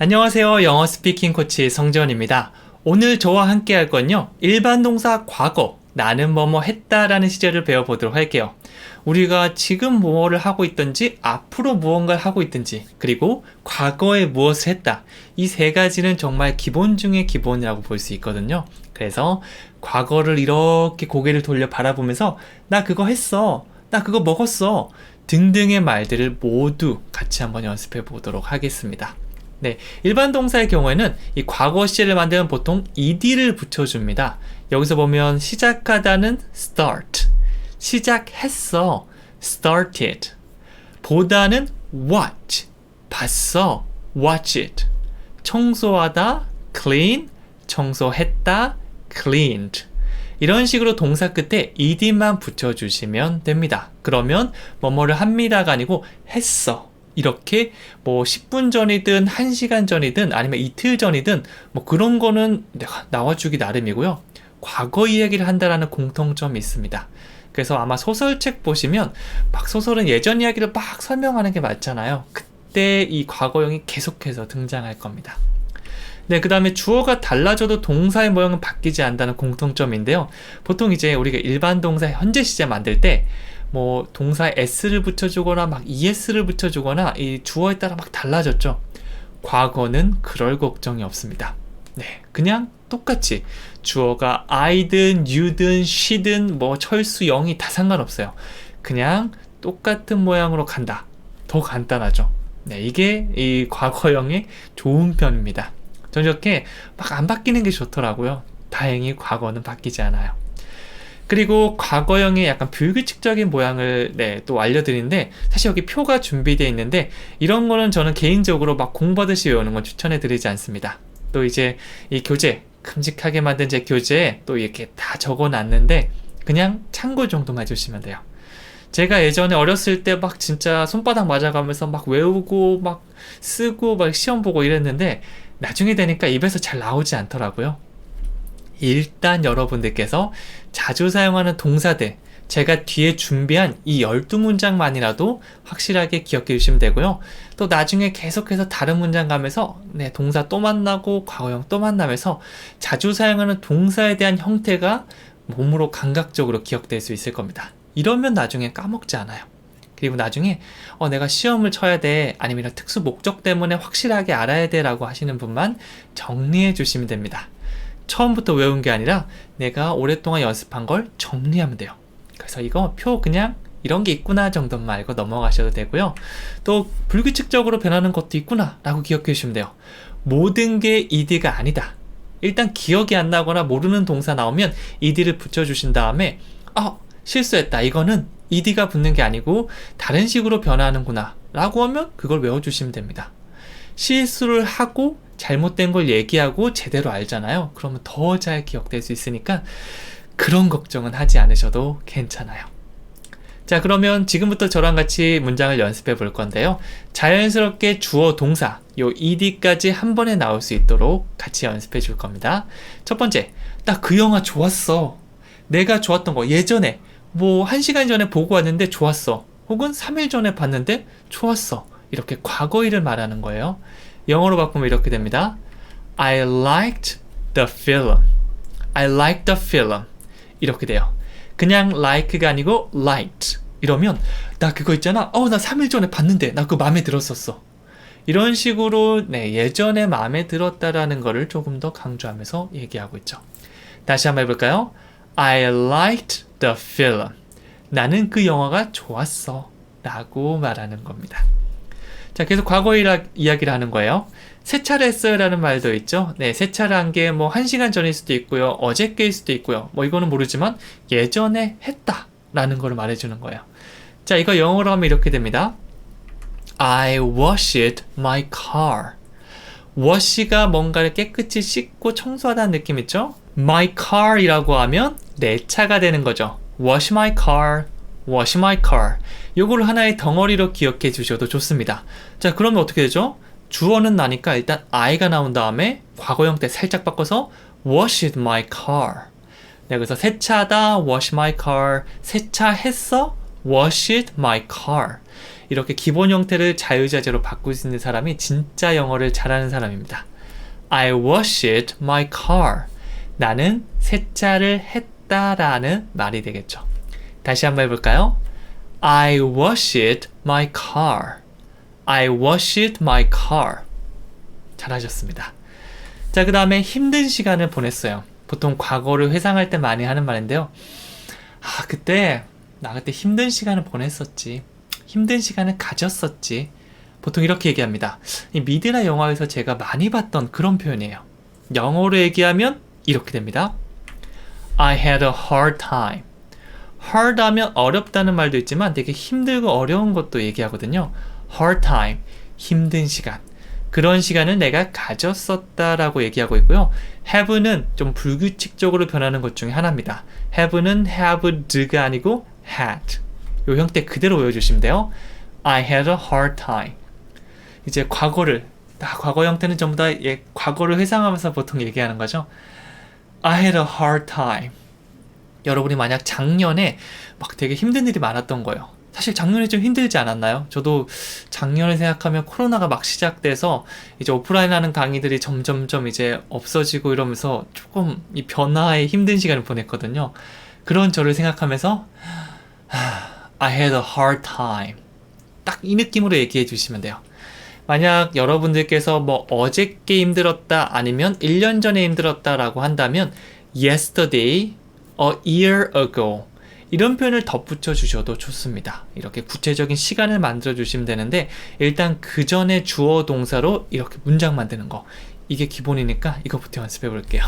안녕하세요. 영어 스피킹 코치 성재원입니다. 오늘 저와 함께 할 건요. 일반 동사 과거, 나는 뭐뭐 했다라는 시제를 배워보도록 할게요. 우리가 지금 뭐를 하고 있든지 앞으로 무언가를 하고 있든지 그리고 과거에 무엇을 했다. 이 세 가지는 정말 기본 중의 기본이라고 볼 수 있거든요. 그래서 과거를 이렇게 고개를 돌려 바라보면서 나 그거 했어. 나 그거 먹었어. 등등의 말들을 모두 같이 한번 연습해 보도록 하겠습니다. 네, 일반 동사의 경우에는 이 과거 시제를 만들면 보통 ed를 붙여줍니다. 여기서 보면 시작하다는 start, 시작했어, started, 보다는 watch, 봤어, watch it, 청소하다, clean, 청소했다, cleaned. 이런 식으로 동사 끝에 ed만 붙여주시면 됩니다. 그러면 뭐뭐를 합니다가 아니고 했어. 이렇게 뭐 10분 전이든 1시간 전이든 아니면 이틀 전이든 뭐 그런 거는 내가 나와주기 나름이고요. 과거 이야기를 한다라는 공통점이 있습니다. 그래서 아마 소설책 보시면 막 소설은 예전 이야기를 막 설명하는 게 맞잖아요. 그때 이 과거형이 계속해서 등장할 겁니다. 네, 그 다음에 주어가 달라져도 동사의 모양은 바뀌지 않는다는 공통점인데요. 보통 이제 우리가 일반 동사 현재 시제 만들 때 뭐 동사에 s를 붙여주거나 막 es를 붙여주거나 이 주어에 따라 막 달라졌죠. 과거는 그럴 걱정이 없습니다. 네, 그냥 똑같이 주어가 I든 you든 she든 뭐 철수 영이 다 상관없어요. 그냥 똑같은 모양으로 간다. 더 간단하죠. 네, 이게 이 과거형의 좋은 편입니다. 전 이렇게 막 안 바뀌는 게 좋더라고요. 다행히 과거는 바뀌지 않아요. 그리고 과거형의 약간 불규칙적인 모양을 또 알려드리는데 사실 여기 표가 준비되어 있는데 이런 거는 저는 개인적으로 막 공부하듯이 외우는 건 추천해 드리지 않습니다. 또 이제 이 교재, 큼직하게 만든 제 교재에 또 이렇게 다 적어 놨는데 그냥 참고 정도만 해주시면 돼요. 제가 예전에 어렸을 때 막 진짜 손바닥 맞아가면서 막 외우고 막 쓰고 막 시험 보고 이랬는데 나중에 되니까 입에서 잘 나오지 않더라고요. 일단 여러분들께서 자주 사용하는 동사들, 제가 뒤에 준비한 이 12문장만이라도 확실하게 기억해 주시면 되고요. 또 나중에 계속해서 다른 문장 가면서 동사 또 만나고 과거형 또 만나면서 자주 사용하는 동사에 대한 형태가 몸으로 감각적으로 기억될 수 있을 겁니다. 이러면 나중에 까먹지 않아요. 그리고 나중에 내가 시험을 쳐야 돼, 아니면 특수 목적 때문에 확실하게 알아야 돼 라고 하시는 분만 정리해 주시면 됩니다. 처음부터 외운 게 아니라 내가 오랫동안 연습한 걸 정리하면 돼요. 그래서 이거 표 그냥 이런 게 있구나 정도만 알고 넘어가셔도 되고요. 또 불규칙적으로 변하는 것도 있구나 라고 기억해 주시면 돼요. 모든 게 ed가 아니다. 일단 기억이 안 나거나 모르는 동사 나오면 ed를 붙여주신 다음에 실수했다. 이거는 ed가 붙는 게 아니고 다른 식으로 변화하는구나 라고 하면 그걸 외워주시면 됩니다. 실수를 하고 잘못된 걸 얘기하고 제대로 알잖아요. 그러면 더 잘 기억될 수 있으니까 그런 걱정은 하지 않으셔도 괜찮아요. 자, 그러면 지금부터 저랑 같이 문장을 연습해 볼 건데요. 자연스럽게 주어, 동사, 요 ed까지 한 번에 나올 수 있도록 같이 연습해 줄 겁니다. 첫 번째, 나 그 영화 좋았어. 내가 좋았던 거 예전에 뭐 1시간 전에 보고 왔는데 좋았어. 혹은 3일 전에 봤는데 좋았어. 이렇게 과거일을 말하는 거예요. 영어로 바꾸면 이렇게 됩니다. I liked the film. I liked the film. 이렇게 돼요. 그냥 like가 아니고 liked. 이러면 나 그거 있잖아. 나 3일 전에 봤는데 나 그거 마음에 들었었어. 이런 식으로 예전에 마음에 들었다라는 거를 조금 더 강조하면서 얘기하고 있죠. 다시 한번 해볼까요? I liked the film. 나는 그 영화가 좋았어. 라고 말하는 겁니다. 자, 계속 과거 이야기를 하는 거예요. 세차를 했어요 라는 말도 있죠. 세차를 한 게 뭐 1시간 전일 수도 있고요. 어저께일 수도 있고요. 뭐 이거는 모르지만 예전에 했다 라는 걸 말해주는 거예요. 자, 이거 영어로 하면 이렇게 됩니다. I washed my car. wash가 뭔가를 깨끗이 씻고 청소하다는 느낌 있죠? my car 이라고 하면 내 차가 되는 거죠. wash my car. wash my car. 요거를 하나의 덩어리로 기억해 주셔도 좋습니다. 자, 그러면 어떻게 되죠? 주어는 나니까 일단 I가 나온 다음에 과거 형태 살짝 바꿔서 washed my car. 그래서 세차하다 wash my car. 세차했어 washed my car. 이렇게 기본 형태를 자유자재로 바꿀 수 있는 사람이 진짜 영어를 잘하는 사람입니다. I washed my car. 나는 세차를 했다라는 말이 되겠죠. 다시 한번 해볼까요? I washed my car. I washed my car. 잘하셨습니다. 자, 그 다음에 힘든 시간을 보냈어요. 보통 과거를 회상할 때 많이 하는 말인데요. 나 그때 힘든 시간을 보냈었지. 힘든 시간을 가졌었지. 보통 이렇게 얘기합니다. 이 미드나 영화에서 제가 많이 봤던 그런 표현이에요. 영어로 얘기하면 이렇게 됩니다. I had a hard time. hard 하면 어렵다는 말도 있지만 되게 힘들고 어려운 것도 얘기하거든요. hard time, 힘든 시간. 그런 시간을 내가 가졌었다라고 얘기하고 있고요. have는 좀 불규칙적으로 변하는 것 중에 하나입니다. have는 haved가 아니고 had. 이 형태 그대로 외워주시면 돼요. I had a hard time. 이제 과거 형태는 전부 다 과거를 회상하면서 보통 얘기하는 거죠. I had a hard time. 여러분이 만약 작년에 막 되게 힘든 일이 많았던 거예요. 사실 작년에 좀 힘들지 않았나요? 저도 작년을 생각하면 코로나가 막 시작돼서 이제 오프라인 하는 강의들이 점점점 이제 없어지고 이러면서 조금 이 변화에 힘든 시간을 보냈거든요. 그런 저를 생각하면서 I had a hard time. 딱 이 느낌으로 얘기해 주시면 돼요. 만약 여러분들께서 뭐 어저께 힘들었다 아니면 1년 전에 힘들었다라고 한다면 yesterday, a year ago 이런 표현을 덧붙여 주셔도 좋습니다. 이렇게 구체적인 시간을 만들어 주시면 되는데 일단 그 전에 주어 동사로 이렇게 문장 만드는 거 이게 기본이니까 이거부터 연습해 볼게요.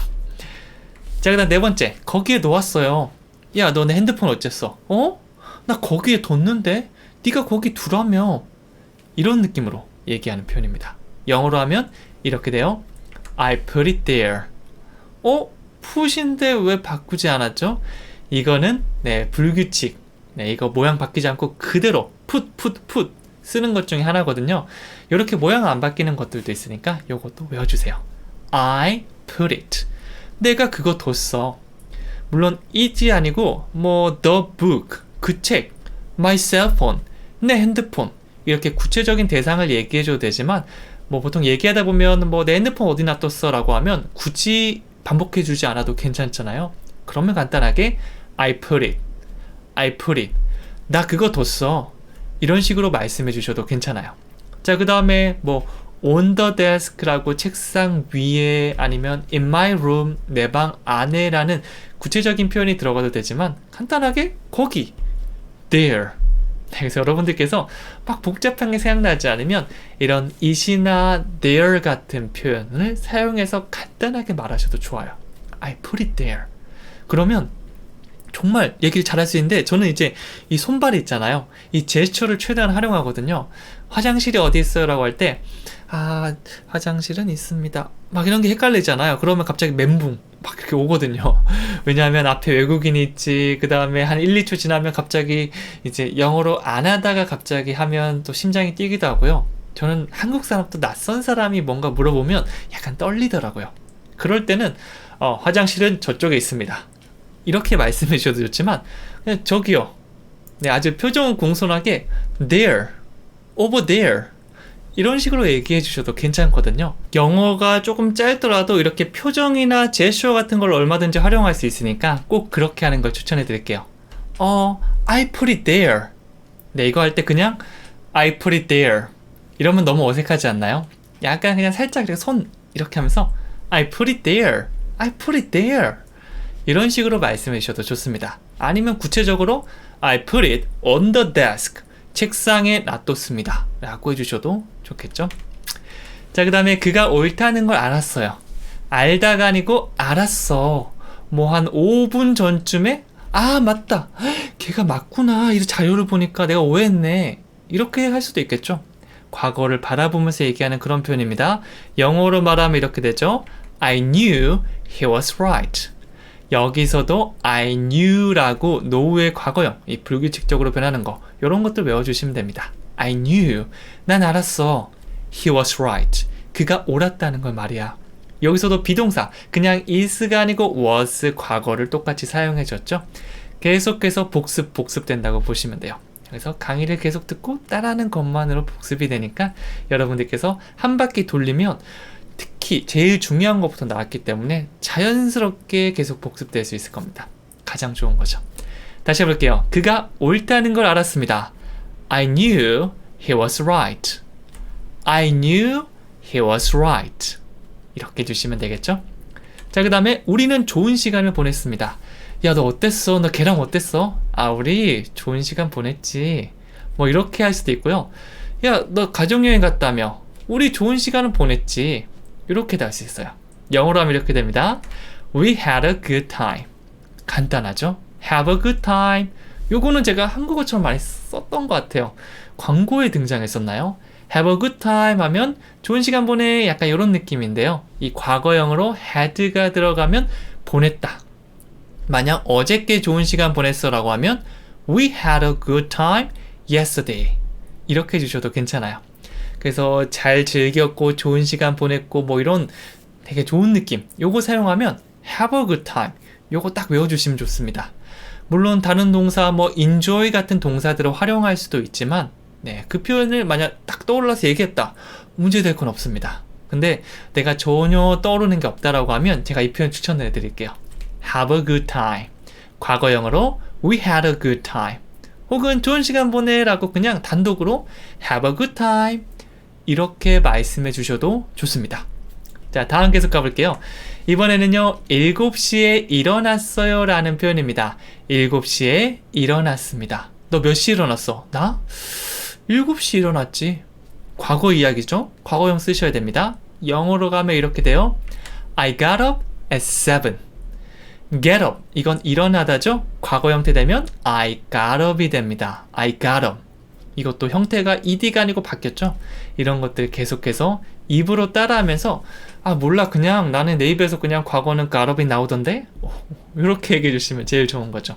자, 그다음 네 번째, 거기에 놓았어요. 야, 너네 핸드폰 어쨌어? 나 거기에 뒀는데 네가 거기 두라며. 이런 느낌으로 얘기하는 표현입니다. 영어로 하면 이렇게 돼요. I put it there. put인데 왜 바꾸지 않았죠? 이거는 불규칙. 이거 모양 바뀌지 않고 그대로 put 쓰는 것 중에 하나거든요. 이렇게 모양 안 바뀌는 것들도 있으니까 이것도 외워주세요. I put it. 내가 그거 뒀어. 물론 it이 아니고 뭐 the book, 그 책, my cell phone, 내 핸드폰 이렇게 구체적인 대상을 얘기해줘도 되지만 뭐 보통 얘기하다 보면 뭐 내 핸드폰 어디 놔뒀어 라고 하면 굳이 반복해주지 않아도 괜찮잖아요. 그러면 간단하게 I put it. 나 그거 뒀어. 이런 식으로 말씀해 주셔도 괜찮아요. 자, 그 다음에 뭐 on the desk라고 책상 위에 아니면 in my room, 내 방 안에 라는 구체적인 표현이 들어가도 되지만 간단하게 거기, there. 그래서 여러분들께서 막 복잡한 게 생각나지 않으면 이런 it이나 there 같은 표현을 사용해서 간단하게 말하셔도 좋아요. I put it there. 그러면 정말 얘기를 잘할 수 있는데 저는 이제 이 손발이 있잖아요. 이 제스처를 최대한 활용하거든요. 화장실이 어디 있어요? 라고 할 때 화장실은 있습니다. 막 이런 게 헷갈리잖아요. 그러면 갑자기 멘붕 막 이렇게 오거든요. 왜냐하면 앞에 외국인이 있지. 그 다음에 한 1, 2초 지나면 갑자기 이제 영어로 안 하다가 갑자기 하면 또 심장이 뛰기도 하고요. 저는 한국 사람도 낯선 사람이 뭔가 물어보면 약간 떨리더라고요. 그럴 때는 화장실은 저쪽에 있습니다. 이렇게 말씀해 주셔도 좋지만 그냥 저기요. 아주 표정은 공손하게 there, over there 이런 식으로 얘기해 주셔도 괜찮거든요. 영어가 조금 짧더라도 이렇게 표정이나 제스처 같은 걸 얼마든지 활용할 수 있으니까 꼭 그렇게 하는 걸 추천해 드릴게요. I put it there. 이거 할 때 그냥 I put it there 이러면 너무 어색하지 않나요? 약간 그냥 살짝 이렇게 손 이렇게 하면서 I put it there. I put it there. 이런 식으로 말씀해 주셔도 좋습니다. 아니면 구체적으로 I put it on the desk. 책상에 놔뒀습니다. 라고 해주셔도 좋겠죠? 자, 그 다음에 그가 옳다는 걸 알았어요. 알다가 아니고 알았어. 뭐 한 5분 전쯤에 맞다. 걔가 맞구나. 이 자료를 보니까 내가 오해했네. 이렇게 할 수도 있겠죠? 과거를 바라보면서 얘기하는 그런 표현입니다. 영어로 말하면 이렇게 되죠. I knew he was right. 여기서도 I knew라고 know의 과거형, 이 불규칙적으로 변하는 거 이런 것들 외워주시면 됩니다. I knew, 난 알았어. He was right. 그가 옳았다는 걸 말이야. 여기서도 비동사, 그냥 is가 아니고 was 과거를 똑같이 사용해줬죠. 계속해서 복습된다고 보시면 돼요. 그래서 강의를 계속 듣고 따라하는 것만으로 복습이 되니까 여러분들께서 한 바퀴 돌리면 특히 제일 중요한 것부터 나왔기 때문에 자연스럽게 계속 복습될 수 있을 겁니다. 가장 좋은 거죠. 다시 해볼게요. 그가 옳다는 걸 알았습니다. I knew he was right. I knew he was right. 이렇게 주시면 되겠죠? 자, 그 다음에 우리는 좋은 시간을 보냈습니다. 야, 너 어땠어? 너 걔랑 어땠어? 아, 우리 좋은 시간 보냈지. 뭐 이렇게 할 수도 있고요. 야, 너 가족여행 갔다며? 우리 좋은 시간을 보냈지. 이렇게도 할 수 있어요. 영어로 하면 이렇게 됩니다. We had a good time. 간단하죠? Have a good time. 요거는 제가 한국어처럼 많이 썼던 것 같아요. 광고에 등장했었나요? Have a good time 하면 좋은 시간 보내, 약간 이런 느낌인데요. 이 과거형으로 had가 들어가면 보냈다. 만약 어저께 좋은 시간 보냈어 라고 하면 We had a good time yesterday. 이렇게 해주셔도 괜찮아요. 그래서 잘 즐겼고 좋은 시간 보냈고 뭐 이런 되게 좋은 느낌, 요거 사용하면 have a good time, 요거 딱 외워주시면 좋습니다. 물론 다른 동사 뭐 enjoy 같은 동사들을 활용할 수도 있지만 네, 그 표현을 만약 딱 떠올라서 얘기했다, 문제될 건 없습니다. 근데 내가 전혀 떠오르는 게 없다라고 하면 제가 이 표현 추천해 드릴게요. Have a good time. 과거형으로 We had a good time. 혹은 좋은 시간 보내 라고 그냥 단독으로 Have a good time. 이렇게 말씀해 주셔도 좋습니다. 자, 다음 계속 가볼게요. 이번에는요, 7시에 일어났어요 라는 표현입니다. 7시에 일어났습니다. 너 몇 시에 일어났어? 나? 7시에 일어났지. 과거 이야기죠? 과거형 쓰셔야 됩니다. 영어로 가면 이렇게 돼요. I got up at 7. get up, 이건 일어나다죠? 과거 형태 되면 I got up이 됩니다. I got up. 이것도 형태가 ed가 아니고 바뀌었죠? 이런 것들 계속해서 입으로 따라하면서 아, 몰라, 그냥 나는 내 입에서 그냥 과거는 got up이 나오던데? 이렇게 얘기해 주시면 제일 좋은 거죠.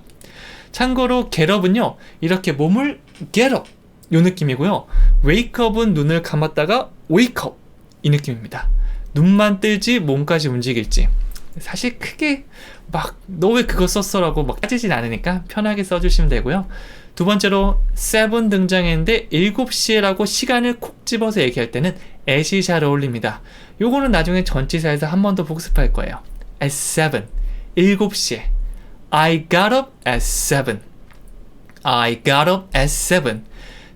참고로 get up은요, 이렇게 몸을 get up 이 느낌이고요. wake up은 눈을 감았다가 wake up 이 느낌입니다. 눈만 뜰지 몸까지 움직일지. 사실 크게 막 너 왜 그거 썼어 라고 막 따지진 않으니까 편하게 써주시면 되고요. 두 번째로 7 등장했는데 7시에 라고 시간을 콕 집어서 얘기할 때는 at이 잘 어울립니다. 요거는 나중에 전치사에서 한 번 더 복습할 거예요. at 7, 7시에 I got up at 7. I got up at 7.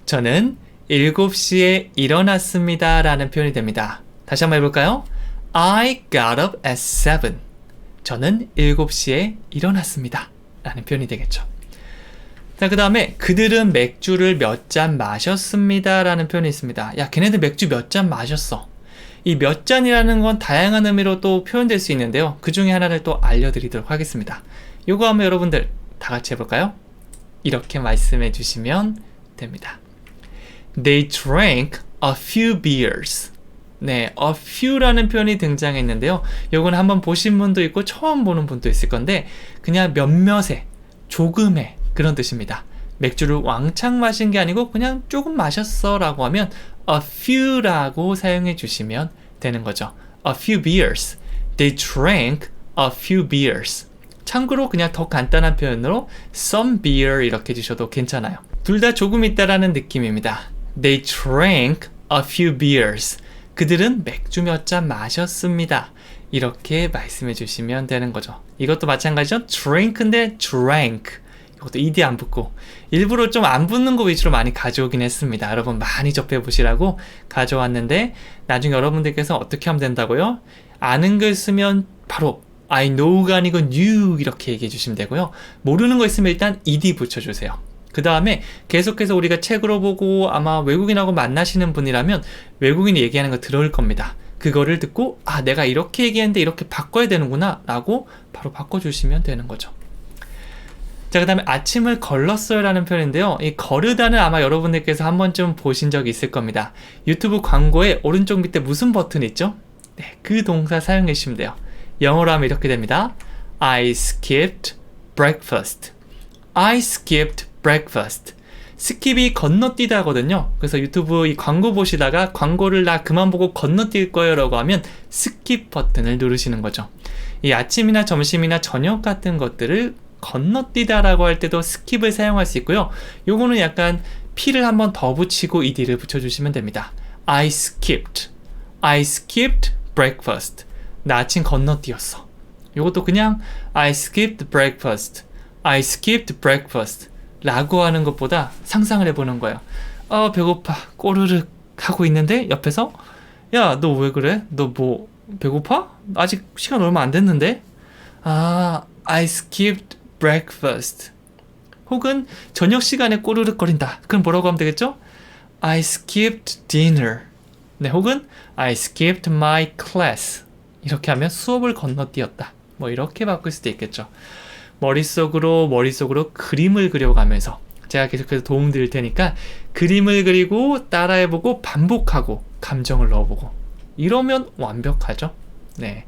저는 7시에 일어났습니다 라는 표현이 됩니다. 다시 한번 해볼까요? I got up at 7. 저는 7시에 일어났습니다 라는 표현이 되겠죠. 자, 그 다음에 그들은 맥주를 몇 잔 마셨습니다 라는 표현이 있습니다. 야, 걔네들 맥주 몇 잔 마셨어. 이 몇 잔이라는 건 다양한 의미로 또 표현될 수 있는데요. 그 중에 하나를 또 알려드리도록 하겠습니다. 요거 한번 여러분들 다 같이 해볼까요? 이렇게 말씀해 주시면 됩니다. They drank a few beers. 네, a few라는 표현이 등장했는데요. 요건 한번 보신 분도 있고 처음 보는 분도 있을 건데 그냥 몇몇의, 조금의 그런 뜻입니다. 맥주를 왕창 마신 게 아니고 그냥 조금 마셨어 라고 하면 a few라고 사용해 주시면 되는 거죠. A few beers. They drank a few beers. 참고로 그냥 더 간단한 표현으로 some beer 이렇게 주셔도 괜찮아요. 둘 다 조금 있다라는 느낌입니다. They drank a few beers. 그들은 맥주 몇 잔 마셨습니다. 이렇게 말씀해 주시면 되는 거죠. 이것도 마찬가지죠. drink인데 drank. 이것도 ed 안 붙고 일부러 좀 안 붙는 거 위주로 많이 가져오긴 했습니다. 여러분 많이 접해 보시라고 가져왔는데 나중에 여러분들께서 어떻게 하면 된다고요? 아는 글 쓰면 바로 I know가 아니고 knew 이렇게 얘기해 주시면 되고요. 모르는 거 있으면 일단 ed 붙여주세요. 그 다음에 계속해서 우리가 책으로 보고 아마 외국인하고 만나시는 분이라면 외국인이 얘기하는 거 들어올 겁니다. 그거를 듣고 아, 내가 이렇게 얘기했는데 이렇게 바꿔야 되는구나 라고 바로 바꿔주시면 되는 거죠. 자, 그 다음에 아침을 걸렀어요 라는 표현인데요. 이 거르다는 아마 여러분들께서 한 번쯤 보신 적이 있을 겁니다. 유튜브 광고에 오른쪽 밑에 무슨 버튼 있죠? 네, 그 동사 사용해 주시면 돼요. 영어로 하면 이렇게 됩니다. I skipped breakfast. I skipped breakfast. 스킵이 건너뛰다 하거든요. 그래서 유튜브 이 광고 보시다가 광고를 나 그만 보고 건너뛸 거예요 라고 하면 스킵 버튼을 누르시는 거죠. 이 아침이나 점심이나 저녁 같은 것들을 건너뛰다라고 할 때도 skip을 사용할 수 있고요. 요거는 약간 P를 한번 더 붙이고 ed를 붙여주시면 됩니다. I skipped breakfast. 나 아침 건너뛰었어. 요것도 그냥 I skipped breakfast 라고 하는 것보다 상상을 해보는 거예요. 배고파. 꼬르륵 하고 있는데 옆에서 야, 너 왜 그래? 너 뭐 배고파? 아직 시간 얼마 안 됐는데? I skipped breakfast. 혹은 저녁 시간에 꼬르륵거린다. 그럼 뭐라고 하면 되겠죠? I skipped dinner. 네, 혹은 I skipped my class. 이렇게 하면 수업을 건너뛰었다. 뭐 이렇게 바꿀 수도 있겠죠. 머릿속으로 그림을 그려가면서 제가 계속해서 도움 드릴 테니까 그림을 그리고 따라해보고 반복하고 감정을 넣어보고 이러면 완벽하죠. 네.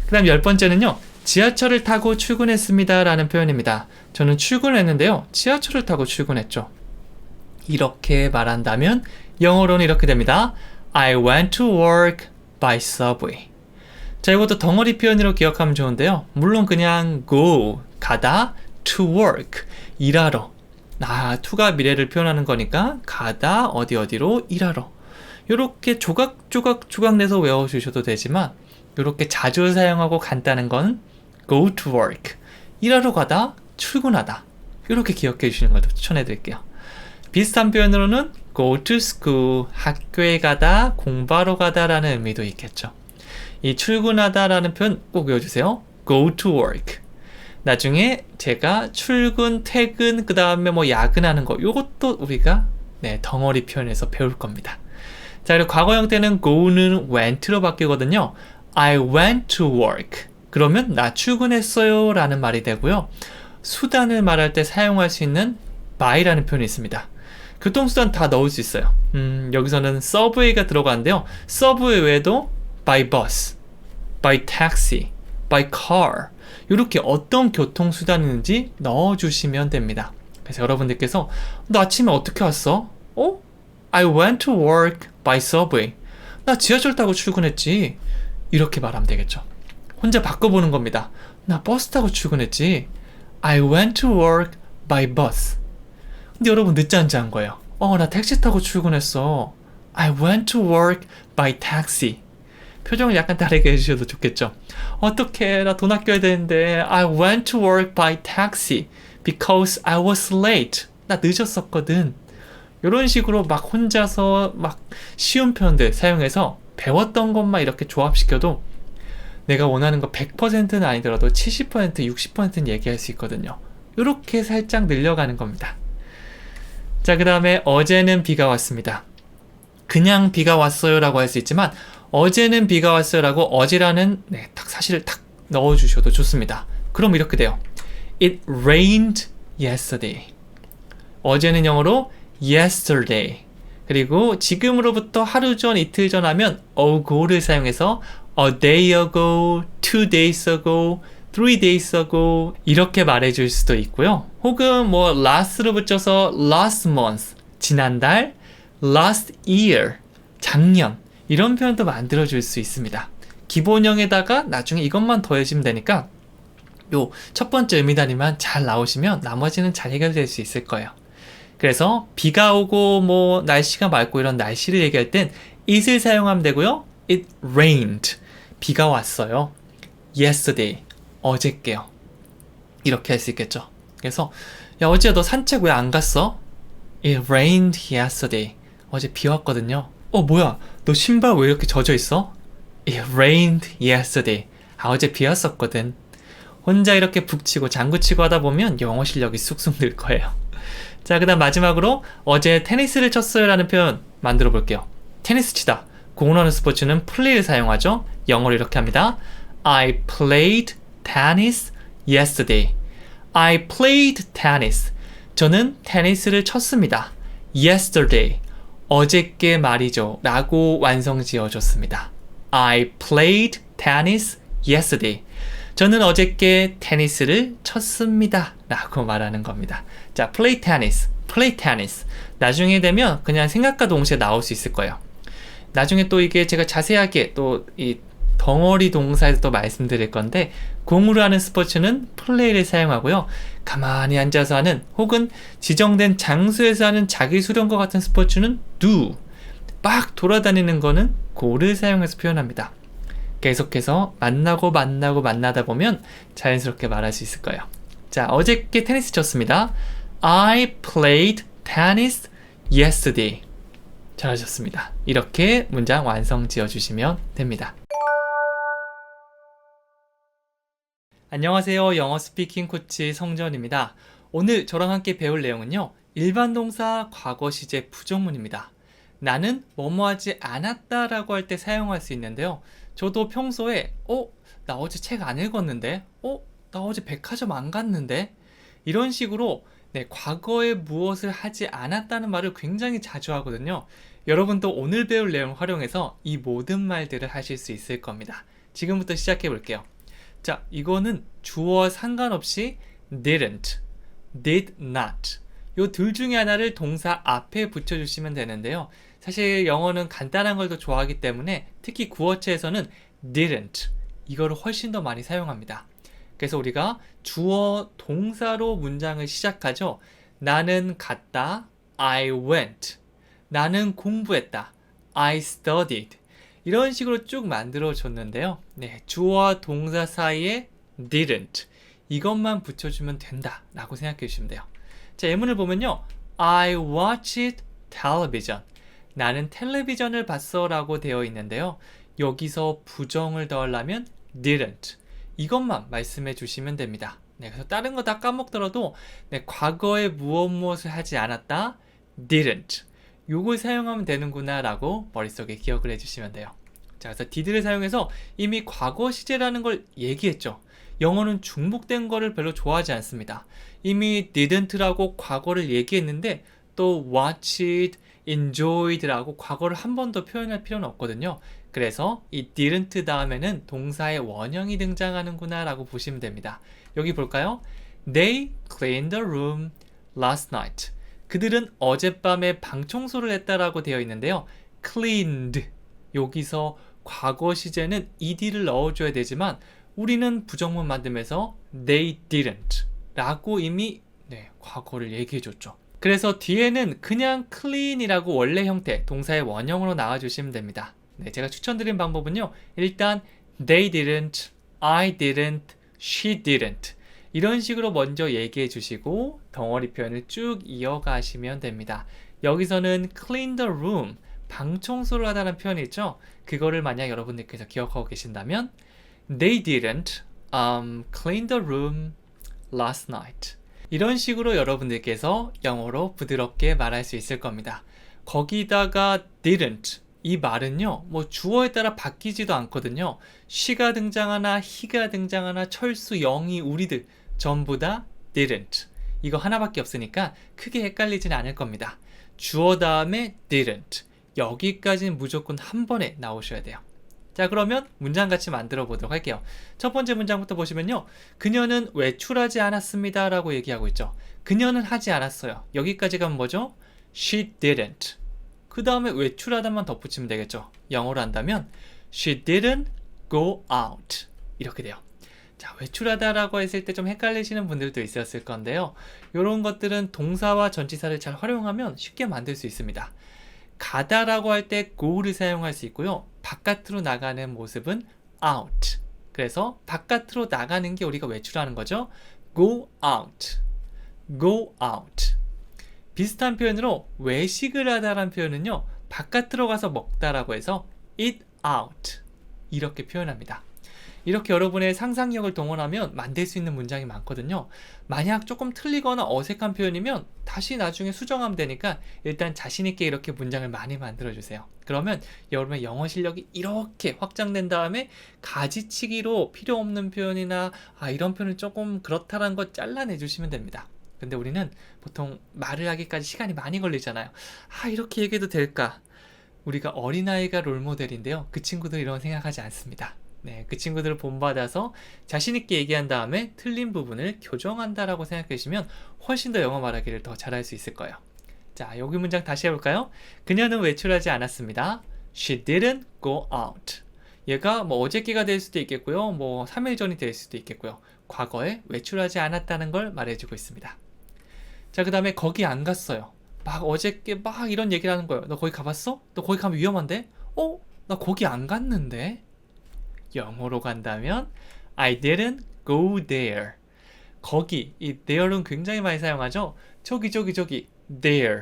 그 다음 10번째는요. 지하철을 타고 출근했습니다 라는 표현입니다. 저는 출근했는데요. 지하철을 타고 출근했죠. 이렇게 말한다면 영어로는 이렇게 됩니다. I went to work by subway. 자, 이것도 덩어리 표현으로 기억하면 좋은데요. 물론 그냥 go, 가다, to work, 일하러. to가 미래를 표현하는 거니까 가다, 어디로, 일하러. 요렇게 조각 내서 외워주셔도 되지만 요렇게 자주 사용하고 간단한 건 go to work, 일하러 가다, 출근하다. 요렇게 기억해 주시는 것도 추천해 드릴게요. 비슷한 표현으로는 go to school, 학교에 가다, 공부하러 가다 라는 의미도 있겠죠. 이 출근하다 라는 표현 꼭 외워주세요. go to work. 나중에 제가 출근, 퇴근, 그 다음에 뭐 야근하는 거 요것도 우리가 덩어리 표현에서 배울 겁니다. 자, 그리고 과거 형태는 go는 went로 바뀌거든요. I went to work. 그러면 나 출근했어요 라는 말이 되고요. 수단을 말할 때 사용할 수 있는 by라는 표현이 있습니다. 교통수단 다 넣을 수 있어요. 여기서는 subway가 들어가는데요. subway 외에도 by bus, by taxi, by car 이렇게 어떤 교통수단인지 넣어주시면 됩니다. 그래서 여러분들께서 너 아침에 어떻게 왔어? I went to work by subway. 나 지하철 타고 출근했지. 이렇게 말하면 되겠죠. 혼자 바꿔보는 겁니다. 나 버스 타고 출근했지. I went to work by bus. 근데 여러분 늦잠자한 거예요. 나 택시 타고 출근했어. I went to work by taxi. 표정을 약간 다르게 해주셔도 좋겠죠. 어떡해, 나 돈 아껴야 되는데 I went to work by taxi because I was late. 나 늦었었거든. 이런 식으로 막 혼자서 막 쉬운 표현들 사용해서 배웠던 것만 이렇게 조합시켜도 내가 원하는 거 100%는 아니더라도 70%, 60%는 얘기할 수 있거든요. 이렇게 살짝 늘려가는 겁니다. 자, 그 다음에 어제는 비가 왔습니다. 그냥 비가 왔어요 라고 할 수 있지만 어제는 비가 왔어요 라고 어제라는 사실을 탁 넣어주셔도 좋습니다. 그럼 이렇게 돼요. It rained yesterday. 어제는 영어로 yesterday. 그리고 지금으로부터 하루 전, 이틀 전 하면 ago를 사용해서 a day ago, 2 days ago, 3 days ago 이렇게 말해줄 수도 있고요. 혹은 뭐 last로 붙여서 last month, 지난달, last year, 작년 이런 표현도 만들어줄 수 있습니다. 기본형에다가 나중에 이것만 더해주면 되니까 요 첫 번째 의미 단위만 잘 나오시면 나머지는 잘 해결될 수 있을 거예요. 그래서 비가 오고 뭐 날씨가 맑고 이런 날씨를 얘기할 땐 it을 사용하면 되고요. It rained. 비가 왔어요. Yesterday. 어제께요. 이렇게 할 수 있겠죠. 그래서 야, 어제 너 산책 왜 안 갔어? It rained yesterday. 어제 비 왔거든요. 뭐야? 너 신발 왜 이렇게 젖어 있어? It rained yesterday. 어제 비 왔었거든. 혼자 이렇게 북치고 장구치고 하다 보면 영어 실력이 쑥쑥 늘 거예요. 자, 그 다음 마지막으로 어제 테니스를 쳤어요 라는 표현 만들어 볼게요. 테니스 치다. 공을 하는 스포츠는 play를 사용하죠. 영어로 이렇게 합니다. I played tennis yesterday. I played tennis. 저는 테니스를 쳤습니다. Yesterday. 어제께 말이죠. 라고 완성 지어줬습니다. I played tennis yesterday. 저는 어저께 테니스를 쳤습니다. 라고 말하는 겁니다. 자, play tennis, play tennis. 나중에 되면 그냥 생각과 동시에 나올 수 있을 거예요. 나중에 또 이게 제가 자세하게 또 이 덩어리 동사에서 또 말씀드릴 건데, 공으로 하는 스포츠는 플레이를 사용하고요. 가만히 앉아서 하는 혹은 지정된 장소에서 하는 자기 수련과 같은 스포츠는 do, 막 돌아다니는 거는 go를 사용해서 표현합니다. 계속해서 만나다 보면 자연스럽게 말할 수 있을 거예요. 자, 어저께 테니스 쳤습니다. I played tennis yesterday. 잘하셨습니다. 이렇게 문장 완성 지어주시면 됩니다. 안녕하세요. 영어 스피킹 코치 성전입니다. 오늘 저랑 함께 배울 내용은요. 일반 동사 과거 시제 부정문입니다. 나는 뭐뭐 하지 않았다 라고 할 때 사용할 수 있는데요. 저도 평소에 나 어제 책 안 읽었는데? 나 어제 백화점 안 갔는데? 이런 식으로 과거에 무엇을 하지 않았다는 말을 굉장히 자주 하거든요. 여러분도 오늘 배울 내용을 활용해서 이 모든 말들을 하실 수 있을 겁니다. 지금부터 시작해 볼게요. 자, 이거는 주어와 상관없이 didn't, did not 요 둘 중에 하나를 동사 앞에 붙여주시면 되는데요. 사실 영어는 간단한 걸 더 좋아하기 때문에 특히 구어체에서는 didn't 이거를 훨씬 더 많이 사용합니다. 그래서 우리가 주어 동사로 문장을 시작하죠. 나는 갔다, I went. 나는 공부했다, I studied. 이런 식으로 쭉 만들어 줬는데요. 주어와 동사 사이에 didn't 이것만 붙여주면 된다 라고 생각해 주시면 돼요. 자, 예문을 보면요. I watched television. 나는 텔레비전을 봤어 라고 되어 있는데요. 여기서 부정을 더하려면 didn't 이것만 말씀해 주시면 됩니다. 그래서 다른 거 다 까먹더라도 과거에 무엇을 하지 않았다, didn't 요걸 사용하면 되는구나 라고 머릿속에 기억을 해주시면 돼요. 자, 그래서 did를 사용해서 이미 과거 시제라는 걸 얘기했죠. 영어는 중복된 거를 별로 좋아하지 않습니다. 이미 didn't라고 과거를 얘기했는데 또 watched, enjoyed라고 과거를 한 번 더 표현할 필요는 없거든요. 그래서 이 didn't 다음에는 동사의 원형이 등장하는구나 라고 보시면 됩니다. 여기 볼까요? They cleaned the room last night. 그들은 어젯밤에 방 청소를 했다라고 되어 있는데요. cleaned 여기서 과거 시제는 ed를 넣어줘야 되지만 우리는 부정문 만들면서 they didn't 라고 이미 과거를 얘기해줬죠. 그래서 뒤에는 그냥 clean이라고 원래 형태 동사의 원형으로 나와주시면 됩니다. 제가 추천드린 방법은요. 일단 they didn't, I didn't, she didn't 이런 식으로 먼저 얘기해 주시고 덩어리 표현을 쭉 이어가시면 됩니다. 여기서는 clean the room, 방 청소를 하다는 표현이 있죠. 그거를 만약 여러분들께서 기억하고 계신다면 they didn't clean the room last night 이런 식으로 여러분들께서 영어로 부드럽게 말할 수 있을 겁니다. 거기다가 didn't 이 말은요, 주어에 따라 바뀌지도 않거든요. she가 등장하나, he가 등장하나, 철수, 영희, 우리들 전부 다 didn't. 이거 하나밖에 없으니까 크게 헷갈리지는 않을 겁니다. 주어 다음에 didn't. 여기까지는 무조건 한 번에 나오셔야 돼요. 자, 그러면 문장 같이 만들어 보도록 할게요. 첫 번째 문장부터 보시면요. 그녀는 외출하지 않았습니다 라고 얘기하고 있죠. 그녀는 하지 않았어요. 여기까지 가면 뭐죠? She didn't. 그 다음에 외출하다만 덧붙이면 되겠죠. 영어로 한다면 She didn't go out 이렇게 돼요. 자, 외출하다라고 했을 때 좀 헷갈리시는 분들도 있었을 건데요. 이런 것들은 동사와 전치사를 잘 활용하면 쉽게 만들 수 있습니다. 가다라고 할 때 go를 사용할 수 있고요. 바깥으로 나가는 모습은 out. 그래서 바깥으로 나가는 게 우리가 외출하는 거죠. go out, go out. 비슷한 표현으로 외식을 하다라는 표현은요. 바깥으로 가서 먹다라고 해서 eat out 이렇게 표현합니다. 이렇게 여러분의 상상력을 동원하면 만들 수 있는 문장이 많거든요. 만약 조금 틀리거나 어색한 표현이면 다시 나중에 수정하면 되니까 일단 자신 있게 이렇게 문장을 많이 만들어주세요. 그러면 여러분의 영어 실력이 이렇게 확장된 다음에 가지치기로 필요 없는 표현이나 이런 표현은 조금 그렇다라는 거 잘라내주시면 됩니다. 근데 우리는 보통 말을 하기까지 시간이 많이 걸리잖아요. 이렇게 얘기해도 될까? 우리가 어린아이가 롤모델인데요. 그 친구들 이런 생각하지 않습니다. 그 친구들을 본받아서 자신있게 얘기한 다음에 틀린 부분을 교정한다라고 생각해 주시면 훨씬 더 영어 말하기를 더 잘할 수 있을 거예요. 자, 여기 문장 다시 해볼까요? 그녀는 외출하지 않았습니다. She didn't go out. 얘가 뭐 어저께가 될 수도 있겠고요. 뭐 3일 전이 될 수도 있겠고요. 과거에 외출하지 않았다는 걸 말해주고 있습니다. 자, 그 다음에 거기 안 갔어요. 막 어저께 막 이런 얘기를 하는 거예요. 너 거기 가봤어? 너 거기 가면 위험한데? 나 거기 안 갔는데? 영어로 간다면 I didn't go there. 거기, 이 there는 굉장히 많이 사용하죠? 저기 there.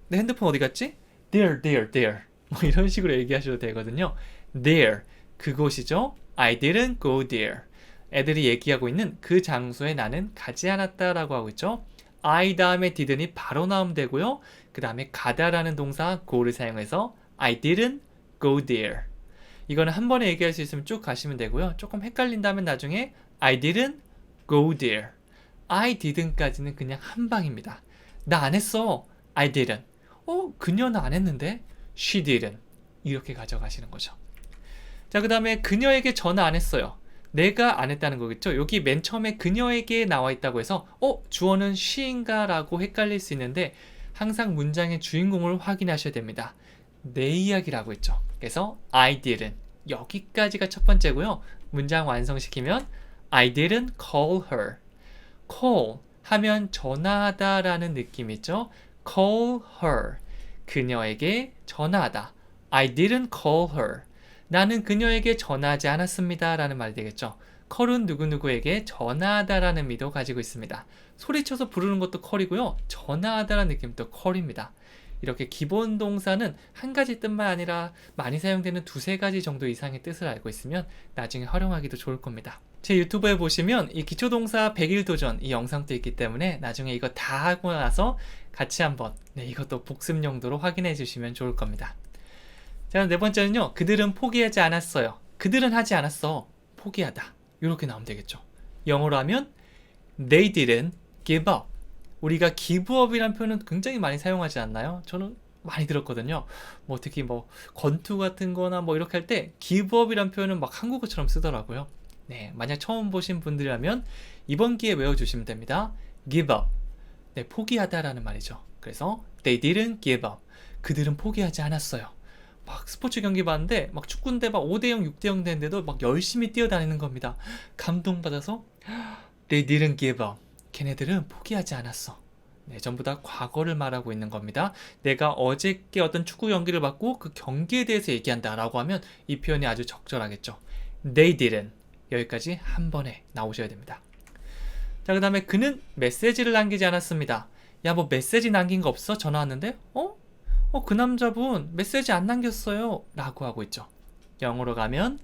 내 핸드폰 어디 갔지? there. 뭐 이런 식으로 얘기하셔도 되거든요. there, 그곳이죠. I didn't go there. 애들이 얘기하고 있는 그 장소에 나는 가지 않았다라고 하고 있죠. I 다음에 didn't이 바로 나오면 되고요. 그 다음에 가다라는 동사 go를 사용해서 I didn't go there. 이거는 한 번에 얘기할 수 있으면 쭉 가시면 되고요. 조금 헷갈린다면 나중에 I didn't go there. I didn't까지는 그냥 한 방입니다. 나 안 했어. I didn't. 그녀는 안 했는데 she didn't. 이렇게 가져가시는 거죠. 자, 그 다음에 그녀에게 전화 안 했어요. 내가 안 했다는 거겠죠. 여기 맨 처음에 그녀에게 나와 있다고 해서 주어는 she인가 라고 헷갈릴 수 있는데 항상 문장의 주인공을 확인하셔야 됩니다. 내 이야기라고 했죠. 그래서 I didn't. 여기까지가 첫 번째고요. 문장 완성시키면 I didn't call her. call 하면 전화하다 라는 느낌이죠. call her. 그녀에게 전화하다. I didn't call her. 나는 그녀에게 전화하지 않았습니다 라는 말이 되겠죠. call은 누구누구에게 전화하다 라는 의미도 가지고 있습니다. 소리쳐서 부르는 것도 call이고요. 전화하다 라는 느낌도 call입니다. 이렇게 기본 동사는 한 가지 뜻만 아니라 많이 사용되는 두세 가지 정도 이상의 뜻을 알고 있으면 나중에 활용하기도 좋을 겁니다. 제 유튜브에 보시면 이 기초동사 100일 도전 이 영상도 있기 때문에 나중에 이거 다 하고 나서 같이 한번 이것도 복습 용도로 확인해 주시면 좋을 겁니다. 자, 네 번째는요. 그들은 포기하지 않았어요. 그들은 하지 않았어. 포기하다. 이렇게 나오면 되겠죠. 영어로 하면 They didn't give up. 우리가 give up이라는 표현은 굉장히 많이 사용하지 않나요? 저는 많이 들었거든요. 뭐 특히 뭐 권투 같은 거나 뭐 이렇게 할 때 give up이라는 표현은 막 한국어처럼 쓰더라고요. 네, 만약 처음 보신 분들이라면 이번 기회에 외워주시면 됩니다. give up. 네, 포기하다라는 말이죠. 그래서 they didn't give up. 그들은 포기하지 않았어요. 막 스포츠 경기 봤는데 막 축구인데 막 5대0, 6대0 되는데도 막 열심히 뛰어다니는 겁니다. 감동받아서 they didn't give up. 걔네들은 포기하지 않았어. 네, 전부 다 과거를 말하고 있는 겁니다. 내가 어저께 어떤 축구 경기를 봤고 그 경기에 대해서 얘기한다 라고 하면 이 표현이 아주 적절하겠죠. They didn't. 여기까지 한 번에 나오셔야 됩니다. 자, 그 다음에 그는 메시지를 남기지 않았습니다. 야, 뭐 메시지 남긴 거 없어? 전화 왔는데? 그 남자분 메시지 안 남겼어요 라고 하고 있죠. 영어로 가면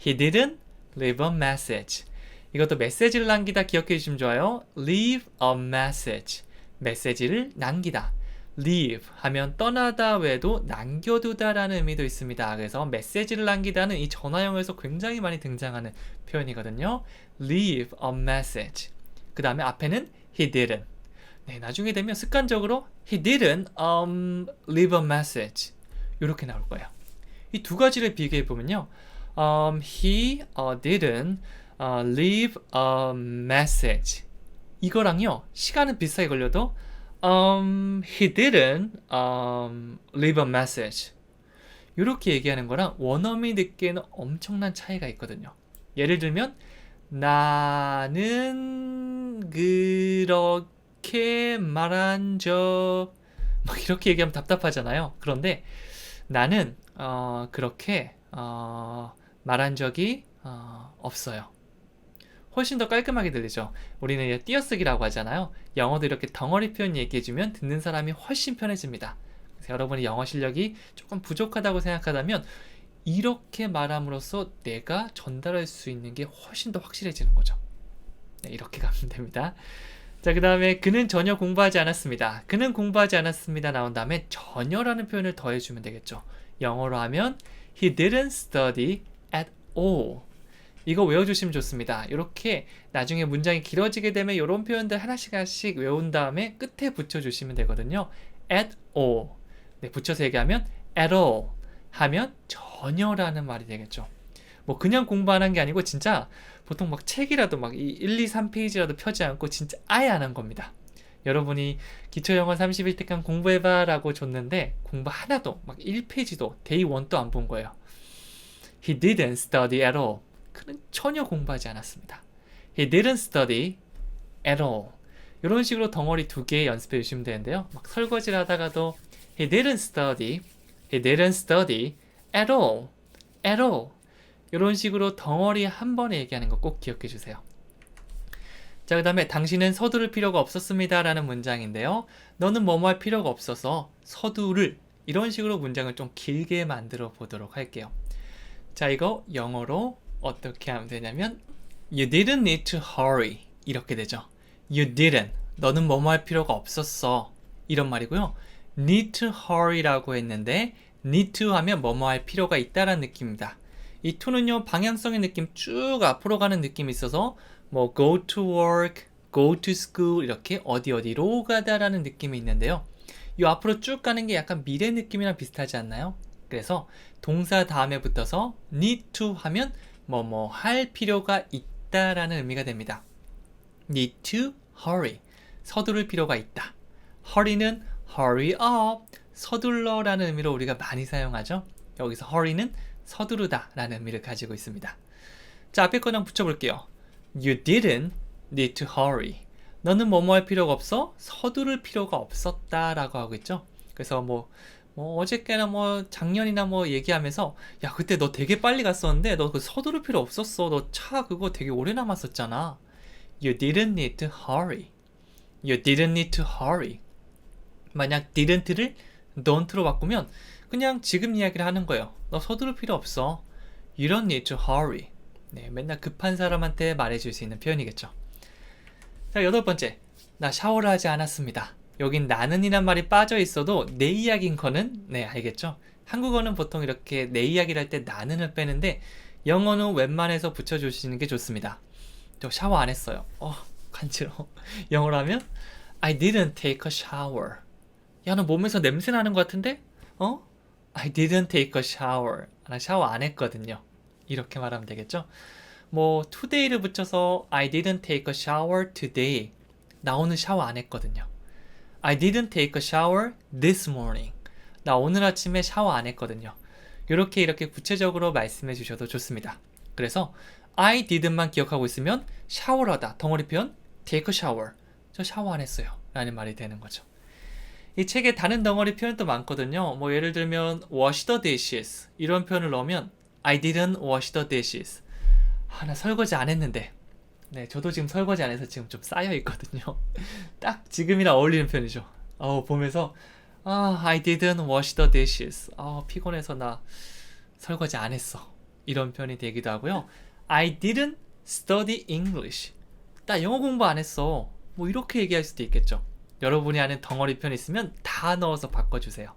He didn't leave a message. 이것도 메시지를 남기다 기억해 주시면 좋아요. Leave a message. 메시지를 남기다. Leave 하면 떠나다 외에도 남겨두다 라는 의미도 있습니다. 그래서 메시지를 남기다는 이 전화형에서 굉장히 많이 등장하는 표현이거든요. Leave a message. 그 다음에 앞에는 He didn't. 네, 나중에 되면 습관적으로 He didn't leave a message. 이렇게 나올 거예요. 이 두 가지를 비교해 보면요. He didn't leave a message. 이거랑요. 시간은 비슷하게 걸려도 He didn't leave a message. 이렇게 얘기하는 거랑 원어민 듣기에는 엄청난 차이가 있거든요. 예를 들면 나는 그렇게 말한 적 막 이렇게 얘기하면 답답하잖아요. 그런데 나는 그렇게 말한 적이 없어요. 훨씬 더 깔끔하게 들리죠. 우리는 띄어쓰기라고 하잖아요. 영어도 이렇게 덩어리 표현 얘기해주면 듣는 사람이 훨씬 편해집니다. 그래서 여러분이 영어 실력이 조금 부족하다고 생각하다면 이렇게 말함으로써 내가 전달할 수 있는 게 훨씬 더 확실해지는 거죠. 네, 이렇게 가면 됩니다. 자, 그 다음에 그는 전혀 공부하지 않았습니다. 그는 공부하지 않았습니다 나온 다음에 전혀라는 표현을 더해주면 되겠죠. 영어로 하면 He didn't study at all. 이거 외워주시면 좋습니다. 이렇게 나중에 문장이 길어지게 되면 이런 표현들 하나씩 외운 다음에 끝에 붙여주시면 되거든요. at all. 네, 붙여서 얘기하면 at all 하면 전혀라는 말이 되겠죠. 뭐 그냥 공부 안 한 게 아니고 진짜 보통 막 책이라도 막 1, 2, 3페이지라도 펴지 않고 진짜 아예 안 한 겁니다. 여러분이 기초영어 31특강 공부해봐 라고 줬는데 공부 하나도 막 1페이지도 데이 1도 안 본 거예요. He didn't study at all. 그는 전혀 공부하지 않았습니다. He didn't study at all. 이런 식으로 덩어리 두 개 연습해 주시면 되는데요. 막 설거지를 하다가도 He didn't study at all. at all. 이런 식으로 덩어리 한 번에 얘기하는 거 꼭 기억해 주세요. 자, 그 다음에 당신은 서두를 필요가 없었습니다 라는 문장인데요. 너는 뭐뭐 할 필요가 없어서 서두를, 이런 식으로 문장을 좀 길게 만들어 보도록 할게요. 자, 이거 영어로 어떻게 하면 되냐면 You didn't need to hurry, 이렇게 되죠. You didn't, 너는 뭐뭐 할 필요가 없었어, 이런 말이고요. need to hurry라고 했는데 need to 하면 뭐뭐 할 필요가 있다라는 느낌입니다. 이 to는요, 방향성의 느낌 쭉 앞으로 가는 느낌이 있어서 뭐 go to work, go to school 이렇게 어디로 가다라는 느낌이 있는데요. 이 앞으로 쭉 가는 게 약간 미래 느낌이랑 비슷하지 않나요? 그래서 동사 다음에 붙어서 need to 하면 뭐뭐 할 필요가 있다라는 의미가 됩니다. need to hurry, 서두를 필요가 있다. hurry는 hurry up, 서둘러라는 의미로 우리가 많이 사용하죠. 여기서 hurry는 서두르다 라는 의미를 가지고 있습니다. 자, 앞에 거랑 붙여볼게요. You didn't need to hurry. 너는 뭐뭐 할 필요가 없어? 서두를 필요가 없었다 라고 하고 있죠. 그래서 뭐 어저께나 작년이나 얘기하면서 야, 그때 너 되게 빨리 갔었는데 너 그 서두를 필요 없었어. 너 차 그거 되게 오래 남았었잖아. You didn't need to hurry. You didn't need to hurry. 만약 didn't를 don't로 바꾸면 그냥 지금 이야기를 하는 거예요. 너 서두를 필요 없어. You don't need to hurry. 네, 맨날 급한 사람한테 말해줄 수 있는 표현이겠죠. 자, 8번째. 나 샤워를 하지 않았습니다. 여긴 나는이란 말이 빠져 있어도 내 이야기인 거는 네, 알겠죠? 한국어는 보통 이렇게 내 이야기를 할 때 나는을 빼는데 영어는 웬만해서 붙여주시는 게 좋습니다. 저 샤워 안 했어요. 간지러워. 영어로 하면 I didn't take a shower. 야, 너 몸에서 냄새 나는 것 같은데? I didn't take a shower. 나 샤워 안 했거든요. 이렇게 말하면 되겠죠? today를 붙여서 I didn't take a shower today. 나 오늘 샤워 안 했거든요. I didn't take a shower this morning. 나 오늘 아침에 샤워 안 했거든요. 이렇게 구체적으로 말씀해 주셔도 좋습니다. 그래서 I didn't만 기억하고 있으면 샤워를 하다, 덩어리 표현 take a shower. 저 샤워 안 했어요 라는 말이 되는 거죠. 이 책에 다른 덩어리 표현도 많거든요. 예를 들면 wash the dishes 이런 표현을 넣으면 I didn't wash the dishes. 나 설거지 안 했는데. 네, 저도 지금 설거지 안 해서 지금 좀 쌓여 있거든요. 딱 지금이랑 어울리는 표현이죠. 보면서 I didn't wash the dishes. 피곤해서 나 설거지 안 했어. 이런 표현이 되기도 하고요. I didn't study English. 나 영어 공부 안 했어. 이렇게 얘기할 수도 있겠죠. 여러분이 아는 덩어리 표현 있으면 다 넣어서 바꿔주세요.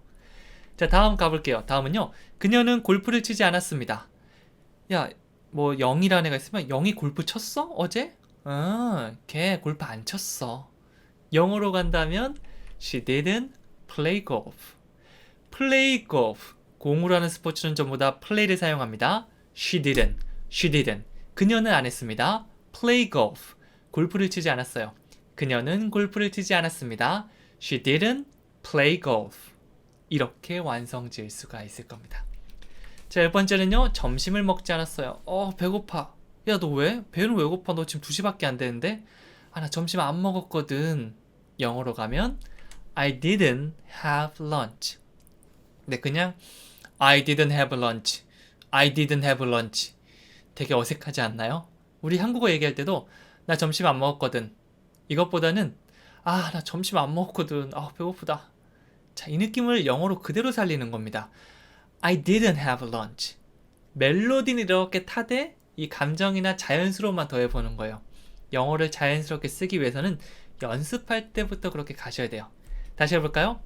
자, 다음 가볼게요. 다음은요. 그녀는 골프를 치지 않았습니다. 야, 0이라는 애가 있으면 0이 골프 쳤어? 어제? 걔 골프 안 쳤어. 영어로 간다면 She didn't play golf. play golf. 공으로 하는 스포츠는 전부 다 play를 사용합니다. She didn't. 그녀는 안 했습니다. play golf. 골프를 치지 않았어요. 그녀는 골프를 치지 않았습니다. She didn't play golf. 이렇게 완성 지을 수가 있을 겁니다. 자, 10번째는요. 점심을 먹지 않았어요. 배고파. 야, 너 왜? 배는 왜 고파? 너 지금 2시밖에 안 되는데? 나 점심 안 먹었거든. 영어로 가면 I didn't have lunch. 네, 그냥 I didn't have lunch. I didn't have lunch. 되게 어색하지 않나요? 우리 한국어 얘기할 때도 나 점심 안 먹었거든. 이것보다는 나 점심 안 먹었거든. 배고프다. 자, 이 느낌을 영어로 그대로 살리는 겁니다. I didn't have lunch. 멜로디는 이렇게 타되 이 감정이나 자연스러움만 더해보는 거예요. 영어를 자연스럽게 쓰기 위해서는 연습할 때부터 그렇게 가셔야 돼요. 다시 해볼까요?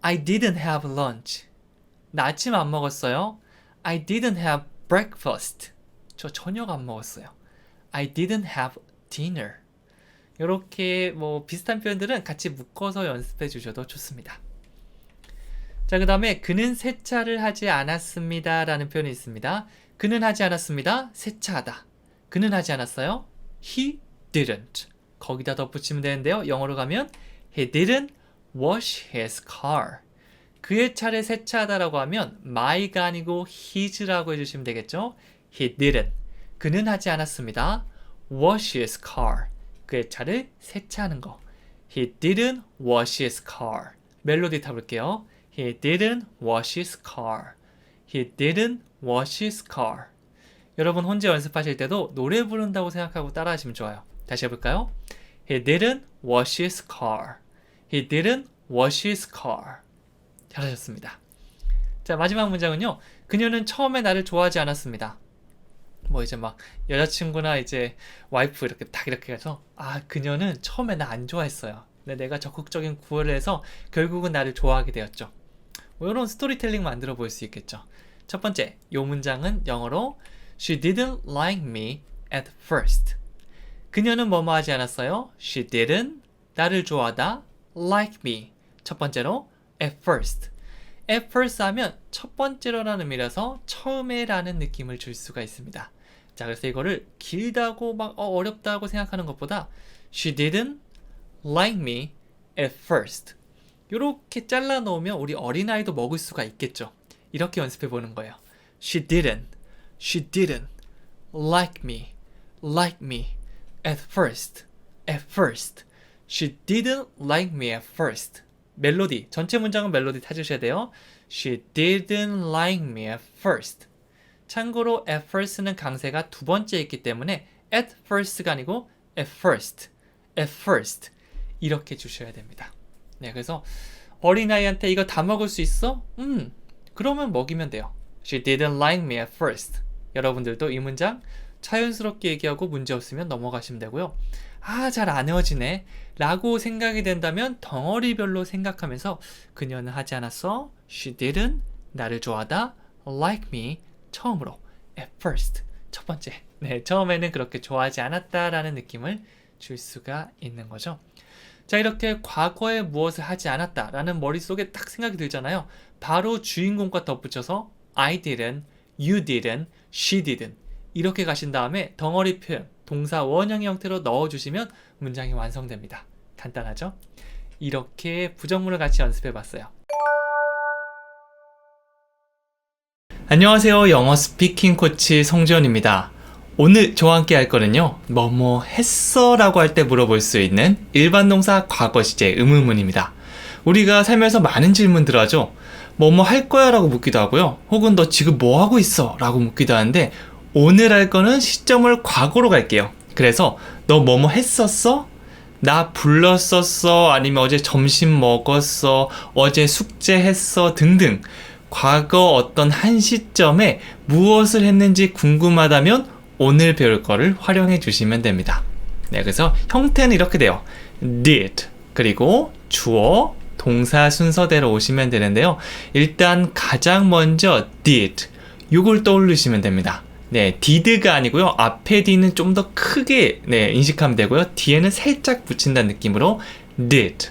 I didn't have lunch. 나 아침 안 먹었어요. I didn't have breakfast. 저 저녁 안 먹었어요. I didn't have dinner. 이렇게 비슷한 표현들은 같이 묶어서 연습해 주셔도 좋습니다. 자, 그 다음에 그는 세차를 하지 않았습니다 라는 표현이 있습니다. 그는 하지 않았습니다. 세차하다. 그는 하지 않았어요. He didn't. 거기다 덧붙이면 되는데요. 영어로 가면 He didn't wash his car. 그의 차를 세차하다라고 하면 my가 아니고 his라고 해주시면 되겠죠. He didn't. 그는 하지 않았습니다. wash his car. 그의 차를 세차하는 거. He didn't wash his car. 멜로디 타볼게요. He didn't wash his car. He didn't wash his car. 여러분 혼자 연습하실 때도 노래 부른다고 생각하고 따라하시면 좋아요. 다시 해볼까요? He didn't wash his car. He didn't wash his car. 잘하셨습니다. 자, 마지막 문장은요. 그녀는 처음에 나를 좋아하지 않았습니다. 뭐 이제 막 여자친구나 이제 와이프 이렇게 딱 이렇게 해서 그녀는 처음에 나 안 좋아했어요. 근데 내가 적극적인 구애를 해서 결국은 나를 좋아하게 되었죠. 뭐 이런 스토리텔링 만들어 볼 수 있겠죠. 첫 번째, 이 문장은 영어로 She didn't like me at first. 그녀는 뭐뭐 하지 않았어요? She didn't, 나를 좋아하다, like me. 첫 번째로 at first. at first 하면 첫 번째로라는 의미라서 처음에 라는 느낌을 줄 수가 있습니다. 자, 그래서 이거를 길다고 막 어렵다고 생각하는 것보다 She didn't like me at first. 이렇게 잘라 놓으면 우리 어린아이도 먹을 수가 있겠죠. 이렇게 연습해 보는 거예요. She didn't like me at first. She didn't like me at first. 멜로디, 전체 문장은 멜로디 타주셔야 돼요. She didn't like me at first. 참고로 at first는 강세가 두 번째 있기 때문에 at first가 아니고 at first 이렇게 주셔야 됩니다. 네, 그래서 어린아이한테 이거 다 먹을 수 있어? 그러면 먹이면 돼요. She didn't like me at first. 여러분들도 이 문장 자연스럽게 얘기하고 문제 없으면 넘어가시면 되고요. 잘 안 헤어지네 라고 생각이 된다면 덩어리별로 생각하면서 그녀는 하지 않았어. She didn't, 나를 좋아하다. like me, 처음으로. at first, 첫 번째. 네, 처음에는 그렇게 좋아하지 않았다라는 느낌을 줄 수가 있는 거죠. 자, 이렇게 과거에 무엇을 하지 않았다라는 머릿속에 딱 생각이 들잖아요. 바로 주인공과 덧붙여서 I didn't, you didn't, she didn't 이렇게 가신 다음에 덩어리 표현, 동사 원형의 형태로 넣어주시면 문장이 완성됩니다. 간단하죠? 이렇게 부정문을 같이 연습해봤어요. 안녕하세요. 영어 스피킹 코치 성지원입니다. 오늘 저와 함께 할 거는요. 뭐뭐 했어? 라고 할 때 물어볼 수 있는 일반 동사 과거 시제 의문문입니다. 우리가 살면서 많은 질문들 하죠. 뭐뭐 할 거야? 라고 묻기도 하고요. 혹은 너 지금 뭐 하고 있어? 라고 묻기도 하는데 오늘 할 거는 시점을 과거로 갈게요. 그래서 너 뭐뭐 했었어? 나 불렀었어? 아니면 어제 점심 먹었어? 어제 숙제했어? 등등 과거 어떤 한 시점에 무엇을 했는지 궁금하다면 오늘 배울 거를 활용해 주시면 됩니다. 네, 그래서 형태는 이렇게 돼요. did 그리고 주어 동사 순서대로 오시면 되는데요. 일단 가장 먼저 did 이걸 떠올리시면 됩니다. 네, did가 아니고요. 앞에 d는 좀 더 크게 인식하면 되고요. 뒤에는 살짝 붙인다는 느낌으로 did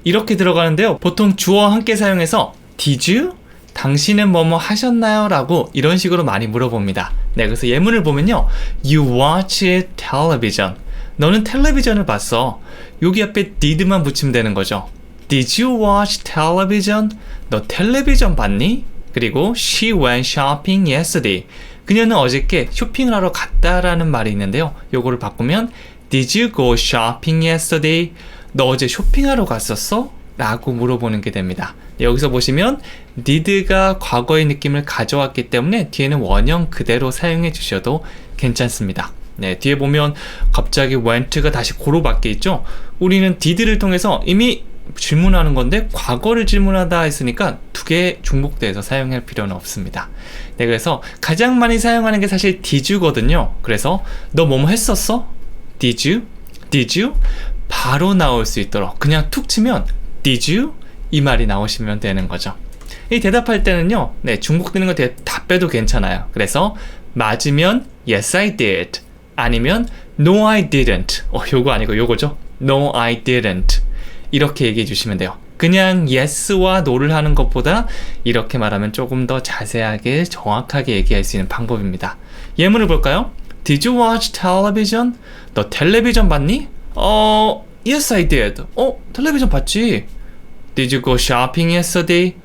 이렇게 들어가는데요. 보통 주어와 함께 사용해서 Did you? 당신은 뭐뭐 하셨나요? 라고 이런 식으로 많이 물어봅니다. 네, 그래서 예문을 보면요. You watch television. 너는 텔레비전을 봤어. 여기 앞에 did만 붙이면 되는 거죠. Did you watch television? 너 텔레비전 봤니? 그리고 She went shopping yesterday. 그녀는 어저께 쇼핑을 하러 갔다라는 말이 있는데요. 요거를 바꾸면 Did you go shopping yesterday? 너 어제 쇼핑하러 갔었어? 라고 물어보는 게 됩니다. 여기서 보시면 did가 과거의 느낌을 가져왔기 때문에 뒤에는 원형 그대로 사용해 주셔도 괜찮습니다. 네, 뒤에 보면 갑자기 went가 다시 고로 바뀌어 있죠. 우리는 did를 통해서 이미 질문하는 건데 과거를 질문하다 했으니까 두 개 중복돼서 사용할 필요는 없습니다. 네, 그래서 가장 많이 사용하는 게 사실 did you거든요. 그래서 너 뭐뭐 했었어? Did you? 바로 나올 수 있도록 그냥 툭 치면 Did you? 이 말이 나오시면 되는 거죠. 이 대답할 때는요, 네, 중복되는 거 다 빼도 괜찮아요. 그래서 맞으면 Yes, I did. 아니면 No, I didn't. 요거 아니고 요거죠. No, I didn't. 이렇게 얘기해 주시면 돼요. 그냥 Yes와 No를 하는 것보다 이렇게 말하면 조금 더 자세하게 정확하게 얘기할 수 있는 방법입니다. 예문을 볼까요? Did you watch television? 너 텔레비전 봤니? Yes, I did. 텔레비전 봤지? Did you go shopping yesterday?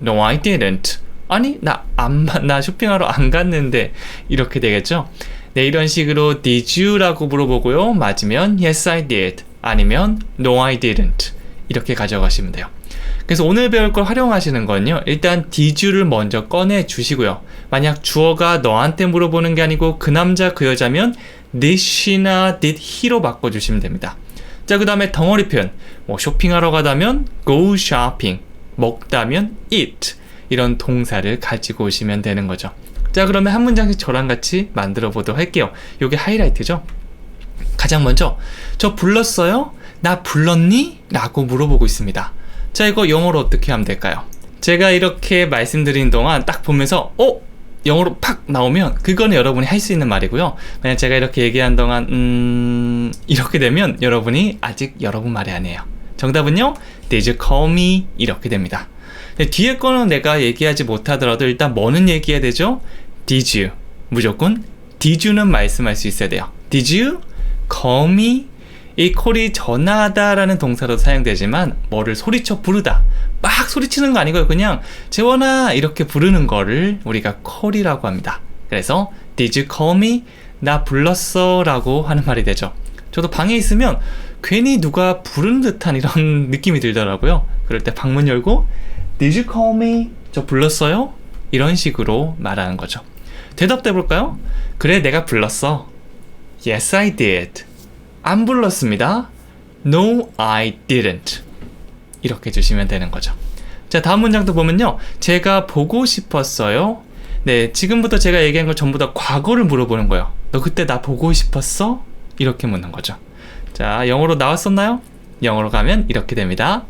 No, I didn't. 아니, 나 쇼핑하러 안 갔는데. 이렇게 되겠죠? 네, 이런 식으로 did you라고 물어보고요. 맞으면 yes, I did. 아니면 no, I didn't. 이렇게 가져가시면 돼요. 그래서 오늘 배울 걸 활용하시는 건요. 일단 did you를 먼저 꺼내 주시고요. 만약 주어가 너한테 물어보는 게 아니고 그 남자 그 여자면 did she나 did he로 바꿔주시면 됩니다. 자, 그 다음에 덩어리 표현. 쇼핑하러 가다면 go shopping. 먹다면 eat. 이런 동사를 가지고 오시면 되는 거죠. 자, 그러면 한 문장씩 저랑 같이 만들어 보도록 할게요. 요게 하이라이트죠. 가장 먼저 저 불렀어요? 나 불렀니? 라고 물어보고 있습니다. 자, 이거 영어로 어떻게 하면 될까요? 제가 이렇게 말씀드린 동안 딱 보면서 영어로 팍 나오면 그거는 여러분이 할 수 있는 말이고요. 만약 제가 이렇게 얘기한 동안 이렇게 되면 여러분이 아직 여러분 말이 아니에요. 정답은요, Did you call me? 이렇게 됩니다. 뒤에 거는 내가 얘기하지 못하더라도 일단 뭐는 얘기해야 되죠? Did you. 무조건 Did you는 말씀할 수 있어야 돼요. Did you call me? 이 call이 전화하다 라는 동사로 사용되지만 뭐를 소리쳐 부르다, 막 소리치는 거 아니고요. 그냥 재원아 이렇게 부르는 거를 우리가 call이라고 합니다. 그래서 Did you call me? 나 불렀어 라고 하는 말이 되죠. 저도 방에 있으면 괜히 누가 부르는 듯한 이런 느낌이 들더라고요. 그럴 때 방문 열고 Did you call me? 저 불렀어요? 이런 식으로 말하는 거죠. 대답도 해볼까요? 그래, 내가 불렀어. Yes, I did. 안 불렀습니다. No, I didn't. 이렇게 주시면 되는 거죠. 자, 다음 문장도 보면요. 제가 보고 싶었어요. 네, 지금부터 제가 얘기한 걸 전부 다 과거를 물어보는 거예요. 너 그때 나 보고 싶었어? 이렇게 묻는 거죠. 자, 영어로 나왔었나요? 영어로 가면 이렇게 됩니다.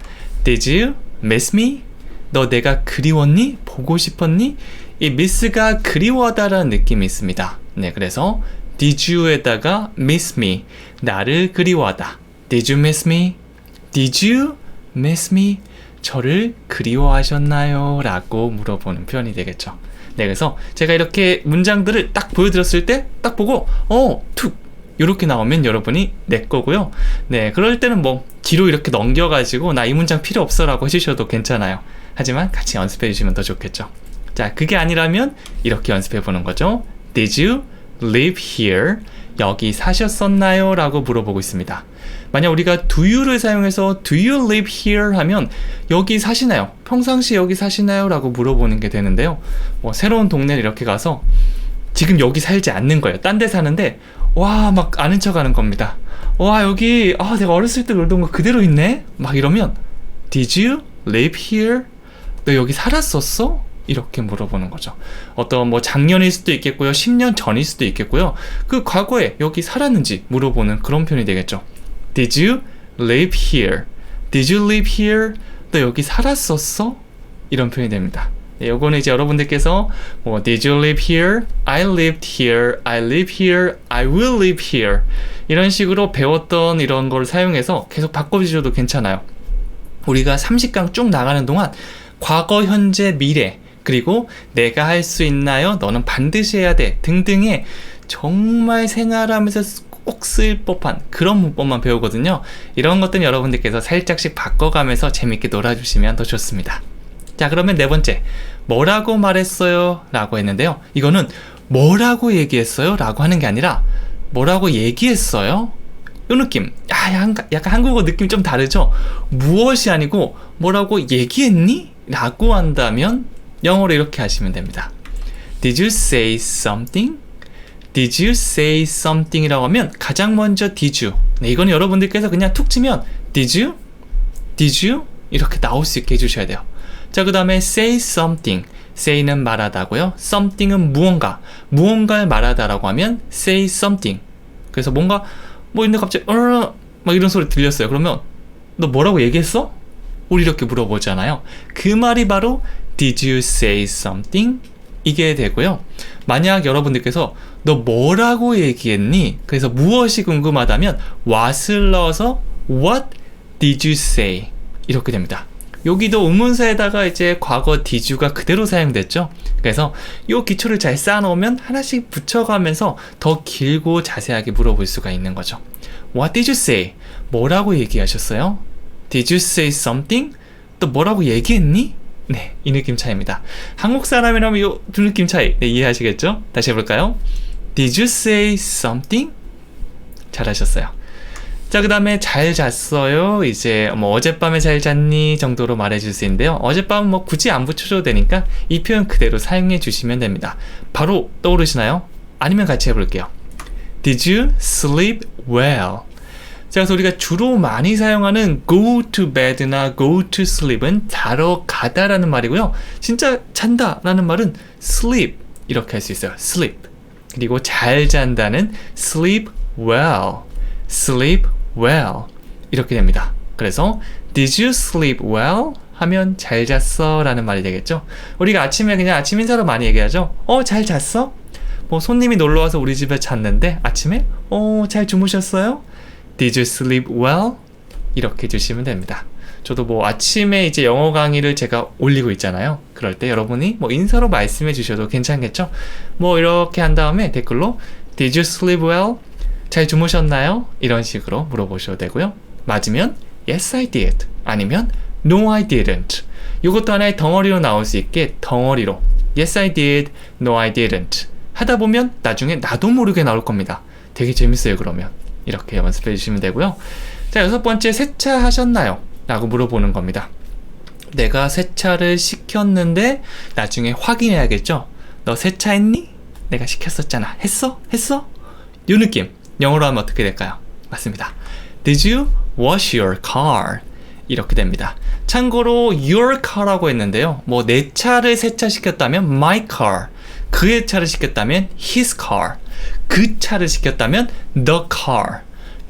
Did you miss me? 너 내가 그리웠니? 보고 싶었니? 이 miss가 그리워하다라는 느낌이 있습니다. 네, 그래서 Did you에다가 miss me, 나를 그리워하다. Did you miss me? Did you miss me? 저를 그리워하셨나요? 라고 물어보는 표현이 되겠죠. 네, 그래서 제가 이렇게 문장들을 딱 보여드렸을 때 딱 보고 툭 이렇게 나오면 여러분이 내 거고요. 네, 그럴 때는 뭐 뒤로 이렇게 넘겨가지고 나 이 문장 필요 없어 라고 해주셔도 괜찮아요. 하지만 같이 연습해 주시면 더 좋겠죠. 자, 그게 아니라면 이렇게 연습해 보는 거죠. Did you live here? 여기 사셨었나요? 라고 물어보고 있습니다. 만약 우리가 do you를 사용해서 do you live here? 하면 여기 사시나요? 평상시 여기 사시나요? 라고 물어보는 게 되는데요. 새로운 동네를 이렇게 가서 지금 여기 살지 않는 거예요. 딴 데 사는데 와, 막 아는 척 하는 겁니다. 와, 여기 내가 어렸을 때 놀던 거 그대로 있네? 막 이러면 Did you live here? 너 여기 살았었어? 이렇게 물어보는 거죠. 어떤 작년일 수도 있겠고요. 10년 전일 수도 있겠고요. 그 과거에 여기 살았는지 물어보는 그런 표현이 되겠죠. Did you live here? Did you live here? 너 여기 살았었어? 이런 표현이 됩니다. 네, 요거는 이제 여러분들께서 Did you live here? I lived here. I live here. I will live here. 이런 식으로 배웠던 이런 걸 사용해서 계속 바꿔주셔도 괜찮아요. 우리가 30강 쭉 나가는 동안 과거, 현재, 미래, 그리고 내가 할 수 있나요? 너는 반드시 해야 돼. 등등의 정말 생활하면서 꼭 쓸 법한 그런 문법만 배우거든요. 이런 것들은 여러분들께서 살짝씩 바꿔가면서 재밌게 놀아주시면 더 좋습니다. 자, 그러면 네 번째, 뭐라고 말했어요? 라고 했는데요. 이거는 뭐라고 얘기했어요? 라고 하는 게 아니라 뭐라고 얘기했어요? 이 느낌, 약간 한국어 느낌 좀 다르죠? 무엇이 아니고 뭐라고 얘기했니? 라고 한다면 영어로 이렇게 하시면 됩니다. Did you say something? Did you say something? 이라고 하면 가장 먼저 did you. 네, 이건 여러분들께서 그냥 툭 치면 Did you? Did you? 이렇게 나올 수 있게 해주셔야 돼요. 자, 그 다음에 say something. say는 말하다고요. something은 무언가를 말하다라고 하면 say something. 그래서 뭔가 있는데 갑자기 막 이런 소리 들렸어요. 그러면 너 뭐라고 얘기했어? 우리 이렇게 물어보잖아요. 그 말이 바로 Did you say something? 이게 되고요. 만약 여러분들께서 너 뭐라고 얘기했니? 그래서 무엇이 궁금하다면 what을 넣어서 What did you say? 이렇게 됩니다. 여기도 의문사에다가 이제 과거 did you가 그대로 사용됐죠. 그래서 이 기초를 잘 쌓아놓으면 하나씩 붙여가면서 더 길고 자세하게 물어볼 수가 있는 거죠. What did you say? 뭐라고 얘기하셨어요? Did you say something? 또 뭐라고 얘기했니? 네, 이 느낌 차이입니다. 한국 사람이라면 이 두 느낌 차이 이해하시겠죠? 다시 해볼까요? Did you say something? 잘하셨어요. 자, 그 다음에 잘 잤어요. 이제 뭐 어젯밤에 잘 잤니 정도로 말해줄 수 있는데요. 어젯밤은 뭐 굳이 안 붙여줘도 되니까 이 표현 그대로 사용해 주시면 됩니다. 바로 떠오르시나요? 아니면 같이 해볼게요. Did you sleep well? 자, 그래서 우리가 주로 많이 사용하는 go to bed나 go to sleep은 자러 가다라는 말이고요. 진짜 잔다라는 말은 sleep 이렇게 할 수 있어요. sleep. 그리고 잘 잔다는 sleep well. sleep well 이렇게 됩니다. 그래서 Did you sleep well? 하면 잘 잤어 라는 말이 되겠죠. 우리가 아침에 그냥 아침 인사로 많이 얘기하죠. 잘 잤어? 뭐 손님이 놀러와서 우리 집에 잤는데 아침에 잘 주무셨어요? Did you sleep well? 이렇게 해주시면 됩니다. 저도 뭐 아침에 이제 영어 강의를 제가 올리고 있잖아요. 그럴 때 여러분이 뭐 인사로 말씀해 주셔도 괜찮겠죠? 뭐 이렇게 한 다음에 댓글로 Did you sleep well? 잘 주무셨나요? 이런 식으로 물어보셔도 되고요. 맞으면 Yes, I did. 아니면 No, I didn't. 이것도 하나의 덩어리로 나올 수 있게 덩어리로 Yes, I did. No, I didn't. 하다 보면 나중에 나도 모르게 나올 겁니다. 되게 재밌어요, 그러면. 이렇게 연습해 주시면 되고요. 자, 6번째, 세차하셨나요? 라고 물어보는 겁니다. 내가 세차를 시켰는데 나중에 확인해야겠죠? 너 세차했니? 내가 시켰었잖아. 했어? 이 느낌. 영어로 하면 어떻게 될까요? 맞습니다. Did you wash your car? 이렇게 됩니다. 참고로 your car라고 했는데요. 뭐 내 차를 세차시켰다면 my car, 그의 차를 시켰다면 his car, 그 차를 시켰다면 the car.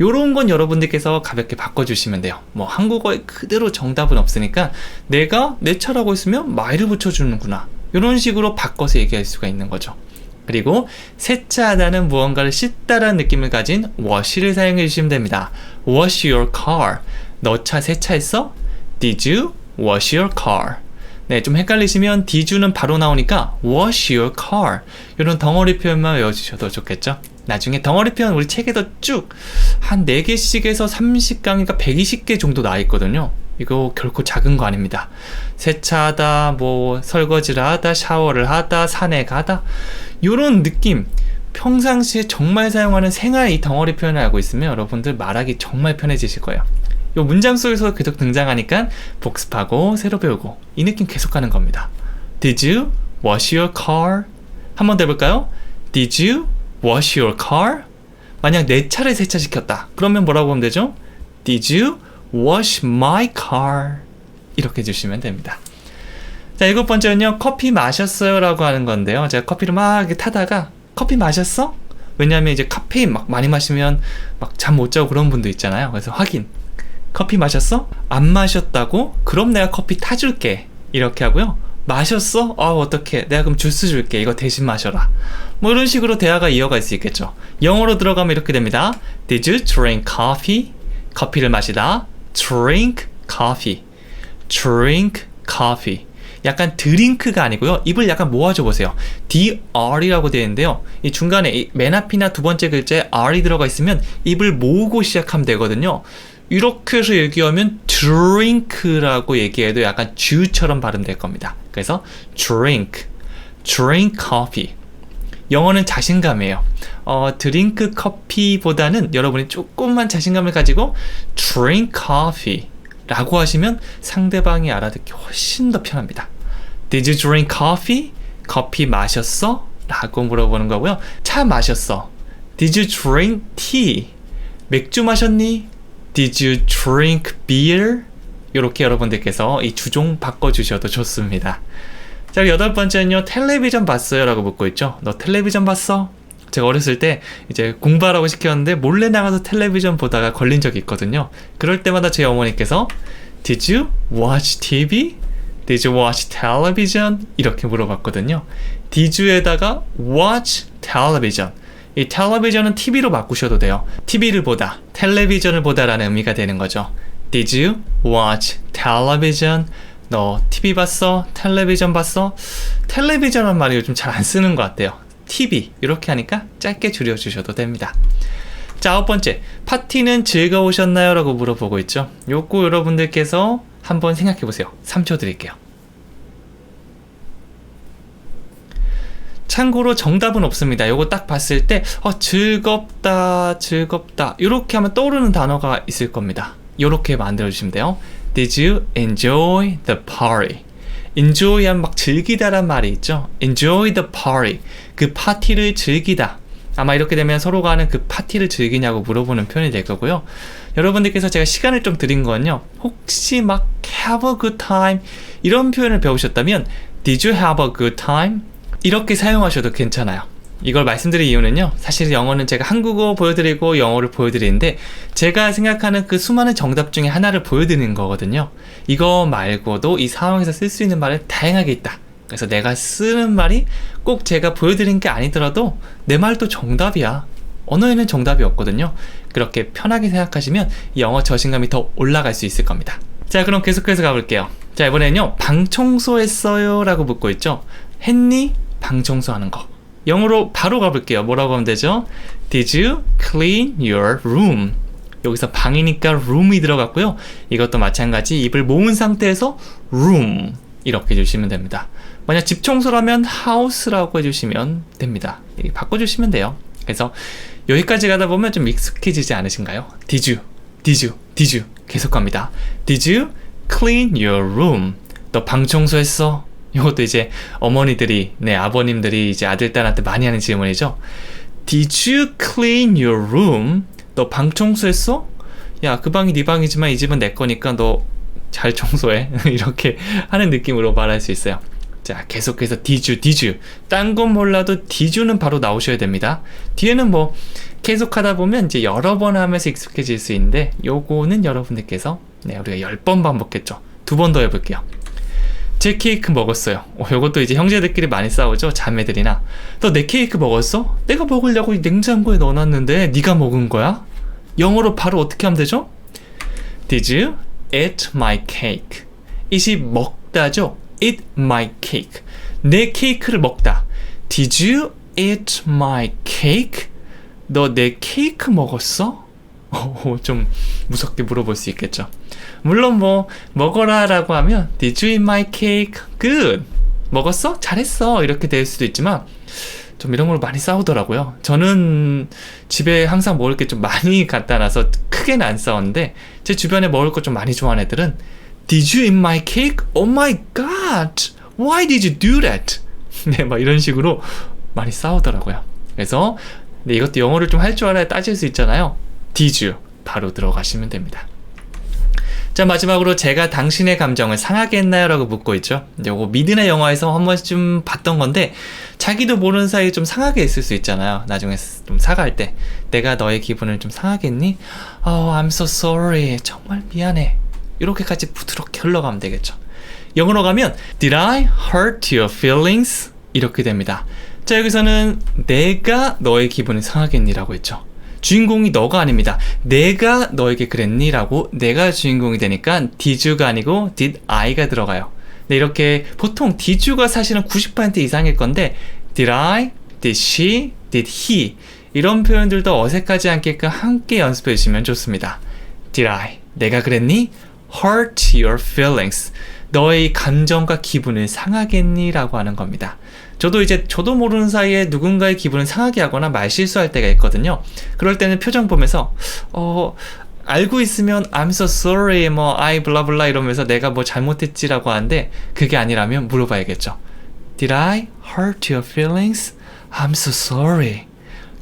요런 건 여러분들께서 가볍게 바꿔주시면 돼요. 뭐 한국어에 그대로 정답은 없으니까 내가 내 차라고 했으면 my를 붙여주는구나. 요런 식으로 바꿔서 얘기할 수가 있는 거죠. 그리고 세차하다는 무언가를 씻다라는 느낌을 가진 wash를 사용해 주시면 됩니다. Wash your car. 너 차 세차했어? Did you wash your car? 네, 좀 헷갈리시면 did you는 바로 나오니까 wash your car. 이런 덩어리 표현만 외워주셔도 좋겠죠? 나중에 덩어리 표현 우리 책에도 쭉 한 4개씩에서 30강이니까 120개 정도 나와 있거든요. 이거 결코 작은 거 아닙니다. 세차하다, 뭐 설거지를 하다, 샤워를 하다, 산에 가다 요런 느낌 평상시에 정말 사용하는 생활 이 덩어리 표현을 알고 있으면 여러분들 말하기 정말 편해지실 거예요. 요 문장 속에서 계속 등장하니까 복습하고 새로 배우고 이 느낌 계속 가는 겁니다. Did you wash your car? 한 번 더 해볼까요? Did you wash your car? 만약 내 차를 세차시켰다. 그러면 뭐라고 하면 되죠? Did you wash my car? 이렇게 해주시면 됩니다. 자, 7번째는요. 커피 마셨어요? 라고 하는 건데요. 제가 커피를 막 이렇게 타다가 커피 마셨어? 왜냐하면 이제 카페인 막 많이 마시면 막 잠 못 자고 그런 분도 있잖아요. 그래서 확인. 커피 마셨어? 안 마셨다고? 그럼 내가 커피 타줄게. 이렇게 하고요. 마셨어? 어떡해. 내가 그럼 주스 줄게. 이거 대신 마셔라. 뭐 이런 식으로 대화가 이어갈 수 있겠죠. 영어로 들어가면 이렇게 됩니다. Did you drink coffee? 커피를 마시다. Drink coffee. Drink coffee. 약간 드링크가 아니고요. 입을 약간 모아줘 보세요. dr이라고 되어 있는데요. 이 중간에 이 맨 앞이나 두 번째 글자에 r이 들어가 있으면 입을 모으고 시작하면 되거든요. 이렇게 해서 얘기하면 drink라고 얘기해도 약간 주처럼 발음될 겁니다. 그래서 drink coffee. 영어는 자신감이에요. 드링크 커피보다는 여러분이 조금만 자신감을 가지고 drink coffee 라고 하시면 상대방이 알아듣기 훨씬 더 편합니다. Did you drink coffee? 커피 마셨어? 라고 물어보는 거고요. 차 마셨어? Did you drink tea? 맥주 마셨니? Did you drink beer? 이렇게 여러분들께서 이 주종 바꿔주셔도 좋습니다. 자, 8번째는요. 텔레비전 봤어요? 라고 묻고 있죠. 너 텔레비전 봤어? 제가 어렸을 때 이제 공부하라고 시켰는데 몰래 나가서 텔레비전 보다가 걸린 적이 있거든요. 그럴 때마다 제 어머니께서 Did you watch TV? Did you watch television? 이렇게 물어봤거든요. Did you에다가 watch television. 이 텔레비전은 TV로 바꾸셔도 돼요. TV를 보다, 텔레비전을 보다라는 의미가 되는 거죠. Did you watch television? 너 TV 봤어? 텔레비전 봤어? 텔레비전은 말이 요즘 잘 안 쓰는 것 같아요. TV 이렇게 하니까 짧게 줄여주셔도 됩니다. 자, 9번째. 파티는 즐거우셨나요? 라고 물어보고 있죠. 요거 여러분들께서 한번 생각해 보세요. 3초 드릴게요. 참고로 정답은 없습니다. 요거 딱 봤을 때 즐겁다, 즐겁다 이렇게 하면 떠오르는 단어가 있을 겁니다. 요렇게 만들어 주시면 돼요. Did you enjoy the party? enjoy 하면 막 즐기다란 말이 있죠. enjoy the party. 그 파티를 즐기다. 아마 이렇게 되면 서로가 하는 그 파티를 즐기냐고 물어보는 표현이 될 거고요. 여러분들께서 제가 시간을 좀 드린 건요. 혹시 막 have a good time 이런 표현을 배우셨다면 Did you have a good time? 이렇게 사용하셔도 괜찮아요. 이걸 말씀드릴 이유는요. 사실 영어는 제가 한국어 보여드리고 영어를 보여드리는데 제가 생각하는 그 수많은 정답 중에 하나를 보여드리는 거거든요. 이거 말고도 이 상황에서 쓸 수 있는 말은 다양하게 있다. 그래서 내가 쓰는 말이 꼭 제가 보여드린 게 아니더라도 내 말도 정답이야. 언어에는 정답이 없거든요. 그렇게 편하게 생각하시면 영어 자신감이 더 올라갈 수 있을 겁니다. 자, 그럼 계속해서 가볼게요. 자, 이번에는요. 방 청소했어요? 라고 묻고 있죠. 했니? 방 청소하는 거. 영어로 바로 가볼게요. 뭐라고 하면 되죠? Did you clean your room? 여기서 방이니까 room이 들어갔고요. 이것도 마찬가지 입을 모은 상태에서 room 이렇게 해주시면 됩니다. 만약 집 청소라면 house라고 해주시면 됩니다. 이렇게 바꿔주시면 돼요. 그래서 여기까지 가다 보면 좀 익숙해지지 않으신가요? Did you 계속 갑니다. Did you clean your room? 너 방 청소했어? 이것도 이제 어머니들이, 아버님들이 이제 아들, 딸한테 많이 하는 질문이죠. Did you clean your room? 너 방 청소했어? 야, 그 방이 네 방이지만 이 집은 내 거니까 너 잘 청소해. 이렇게 하는 느낌으로 말할 수 있어요. 자, 계속해서 did you. 딴 건 몰라도 did you는 바로 나오셔야 됩니다. 뒤에는 뭐 계속하다 보면 이제 여러 번 하면서 익숙해질 수 있는데 요거는 여러분들께서 우리가 10번 반복했죠. 2번 더 해볼게요. 제 케이크 먹었어요. 요것도 이제 형제들끼리 많이 싸우죠. 자매들이나. 너 내 케이크 먹었어? 내가 먹으려고 냉장고에 넣어놨는데 네가 먹은 거야? 영어로 바로 어떻게 하면 되죠? Did you eat my cake? it이 먹다죠. eat my cake. 내 케이크를 먹다. Did you eat my cake? 너 내 케이크 먹었어? 좀 무섭게 물어볼 수 있겠죠. 물론 뭐 먹어라 라고 하면 Did you eat my cake? Good. 먹었어? 잘했어. 이렇게 될 수도 있지만 좀 이런 걸로 많이 싸우더라고요. 저는 집에 항상 먹을 게 좀 많이 갖다 놔서 크게는 안 싸웠는데 제 주변에 먹을 거 좀 많이 좋아하는 애들은 Did you eat my cake? Oh my god! Why did you do that? 네, 막 이런 식으로 많이 싸우더라고요. 그래서 이것도 영어를 좀 할 줄 알아야 따질 수 있잖아요. Did you? 바로 들어가시면 됩니다. 자, 마지막으로 제가 당신의 감정을 상하게 했나요? 라고 묻고 있죠. 요거 미드나 영화에서 한 번쯤 봤던 건데 자기도 모르는 사이에 좀 상하게 했을 수 있잖아요. 나중에 좀 사과할 때 내가 너의 기분을 좀 상하게 했니? Oh, I'm so sorry. 정말 미안해. 이렇게까지 부드럽게 흘러가면 되겠죠. 영어로 가면 Did I hurt your feelings? 이렇게 됩니다. 자, 여기서는 내가 너의 기분을 상하게 했니? 라고 했죠. 주인공이 너가 아닙니다. 내가 너에게 그랬니? 라고 내가 주인공이 되니까 did you가 아니고 did I가 들어가요. 네, 이렇게 보통 did you가 사실은 90% 이상일 건데 did I, did she, did he 이런 표현들도 어색하지 않게끔 함께 연습해 주시면 좋습니다. Did I, 내가 그랬니? Hurt your feelings, 너의 감정과 기분을 상하게 했니? 라고 하는 겁니다. 저도 모르는 사이에 누군가의 기분을 상하게 하거나 말실수할 때가 있거든요. 그럴 때는 표정 보면서 알고 있으면 I'm so sorry, I 블라블라 이러면서 내가 뭐 잘못했지라고 하는데 그게 아니라면 물어봐야겠죠. Did I hurt your feelings? I'm so sorry.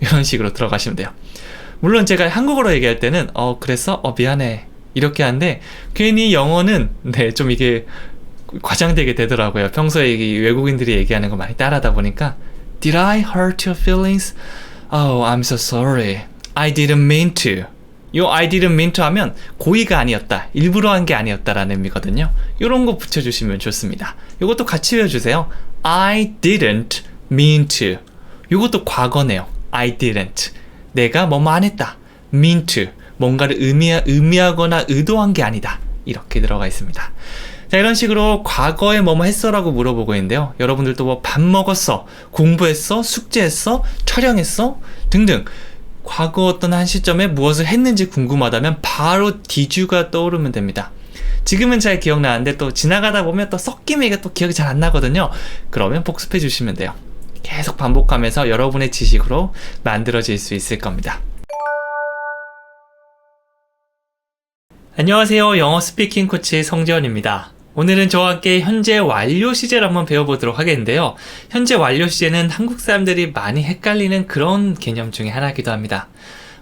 이런 식으로 들어가시면 돼요. 물론 제가 한국어로 얘기할 때는 그랬어? 미안해. 이렇게 하는데 괜히 영어는 좀 이게 과장되게 되더라고요. 평소에 외국인들이 얘기하는 거 많이 따라하다 보니까 Did I hurt your feelings? Oh, I'm so sorry. I didn't mean to. 요 I didn't mean to 하면 고의가 아니었다. 일부러 한 게 아니었다라는 의미거든요. 요런 거 붙여주시면 좋습니다. 요것도 같이 외워주세요. I didn't mean to. 요것도 과거네요. I didn't. 내가 뭐뭐 안 했다. mean to. 뭔가를 의미하거나 의도한 게 아니다. 이렇게 들어가 있습니다. 자, 이런 식으로 과거에 뭐뭐 했어? 라고 물어보고 있는데요. 여러분들도 뭐 밥 먹었어? 공부했어? 숙제했어? 촬영했어? 등등 과거 어떤 한 시점에 무엇을 했는지 궁금하다면 바로 did가 떠오르면 됩니다. 지금은 잘 기억나는데 또 지나가다 보면 또 섞이면 이게 또 기억이 잘 안 나거든요. 그러면 복습해 주시면 돼요. 계속 반복하면서 여러분의 지식으로 만들어질 수 있을 겁니다. 안녕하세요. 영어 스피킹 코치 성재원입니다. 오늘은 저와 함께 현재 완료 시제를 한번 배워보도록 하겠는데요. 현재 완료 시제는 한국 사람들이 많이 헷갈리는 그런 개념 중에 하나이기도 합니다.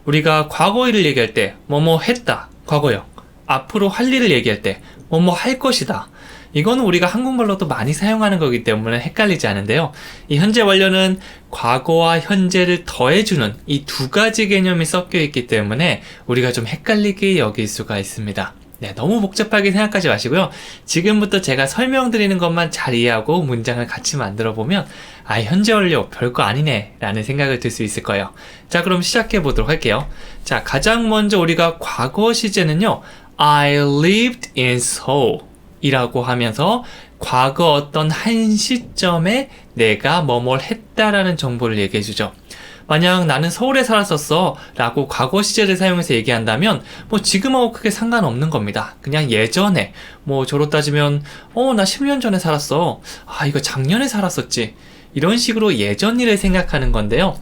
우리가 과거 일을 얘기할 때 뭐뭐 했다, 과거형. 앞으로 할 일을 얘기할 때 뭐뭐 할 것이다. 이거는 우리가 한국말로도 많이 사용하는 거기 때문에 헷갈리지 않은데요. 이 현재 완료는 과거와 현재를 더해주는 이 두 가지 개념이 섞여 있기 때문에 우리가 좀 헷갈리게 여길 수가 있습니다. 네, 너무 복잡하게 생각하지 마시고요. 지금부터 제가 설명드리는 것만 잘 이해하고 문장을 같이 만들어 보면 현재 완료 별거 아니네 라는 생각을 들 수 있을 거예요. 자, 그럼 시작해 보도록 할게요. 자, 가장 먼저 우리가 과거 시제는요. I lived in Seoul 이라고 하면서 과거 어떤 한 시점에 내가 뭐뭘 했다라는 정보를 얘기해 주죠. 만약 나는 서울에 살았었어 라고 과거 시제를 사용해서 얘기한다면 뭐 지금하고 크게 상관없는 겁니다. 그냥 예전에 뭐 저로 따지면 나 10년 전에 살았어. 이거 작년에 살았었지. 이런 식으로 예전 일을 생각하는 건데요.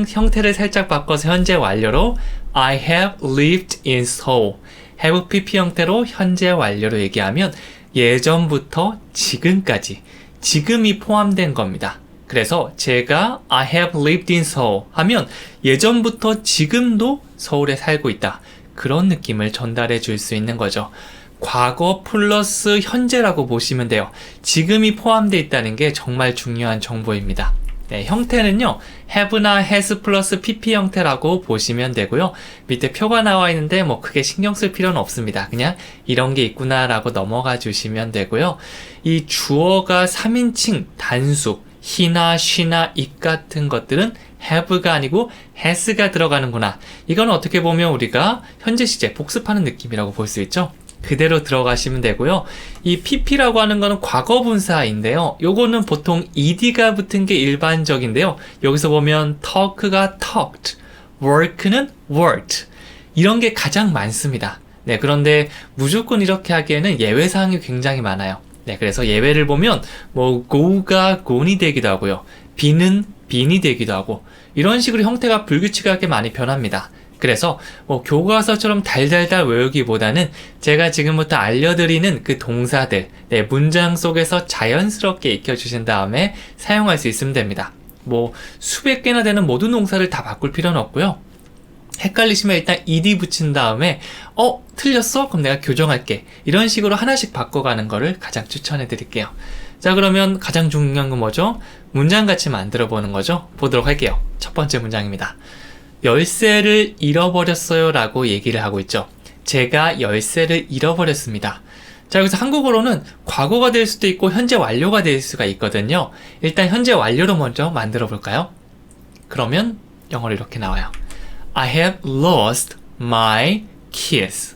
형태를 살짝 바꿔서 현재 완료로 I have lived in Seoul have pp 형태로 현재 완료로 얘기하면 예전부터 지금까지 지금이 포함된 겁니다. 그래서 제가 I have lived in Seoul 하면 예전부터 지금도 서울에 살고 있다. 그런 느낌을 전달해 줄 수 있는 거죠. 과거 플러스 현재라고 보시면 돼요. 지금이 포함되어 있다는 게 정말 중요한 정보입니다. 네, 형태는요. have나 has 플러스 pp 형태라고 보시면 되고요. 밑에 표가 나와 있는데 뭐 크게 신경 쓸 필요는 없습니다. 그냥 이런 게 있구나 라고 넘어가 주시면 되고요. 이 주어가 3인칭 단수 he나 she나 it 같은 것들은 have가 아니고 has가 들어가는구나. 이건 어떻게 보면 우리가 현재 시제 복습하는 느낌이라고 볼 수 있죠. 그대로 들어가시면 되고요. 이 pp라고 하는 거는 과거 분사인데요. 요거는 보통 ed가 붙은 게 일반적인데요. 여기서 보면 talk가 talked, work는 worked. 이런 게 가장 많습니다. 네, 그런데 무조건 이렇게 하기에는 예외 사항이 굉장히 많아요. 네, 그래서 예외를 보면 뭐 go가 gone이 되기도 하고요. be는 been이 되기도 하고 이런 식으로 형태가 불규칙하게 많이 변합니다. 그래서 뭐 교과서처럼 달달달 외우기보다는 제가 지금부터 알려드리는 그 동사들 문장 속에서 자연스럽게 익혀주신 다음에 사용할 수 있으면 됩니다. 뭐 수백 개나 되는 모든 동사를 다 바꿀 필요는 없고요. 헷갈리시면 일단 ed 붙인 다음에 틀렸어? 그럼 내가 교정할게. 이런 식으로 하나씩 바꿔가는 거를 가장 추천해 드릴게요. 자, 그러면 가장 중요한 건 뭐죠? 문장 같이 만들어 보는 거죠. 보도록 할게요. 첫 번째 문장입니다. 열쇠를 잃어버렸어요 라고 얘기를 하고 있죠. 제가 열쇠를 잃어버렸습니다. 자, 여기서 한국어로는 과거가 될 수도 있고 현재 완료가 될 수가 있거든요. 일단 현재 완료로 먼저 만들어 볼까요? 그러면 영어로 이렇게 나와요. I have lost my keys.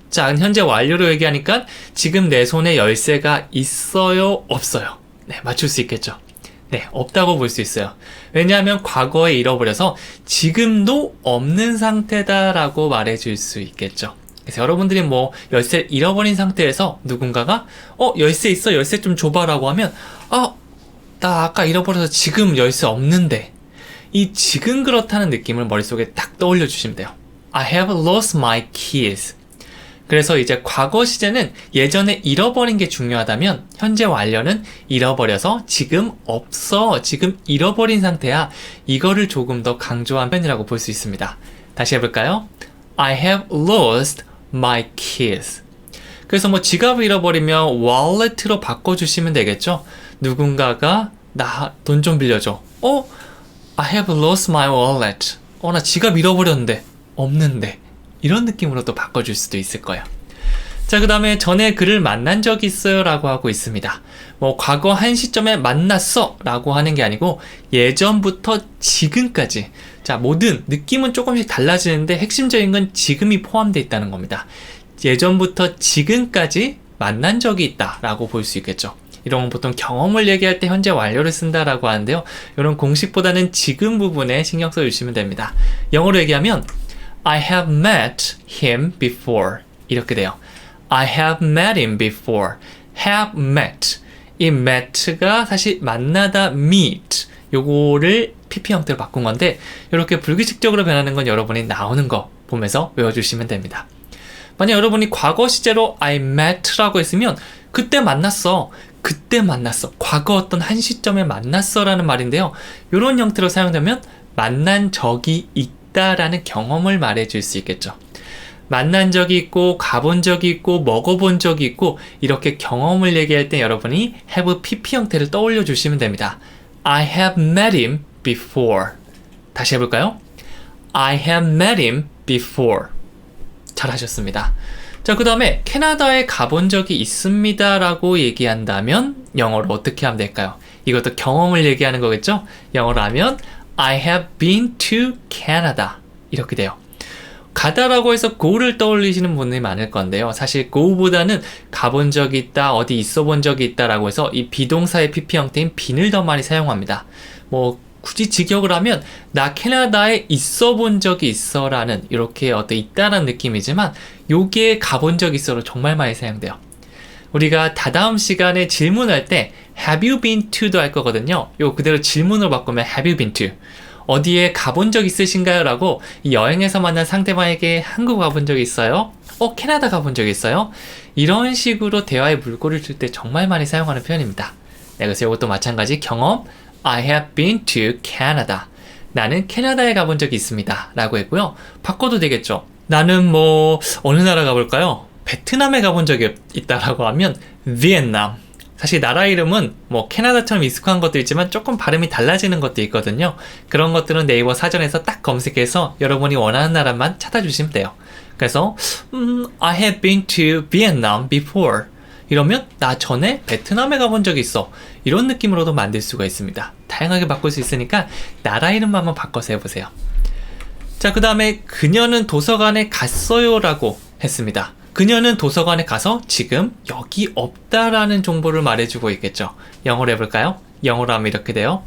자, 현재 완료로 얘기하니까 지금 내 손에 열쇠가 있어요, 없어요? 네, 맞출 수 있겠죠. 네, 없다고 볼 수 있어요. 왜냐하면 과거에 잃어버려서 지금도 없는 상태다라고 말해줄 수 있겠죠. 그래서 여러분들이 뭐 열쇠 잃어버린 상태에서 누군가가 열쇠 있어? 열쇠 좀 줘봐라고 하면 나 아까 잃어버려서 지금 열쇠 없는데 이 지금 그렇다는 느낌을 머릿속에 딱 떠올려 주시면 돼요. I have lost my keys. 그래서 이제 과거 시제는 예전에 잃어버린 게 중요하다면 현재 완료는 잃어버려서 지금 없어, 지금 잃어버린 상태야. 이거를 조금 더 강조한 편이라고 볼 수 있습니다. 다시 해볼까요? I have lost my keys. 그래서 뭐 지갑을 잃어버리면 wallet로 바꿔주시면 되겠죠? 누군가가 나 돈 좀 빌려줘. I have lost my wallet. 나 지갑 잃어버렸는데 없는데. 이런 느낌으로 또 바꿔줄 수도 있을 거예요. 자, 그 다음에 전에 그를 만난 적이 있어요 라고 하고 있습니다. 뭐 과거 한 시점에 만났어 라고 하는 게 아니고 예전부터 지금까지. 자, 모든 느낌은 조금씩 달라지는데 핵심적인 건 지금이 포함되어 있다는 겁니다. 예전부터 지금까지 만난 적이 있다 라고 볼 수 있겠죠. 이런 건 보통 경험을 얘기할 때 현재 완료를 쓴다라고 하는데요. 이런 공식보다는 지금 부분에 신경 써주시면 됩니다. 영어로 얘기하면 I have met him before 이렇게 돼요. I have met him before. have met. 이 met가 사실 만나다 meet. 요거를 PP 형태로 바꾼 건데 이렇게 불규칙적으로 변하는 건 여러분이 나오는 거 보면서 외워주시면 됩니다. 만약 여러분이 과거 시제로 I met라고 했으면 그때 만났어. 그때 만났어. 과거 어떤 한 시점에 만났어 라는 말인데요. 이런 형태로 사용되면 만난 적이 있다라는 경험을 말해줄 수 있겠죠. 만난 적이 있고 가본 적이 있고 먹어본 적이 있고 이렇게 경험을 얘기할 때 여러분이 have PP 형태를 떠올려 주시면 됩니다. I have met him before. 다시 해볼까요? I have met him before. 잘하셨습니다. 자, 그 다음에 캐나다에 가본 적이 있습니다 라고 얘기한다면 영어로 어떻게 하면 될까요? 이것도 경험을 얘기하는 거겠죠? 영어로 하면 I have been to Canada 이렇게 돼요. 가다라고 해서 go를 떠올리시는 분들이 많을 건데요. 사실 go보다는 가본 적이 있다, 어디 있어 본 적이 있다라고 해서 이 비동사의 PP 형태인 bene을 더 많이 사용합니다. 뭐 굳이 직역을 하면 나 캐나다에 있어 본 적이 있어 라는 이렇게 어떤 있다라는 느낌이지만 요게 가본 적 있어로 정말 많이 사용돼요. 우리가 다다음 시간에 질문할 때 have you been to도 할 거거든요. 요 그대로 질문으로 바꾸면 have you been to 어디에 가본 적 있으신가요? 라고 이 여행에서 만난 상대방에게 한국 가본 적 있어요? 캐나다 가본 적 있어요? 이런 식으로 대화의 물꼬를 줄 때 정말 많이 사용하는 표현입니다. 네, 그래서 이것도 마찬가지 경험 I have been to Canada. 나는 캐나다에 가본 적이 있습니다. 라고 했고요. 바꿔도 되겠죠. 나는 뭐 어느 나라 가볼까요? 베트남에 가본 적이 있다라고 하면 Vietnam. 사실 나라 이름은 뭐 캐나다처럼 익숙한 것도 있지만 조금 발음이 달라지는 것도 있거든요. 그런 것들은 네이버 사전에서 딱 검색해서 여러분이 원하는 나라만 찾아주시면 돼요. 그래서 I have been to Vietnam before. 이러면 나 전에 베트남에 가본 적이 있어. 이런 느낌으로도 만들 수가 있습니다. 다양하게 바꿀 수 있으니까 나라 이름만 한번 바꿔서 해보세요. 자, 그 다음에 그녀는 도서관에 갔어요 라고 했습니다. 그녀는 도서관에 가서 지금 여기 없다라는 정보를 말해주고 있겠죠. 영어로 해볼까요? 영어로 하면 이렇게 돼요.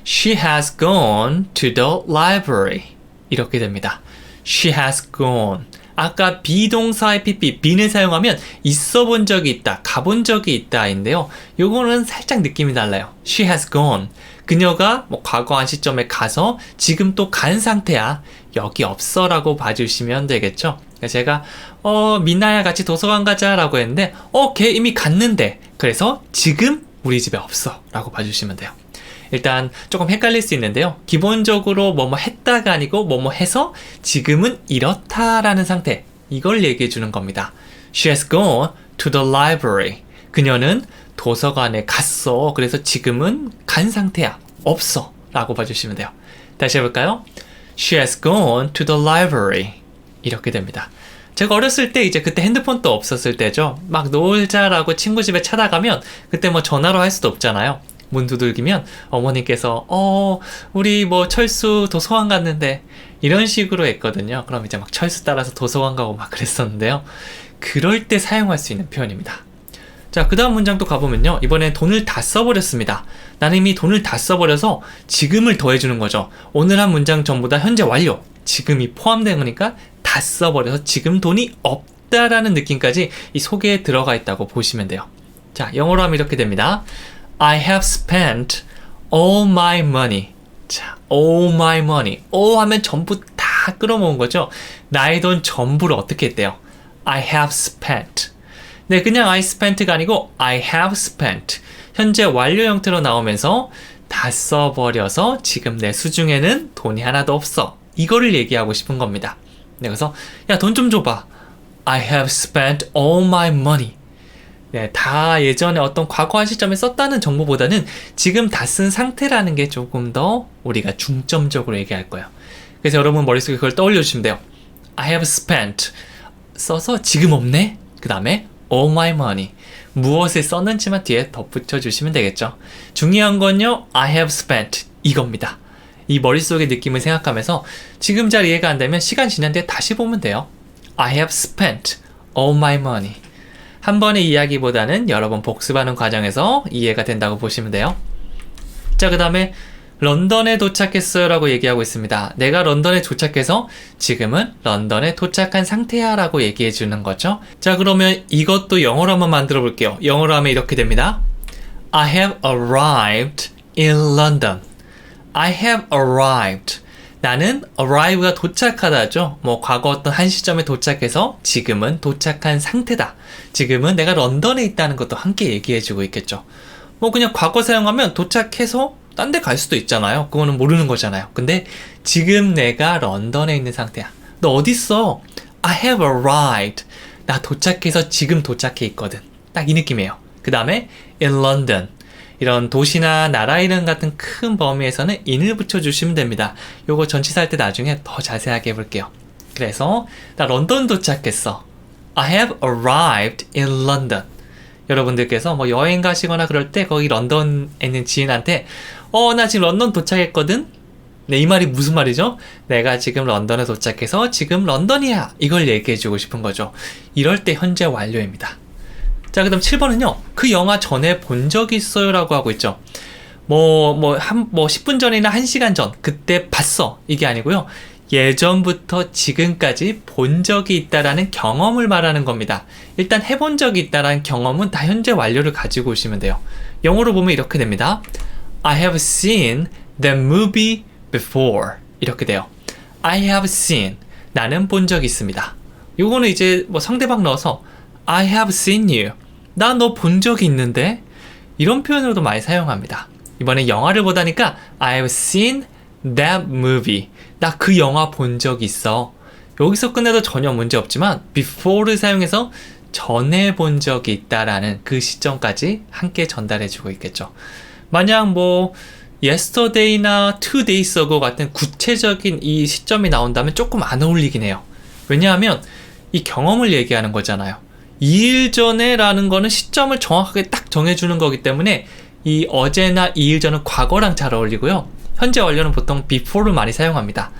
She has gone to the library. 이렇게 됩니다. She has gone. 아까 비동사의 PP, bene을 사용하면 있어 본 적이 있다, 가본 적이 있다인데요. 요거는 살짝 느낌이 달라요. She has gone. 그녀가 뭐 과거 한 시점에 가서 지금 또 간 상태야. 여기 없어 라고 봐주시면 되겠죠. 제가 민나야 같이 도서관 가자 라고 했는데 걔 이미 갔는데 그래서 지금 우리 집에 없어 라고 봐주시면 돼요. 일단 조금 헷갈릴 수 있는데요. 기본적으로 뭐뭐 했다가 아니고 뭐뭐 해서 지금은 이렇다라는 상태, 이걸 얘기해 주는 겁니다. She has gone to the library. 그녀는 도서관에 갔어. 그래서 지금은 간 상태야. 없어 라고 봐주시면 돼요. 다시 해볼까요? She has gone to the library. 이렇게 됩니다. 제가 어렸을 때 이제 그때 핸드폰도 없었을 때죠. 막 놀자라고 친구 집에 찾아가면 그때 뭐 전화로 할 수도 없잖아요. 문 두들기면 어머니께서 우리 뭐 철수 도서관 갔는데 이런 식으로 했거든요. 그럼 이제 막 철수 따라서 도서관 가고 막 그랬었는데요. 그럴 때 사용할 수 있는 표현입니다. 자, 그 다음 문장도 가보면요. 이번엔 돈을 다 써버렸습니다. 나는 이미 돈을 다 써버려서 지금을 더해주는 거죠. 오늘 한 문장 전부 다 현재 완료. 지금이 포함된 거니까 다 써버려서 지금 돈이 없다라는 느낌까지 이 속에 들어가 있다고 보시면 돼요. 자, 영어로 하면 이렇게 됩니다. I have spent all my money. 자, all my money. all 하면 전부 다 끌어모은 거죠. 나의 돈 전부를 어떻게 했대요? I have spent. 네, 그냥 I spent가 아니고 I have spent. 현재 완료 형태로 나오면서 다 써버려서 지금 내 수중에는 돈이 하나도 없어. 이거를 얘기하고 싶은 겁니다. 네, 그래서 야, 돈 좀 줘봐. I have spent all my money. 네, 다 예전에 어떤 과거 한 시점에 썼다는 정보보다는 지금 다 쓴 상태라는 게 조금 더 우리가 중점적으로 얘기할 거예요. 그래서 여러분 머릿속에 그걸 떠올려 주시면 돼요. I have spent 써서 지금 없네. 그 다음에 all my money. 무엇을 썼는지만 뒤에 덧붙여 주시면 되겠죠. 중요한 건요, I have spent 이겁니다. 이 머릿속의 느낌을 생각하면서 지금 잘 이해가 안 되면 시간 지난 뒤에 다시 보면 돼요. I have spent all my money. 한 번의 이야기보다는 여러 번 복습하는 과정에서 이해가 된다고 보시면 돼요. 자, 그 다음에 런던에 도착했어요 라고 얘기하고 있습니다. 내가 런던에 도착해서 지금은 런던에 도착한 상태야 라고 얘기해 주는 거죠. 자, 그러면 이것도 영어로 한번 만들어 볼게요. 영어로 하면 이렇게 됩니다. I have arrived in London. I have arrived. 나는 arrive가 도착하다죠. 뭐 과거 어떤 한 시점에 도착해서 지금은 도착한 상태다. 지금은 내가 런던에 있다는 것도 함께 얘기해 주고 있겠죠. 뭐 그냥 과거 사용하면 도착해서 딴 데 갈 수도 있잖아요. 그거는 모르는 거잖아요. 근데 지금 내가 런던에 있는 상태야. 너 어디 있어? I have arrived. 나 도착해서 지금 도착해 있거든. 딱 이 느낌이에요. 그 다음에 in London. 이런 도시나 나라 이름 같은 큰 범위에서는 in을 붙여주시면 됩니다. 요거 전치사 할 때 나중에 더 자세하게 해볼게요. 그래서 나 런던 도착했어. I have arrived in London. 여러분들께서 뭐 여행 가시거나 그럴 때 거기 런던에 있는 지인한테 나 지금 런던 도착했거든? 네, 이 말이 무슨 말이죠? 내가 지금 런던에 도착해서 지금 런던이야. 이걸 얘기해주고 싶은 거죠. 이럴 때 현재 완료입니다. 자, 그 다음 7번은요. 그 영화 전에 본 적이 있어요 라고 하고 있죠. 10분 전이나 1시간 전, 그때 봤어. 이게 아니고요. 예전부터 지금까지 본 적이 있다라는 경험을 말하는 겁니다. 일단 해본 적이 있다라는 경험은 다 현재 완료를 가지고 오시면 돼요. 영어로 보면 이렇게 됩니다. I have seen that movie before. 이렇게 돼요. I have seen. 나는 본 적이 있습니다. 요거는 이제 뭐 상대방 넣어서 I have seen you. 나 너 본 적이 있는데? 이런 표현으로도 많이 사용합니다. 이번에 영화를 보다니까 I have seen that movie. 나 그 영화 본 적 있어. 여기서 끝내도 전혀 문제 없지만 before를 사용해서 전에 본 적이 있다라는 그 시점까지 함께 전달해주고 있겠죠. 만약 yesterday나 2 days ago 같은 구체적인 이 시점이 나온다면 조금 안 어울리긴 해요. 왜냐하면 이 경험을 얘기하는 거잖아요. 2일 전에 라는 거는 시점을 정확하게 딱 정해주는 거기 때문에 이 어제나 2일 전은 과거랑 잘 어울리고요. 현재 완료는 보통 before를 많이 사용합니다.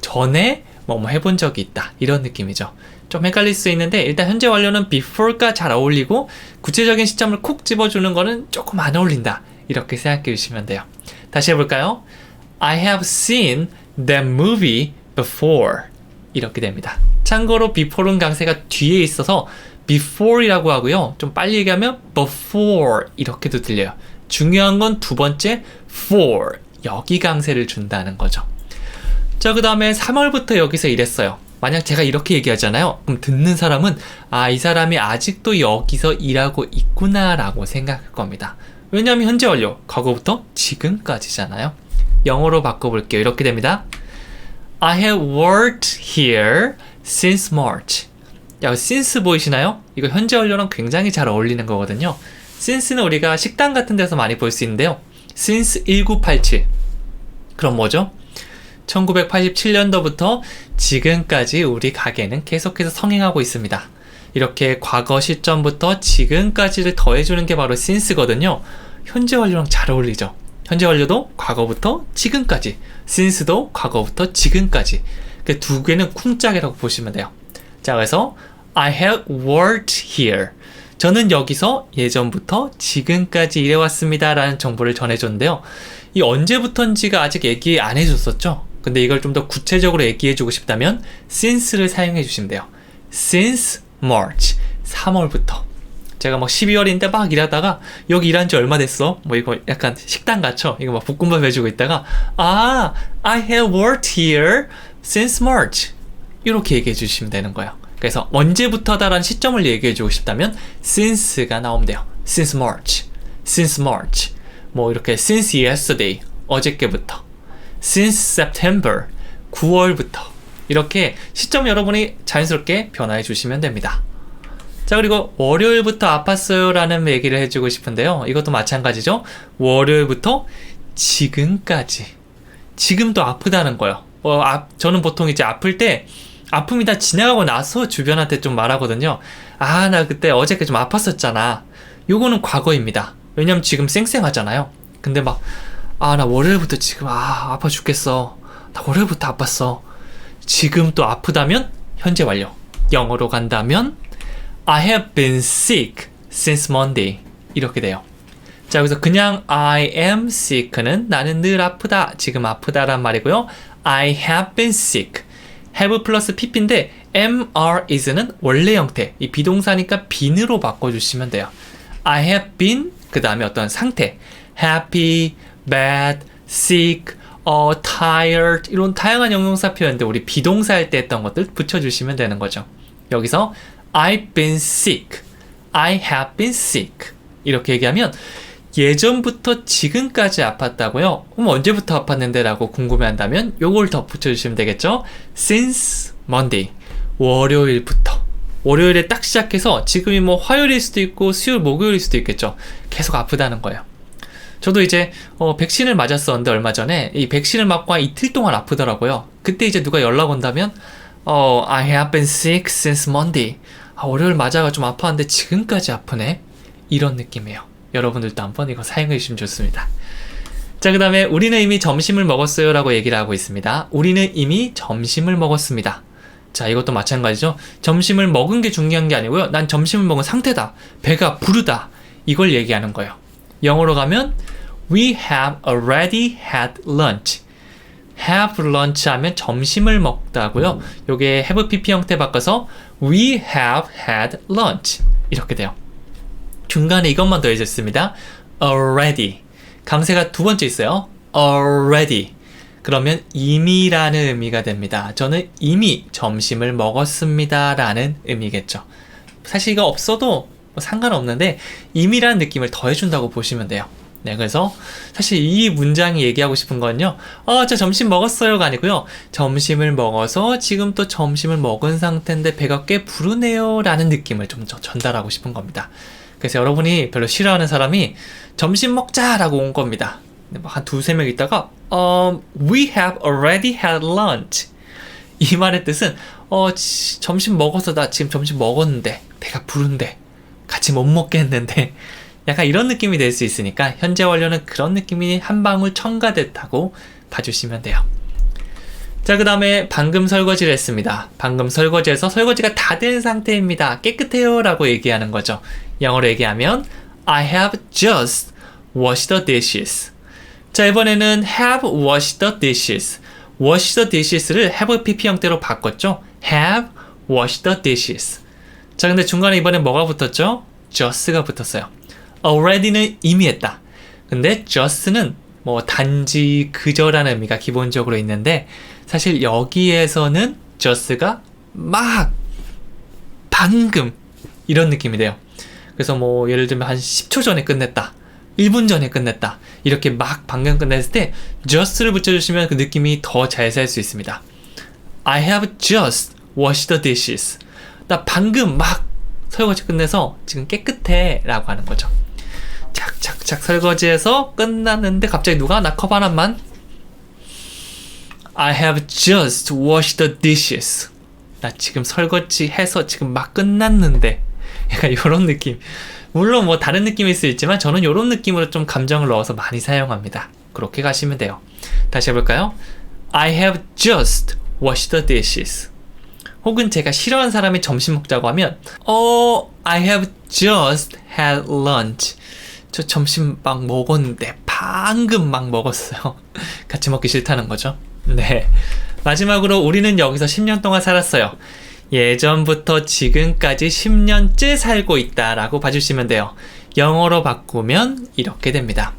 전에 뭐 해본 적이 있다. 이런 느낌이죠. 좀 헷갈릴 수 있는데 일단 현재 완료는 before가 잘 어울리고 구체적인 시점을 콕 집어주는 거는 조금 안 어울린다. 이렇게 생각해 주시면 돼요. 다시 해볼까요? I have seen that movie before. 이렇게 됩니다. 참고로 before는 강세가 뒤에 있어서 before이라고 하고요. 좀 빨리 얘기하면 before 이렇게도 들려요. 중요한 건 두 번째 for. 여기 강세를 준다는 거죠. 자, 그 다음에 3월부터 여기서 일했어요. 만약 제가 이렇게 얘기하잖아요. 그럼 듣는 사람은 이 사람이 아직도 여기서 일하고 있구나 라고 생각할 겁니다. 왜냐하면 현재 완료, 과거부터 지금까지잖아요. 영어로 바꿔볼게요. 이렇게 됩니다. I have worked here since March. 야, since 보이시나요? 이거 현재 완료랑 굉장히 잘 어울리는 거거든요. since는 우리가 식당 같은 데서 많이 볼 수 있는데요. since 1987. 그럼 뭐죠? 1987년도부터 지금까지 우리 가게는 계속해서 성행하고 있습니다. 이렇게 과거 시점부터 지금까지를 더해주는 게 바로 since거든요. 현재 완료랑 잘 어울리죠. 현재 완료도 과거부터 지금까지, since도 과거부터 지금까지. 그 두 개는 쿵짝이라고 보시면 돼요. 자, 그래서 I have worked here. 저는 여기서 예전부터 지금까지 일해왔습니다 라는 정보를 전해줬는데요. 이 언제부턴지가 아직 얘기 안 해줬었죠. 근데 이걸 좀 더 구체적으로 얘기해주고 싶다면 since를 사용해 주시면 돼요. Since March, 3월부터. 제가 12월인데 막 일하다가 여기 일한 지 얼마 됐어? 이거 약간 식당 같죠? 이거 볶음밥 해주고 있다가 I have worked here since March. 이렇게 얘기해 주시면 되는 거예요. 그래서 언제부터다라는 시점을 얘기해주고 싶다면 since가 나오면 돼요. Since March, since March. 이렇게 since yesterday, 어저께부터. Since September, 9월부터. 이렇게 시점 여러분이 자연스럽게 변화해 주시면 됩니다. 자, 그리고 월요일부터 아팠어요 라는 얘기를 해주고 싶은데요. 이것도 마찬가지죠. 월요일부터 지금까지. 지금도 아프다는 거예요. 저는 보통 이제 아플 때 아픔이 다 지나가고 나서 주변한테 좀 말하거든요. 나 그때 어저께 좀 아팠었잖아. 요거는 과거입니다. 왜냐면 지금 쌩쌩하잖아요. 근데 나 월요일부터 지금 아파 죽겠어. 나 월요일부터 아팠어. 지금 또 아프다면 현재 완료. 영어로 간다면 I have been sick since Monday. 이렇게 돼요. 자, 여기서 그냥 I am sick는 나는 늘 아프다, 지금 아프다란 말이고요. I have been sick. have 플러스 pp인데 am, are, is는 원래 형태. 이 비동사니까 bene으로 바꿔주시면 돼요. I have been, 그 다음에 어떤 상태. happy, bad, sick, tired 이런 다양한 형용사 표현들 우리 비동사 할 때 했던 것들 붙여주시면 되는 거죠. 여기서 I've been sick, I have been sick 이렇게 얘기하면 예전부터 지금까지 아팠다고요? 그럼 언제부터 아팠는데? 라고 궁금해한다면 요걸 더 붙여주시면 되겠죠? Since Monday, 월요일부터. 월요일에 딱 시작해서 지금이 뭐 화요일일 수도 있고 수요일, 목요일일 수도 있겠죠. 계속 아프다는 거예요. 저도 이제 백신을 맞았었는데 얼마 전에 이 백신을 맞고 한 이틀 동안 아프더라고요. 그때 이제 누가 연락 온다면 I have been sick since Monday. 월요일 맞아가 좀 아팠는데 지금까지 아프네? 이런 느낌이에요. 여러분들도 한번 이거 사용해 주시면 좋습니다. 자, 그 다음에 우리는 이미 점심을 먹었어요 라고 얘기를 하고 있습니다. 우리는 이미 점심을 먹었습니다. 자, 이것도 마찬가지죠. 점심을 먹은 게 중요한 게 아니고요. 난 점심을 먹은 상태다. 배가 부르다. 이걸 얘기하는 거예요. 영어로 가면 We have already had lunch. have lunch 하면 점심을 먹다고요. 요게 have pp 형태 바꿔서 We have had lunch. 이렇게 돼요. 중간에 이것만 더해졌습니다. already. 강세가 두 번째 있어요. already. 그러면 이미라는 의미가 됩니다. 저는 이미 점심을 먹었습니다 라는 의미겠죠. 사실 이거 없어도 상관없는데 이미라는 느낌을 더해준다고 보시면 돼요. 네, 그래서 사실 이 문장이 얘기하고 싶은 건요. 저 점심 먹었어요가 아니고요. 점심을 먹어서 지금 또 점심을 먹은 상태인데 배가 꽤 부르네요 라는 느낌을 좀 전달하고 싶은 겁니다. 그래서 여러분이 별로 싫어하는 사람이 점심 먹자라고 온 겁니다. 한 두세 명 있다가 We have already had lunch. 이 말의 뜻은 점심 먹어서 나 지금 점심 먹었는데 배가 부른데 같이 못 먹겠는데 약간 이런 느낌이 될 수 있으니까 현재 완료는 그런 느낌이 한 방울 첨가됐다고 봐주시면 돼요. 자, 그 다음에 방금 설거지를 했습니다. 방금 설거지해서 설거지가 다 된 상태입니다. 깨끗해요 라고 얘기하는 거죠. 영어로 얘기하면 I have just washed the dishes. 자, 이번에는 have washed the dishes. wash the dishes를 have pp 형태로 바꿨죠. have washed the dishes. 자, 근데 중간에 이번에 뭐가 붙었죠? just가 붙었어요. already는 이미 했다. 근데 just는 뭐 단지 그저라는 의미가 기본적으로 있는데 사실 여기에서는 just가 막 방금 이런 느낌이 돼요. 그래서 뭐 예를 들면 한 10초 전에 끝냈다. 1분 전에 끝냈다. 이렇게 막 방금 끝냈을 때 just를 붙여주시면 그 느낌이 더 잘 살 수 있습니다. I have just washed the dishes. 나 방금 막 설거지 끝내서 지금 깨끗해 라고 하는 거죠. 착착착 설거지해서 끝났는데 갑자기 누가 나 컵 하나만 I have just washed the dishes. 나 지금 설거지 해서 지금 막 끝났는데 약간 이런 느낌. 물론 뭐 다른 느낌일 수 있지만 저는 이런 느낌으로 좀 감정을 넣어서 많이 사용합니다. 그렇게 가시면 돼요. 다시 해볼까요? I have just washed the dishes. 혹은 제가 싫어하는 사람이 점심 먹자고 하면 I have just had lunch. 저 점심 막 먹었는데 방금 막 먹었어요. 같이 먹기 싫다는 거죠. 네. 마지막으로 우리는 여기서 10년 동안 살았어요. 예전부터 지금까지 10년째 살고 있다라고 봐주시면 돼요. 영어로 바꾸면 이렇게 됩니다.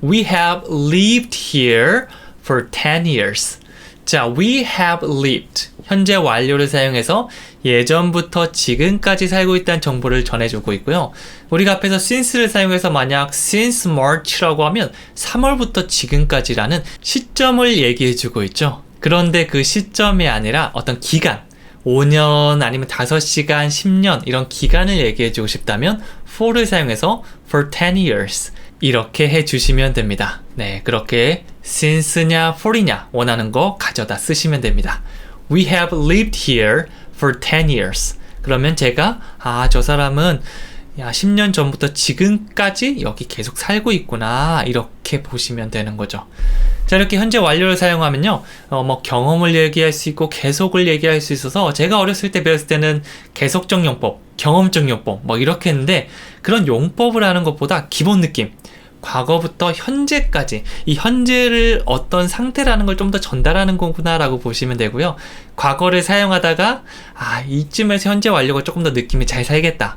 We have lived here for 10 years. 자, we have lived. 현재 완료를 사용해서 예전부터 지금까지 살고 있다는 정보를 전해주고 있고요. 우리가 앞에서 since를 사용해서 만약 since March라고 하면 3월부터 지금까지라는 시점을 얘기해주고 있죠. 그런데 그 시점이 아니라 어떤 기간, 5년 아니면 5시간, 10년 이런 기간을 얘기해주고 싶다면 for를 사용해서 for 10 years 이렇게 해주시면 됩니다. 네, 그렇게 since냐 for이냐 원하는 거 가져다 쓰시면 됩니다. We have lived here for 10 years. 그러면 제가 저 사람은 야, 10년 전부터 지금까지 여기 계속 살고 있구나. 이렇게 보시면 되는 거죠. 자, 이렇게 현재 완료를 사용하면요. 경험을 얘기할 수 있고 계속을 얘기할 수 있어서 제가 어렸을 때 배웠을 때는 계속적 용법, 경험적 용법 이렇게 했는데 그런 용법을 하는 것보다 기본 느낌, 과거부터 현재까지 이 현재를 어떤 상태라는 걸 좀 더 전달하는 거구나 라고 보시면 되고요. 과거를 사용하다가 이쯤에서 현재 완료가 조금 더 느낌이 잘 살겠다.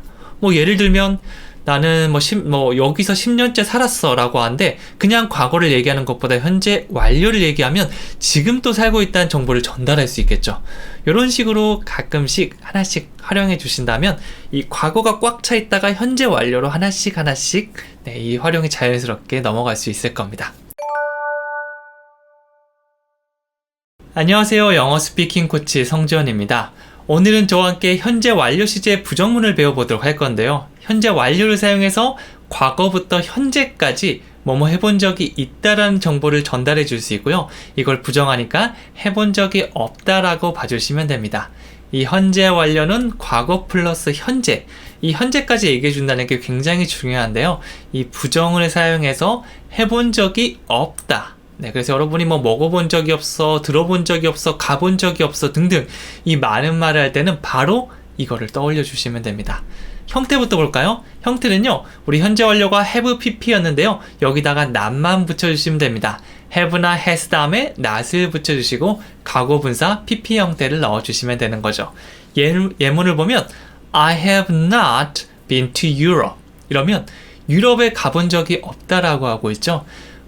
예를 들면 나는 여기서 10년째 살았어 라고 하는데 그냥 과거를 얘기하는 것보다 현재 완료를 얘기하면 지금 또 살고 있다는 정보를 전달할 수 있겠죠. 이런 식으로 가끔씩 하나씩 활용해 주신다면 이 과거가 꽉 차 있다가 현재 완료로 하나씩 이 활용이 자연스럽게 넘어갈 수 있을 겁니다. 안녕하세요. 영어 스피킹 코치 성지원입니다. 오늘은 저와 함께 현재 완료 시제의 부정문을 배워보도록 할 건데요. 현재 완료를 사용해서 과거부터 현재까지 뭐뭐 해본 적이 있다라는 정보를 전달해 줄 수 있고요. 이걸 부정하니까 해본 적이 없다라고 봐주시면 됩니다. 이 현재 완료는 과거 플러스 현재, 이 현재까지 얘기해 준다는 게 굉장히 중요한데요. 이 부정을 사용해서 해본 적이 없다. 그래서 여러분이 먹어본 적이 없어, 들어본 적이 없어, 가본 적이 없어 등등 이 많은 말을 할 때는 바로 이거를 떠올려 주시면 됩니다. 형태부터 볼까요? 형태는요, 우리 현재 완료가 have pp였는데요. 여기다가 not만 붙여주시면 됩니다. have나 has 다음에 not을 붙여주시고 과거 분사 pp 형태를 넣어주시면 되는 거죠. 예문을 보면 I have not been to Europe 이러면 유럽에 가본 적이 없다라고 하고 있죠.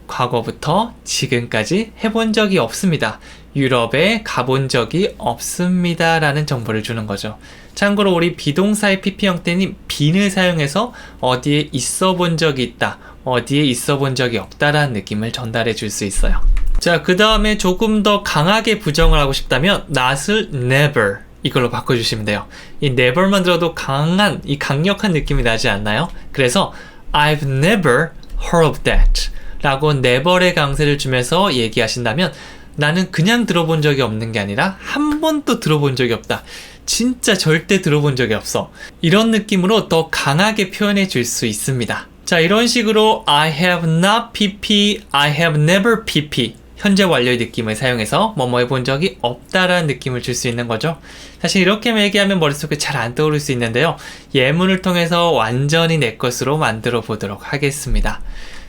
과거부터 지금까지 해본 적이 없습니다. 유럽에 가본 적이 없습니다 라는 정보를 주는 거죠. 참고로 우리 비동사의 pp 형태는 bene을 사용해서 어디에 있어 본 적이 있다, 어디에 있어 본 적이 없다라는 느낌을 전달해 줄 수 있어요. 자, 그 다음에 조금 더 강하게 부정을 하고 싶다면 not을 never 이걸로 바꿔주시면 돼요. 이 never만 들어도 강력한 느낌이 나지 않나요? 그래서 I've never heard of that 라고 never의 강세를 주면서 얘기하신다면 나는 그냥 들어본 적이 없는 게 아니라 한 번도 들어본 적이 없다. 진짜 절대 들어본 적이 없어. 이런 느낌으로 더 강하게 표현해 줄 수 있습니다. 자, 이런 식으로 I have not pp, I have never pp 현재 완료의 느낌을 사용해서 뭐뭐 해본 적이 없다라는 느낌을 줄 수 있는 거죠. 사실 이렇게 얘기하면 머릿속에 잘 안 떠오를 수 있는데요. 예문을 통해서 완전히 내 것으로 만들어 보도록 하겠습니다.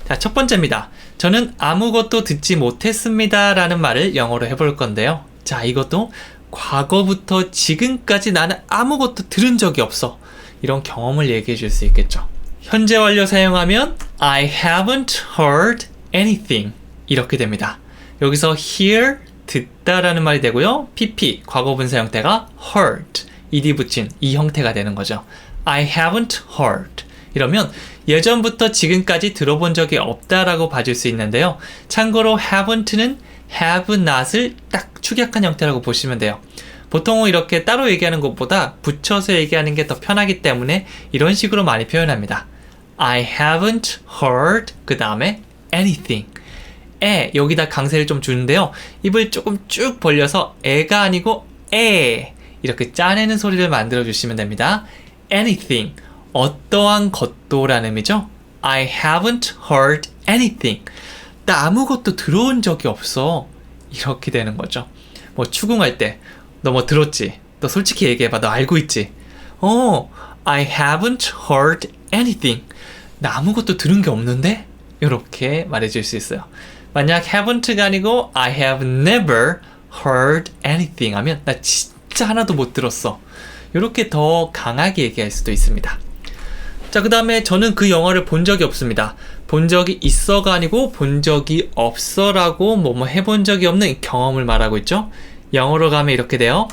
자, 첫 번째입니다. 저는 아무것도 듣지 못했습니다 라는 말을 영어로 해볼 건데요. 자, 이것도 과거부터 지금까지 나는 아무것도 들은 적이 없어. 이런 경험을 얘기해 줄 수 있겠죠. 현재 완료 사용하면 I haven't heard anything 이렇게 됩니다. 여기서 hear, 듣다라는 말이 되고요. pp, 과거분사 형태가 heard, ed 붙인 이 형태가 되는 거죠. I haven't heard 이러면 예전부터 지금까지 들어본 적이 없다라고 봐줄 수 있는데요. 참고로 haven't는 have not을 딱 축약한 형태라고 보시면 돼요. 보통은 이렇게 따로 얘기하는 것보다 붙여서 얘기하는 게 더 편하기 때문에 이런 식으로 많이 표현합니다. I haven't heard 그 다음에 anything 여기다 강세를 좀 주는데요. 입을 조금 쭉 벌려서 애가 아니고 이렇게 짜내는 소리를 만들어 주시면 됩니다. anything 어떠한 것도라는 의미죠. I haven't heard anything. 나 아무것도 들어온 적이 없어. 이렇게 되는 거죠. 추궁할 때 너 들었지? 너 솔직히 얘기해봐. 너 알고 있지? I haven't heard anything. 나 아무것도 들은 게 없는데? 이렇게 말해줄 수 있어요. 만약 haven't가 아니고 I have never heard anything 하면 나 진짜 하나도 못 들었어. 이렇게 더 강하게 얘기할 수도 있습니다. 자, 그 다음에 저는 그 영화를 본 적이 없습니다. 본 적이 있어가 아니고 본 적이 없어라고 뭐뭐 해본 적이 없는 경험을 말하고 있죠. 영어로 가면 이렇게 돼요.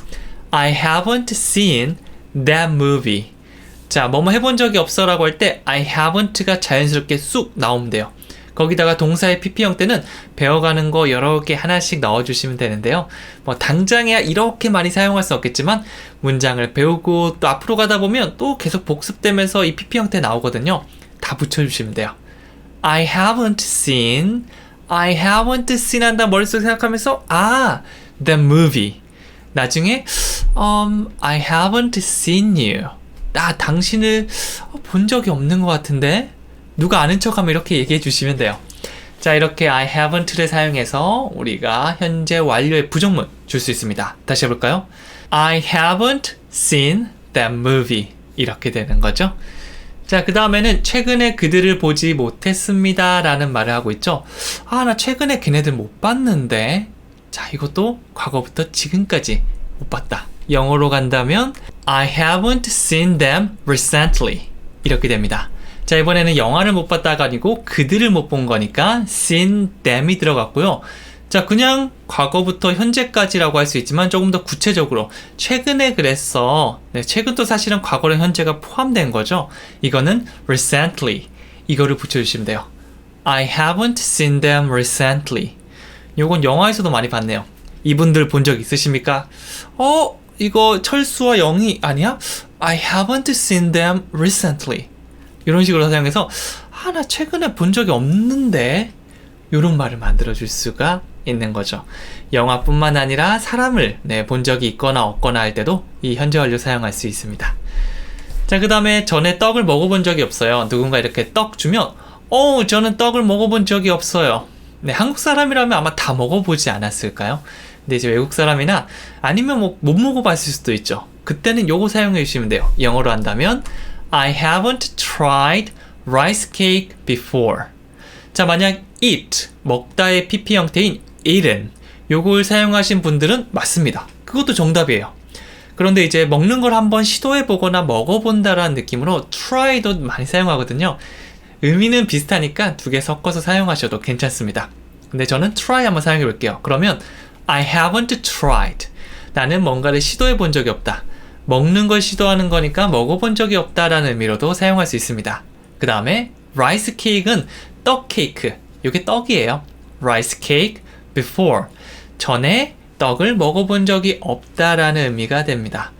I haven't seen that movie. 자, 뭐뭐 해본 적이 없어라고 할 때 I haven't가 자연스럽게 쑥 나오면 돼요. 거기다가 동사의 pp 형태는 배워가는 거 여러 개 하나씩 넣어주시면 되는데요. 당장에 이렇게 많이 사용할 수 없겠지만 문장을 배우고 또 앞으로 가다 보면 또 계속 복습되면서 이 pp 형태 나오거든요. 다 붙여주시면 돼요. I haven't seen 한다 머릿속에 생각하면서 the movie. 나중에 I haven't seen you. 나 당신을 본 적이 없는 것 같은데? 누가 아는 척하면 이렇게 얘기해 주시면 돼요. 자, 이렇게 I haven't를 사용해서 우리가 현재 완료의 부정문 줄 수 있습니다. 다시 해볼까요? I haven't seen that movie. 이렇게 되는 거죠. 자, 그 다음에는 최근에 그들을 보지 못했습니다 라는 말을 하고 있죠. 나 최근에 걔네들 못 봤는데. 자, 이것도 과거부터 지금까지 못 봤다. 영어로 간다면 I haven't seen them recently. 이렇게 됩니다. 자, 이번에는 영화를 못 봤다가 아니고 그들을 못 본 거니까 seen them이 들어갔고요. 자, 그냥 과거부터 현재까지라고 할 수 있지만 조금 더 구체적으로 최근에 그랬어. 네, 최근도 사실은 과거랑 현재가 포함된 거죠. 이거는 recently. 이거를 붙여주시면 돼요. I haven't seen them recently. 요건 영화에서도 많이 봤네요. 이분들 본 적 있으십니까? 이거 철수와 영희 아니야? I haven't seen them recently. 이런 식으로 사용해서 나 최근에 본 적이 없는데 이런 말을 만들어줄 수가 있는 거죠. 영화뿐만 아니라 사람을 본 적이 있거나 없거나 할 때도 이 현재 완료 사용할 수 있습니다. 자, 그 다음에 전에 떡을 먹어본 적이 없어요. 누군가 이렇게 떡 주면 저는 떡을 먹어본 적이 없어요. 네, 한국 사람이라면 아마 다 먹어보지 않았을까요? 근데 이제 외국 사람이나 아니면 못 먹어봤을 수도 있죠. 그때는 요거 사용해 주시면 돼요. 영어로 한다면 I haven't tried rice cake before. 자, 만약 eat, 먹다의 pp 형태인 eaten, 요걸 사용하신 분들은 맞습니다. 그것도 정답이에요. 그런데 이제 먹는 걸 한번 시도해보거나 먹어본다라는 느낌으로 try도 많이 사용하거든요. 의미는 비슷하니까 두 개 섞어서 사용하셔도 괜찮습니다. 근데 저는 try 한번 사용해 볼게요. 그러면 I haven't tried. 나는 뭔가를 시도해 본 적이 없다. 먹는 걸 시도하는 거니까 먹어본 적이 없다라는 의미로도 사용할 수 있습니다. 그 다음에 rice cake은 떡 케이크. 이게 떡이에요. rice cake before. 전에 떡을 먹어본 적이 없다라는 의미가 됩니다.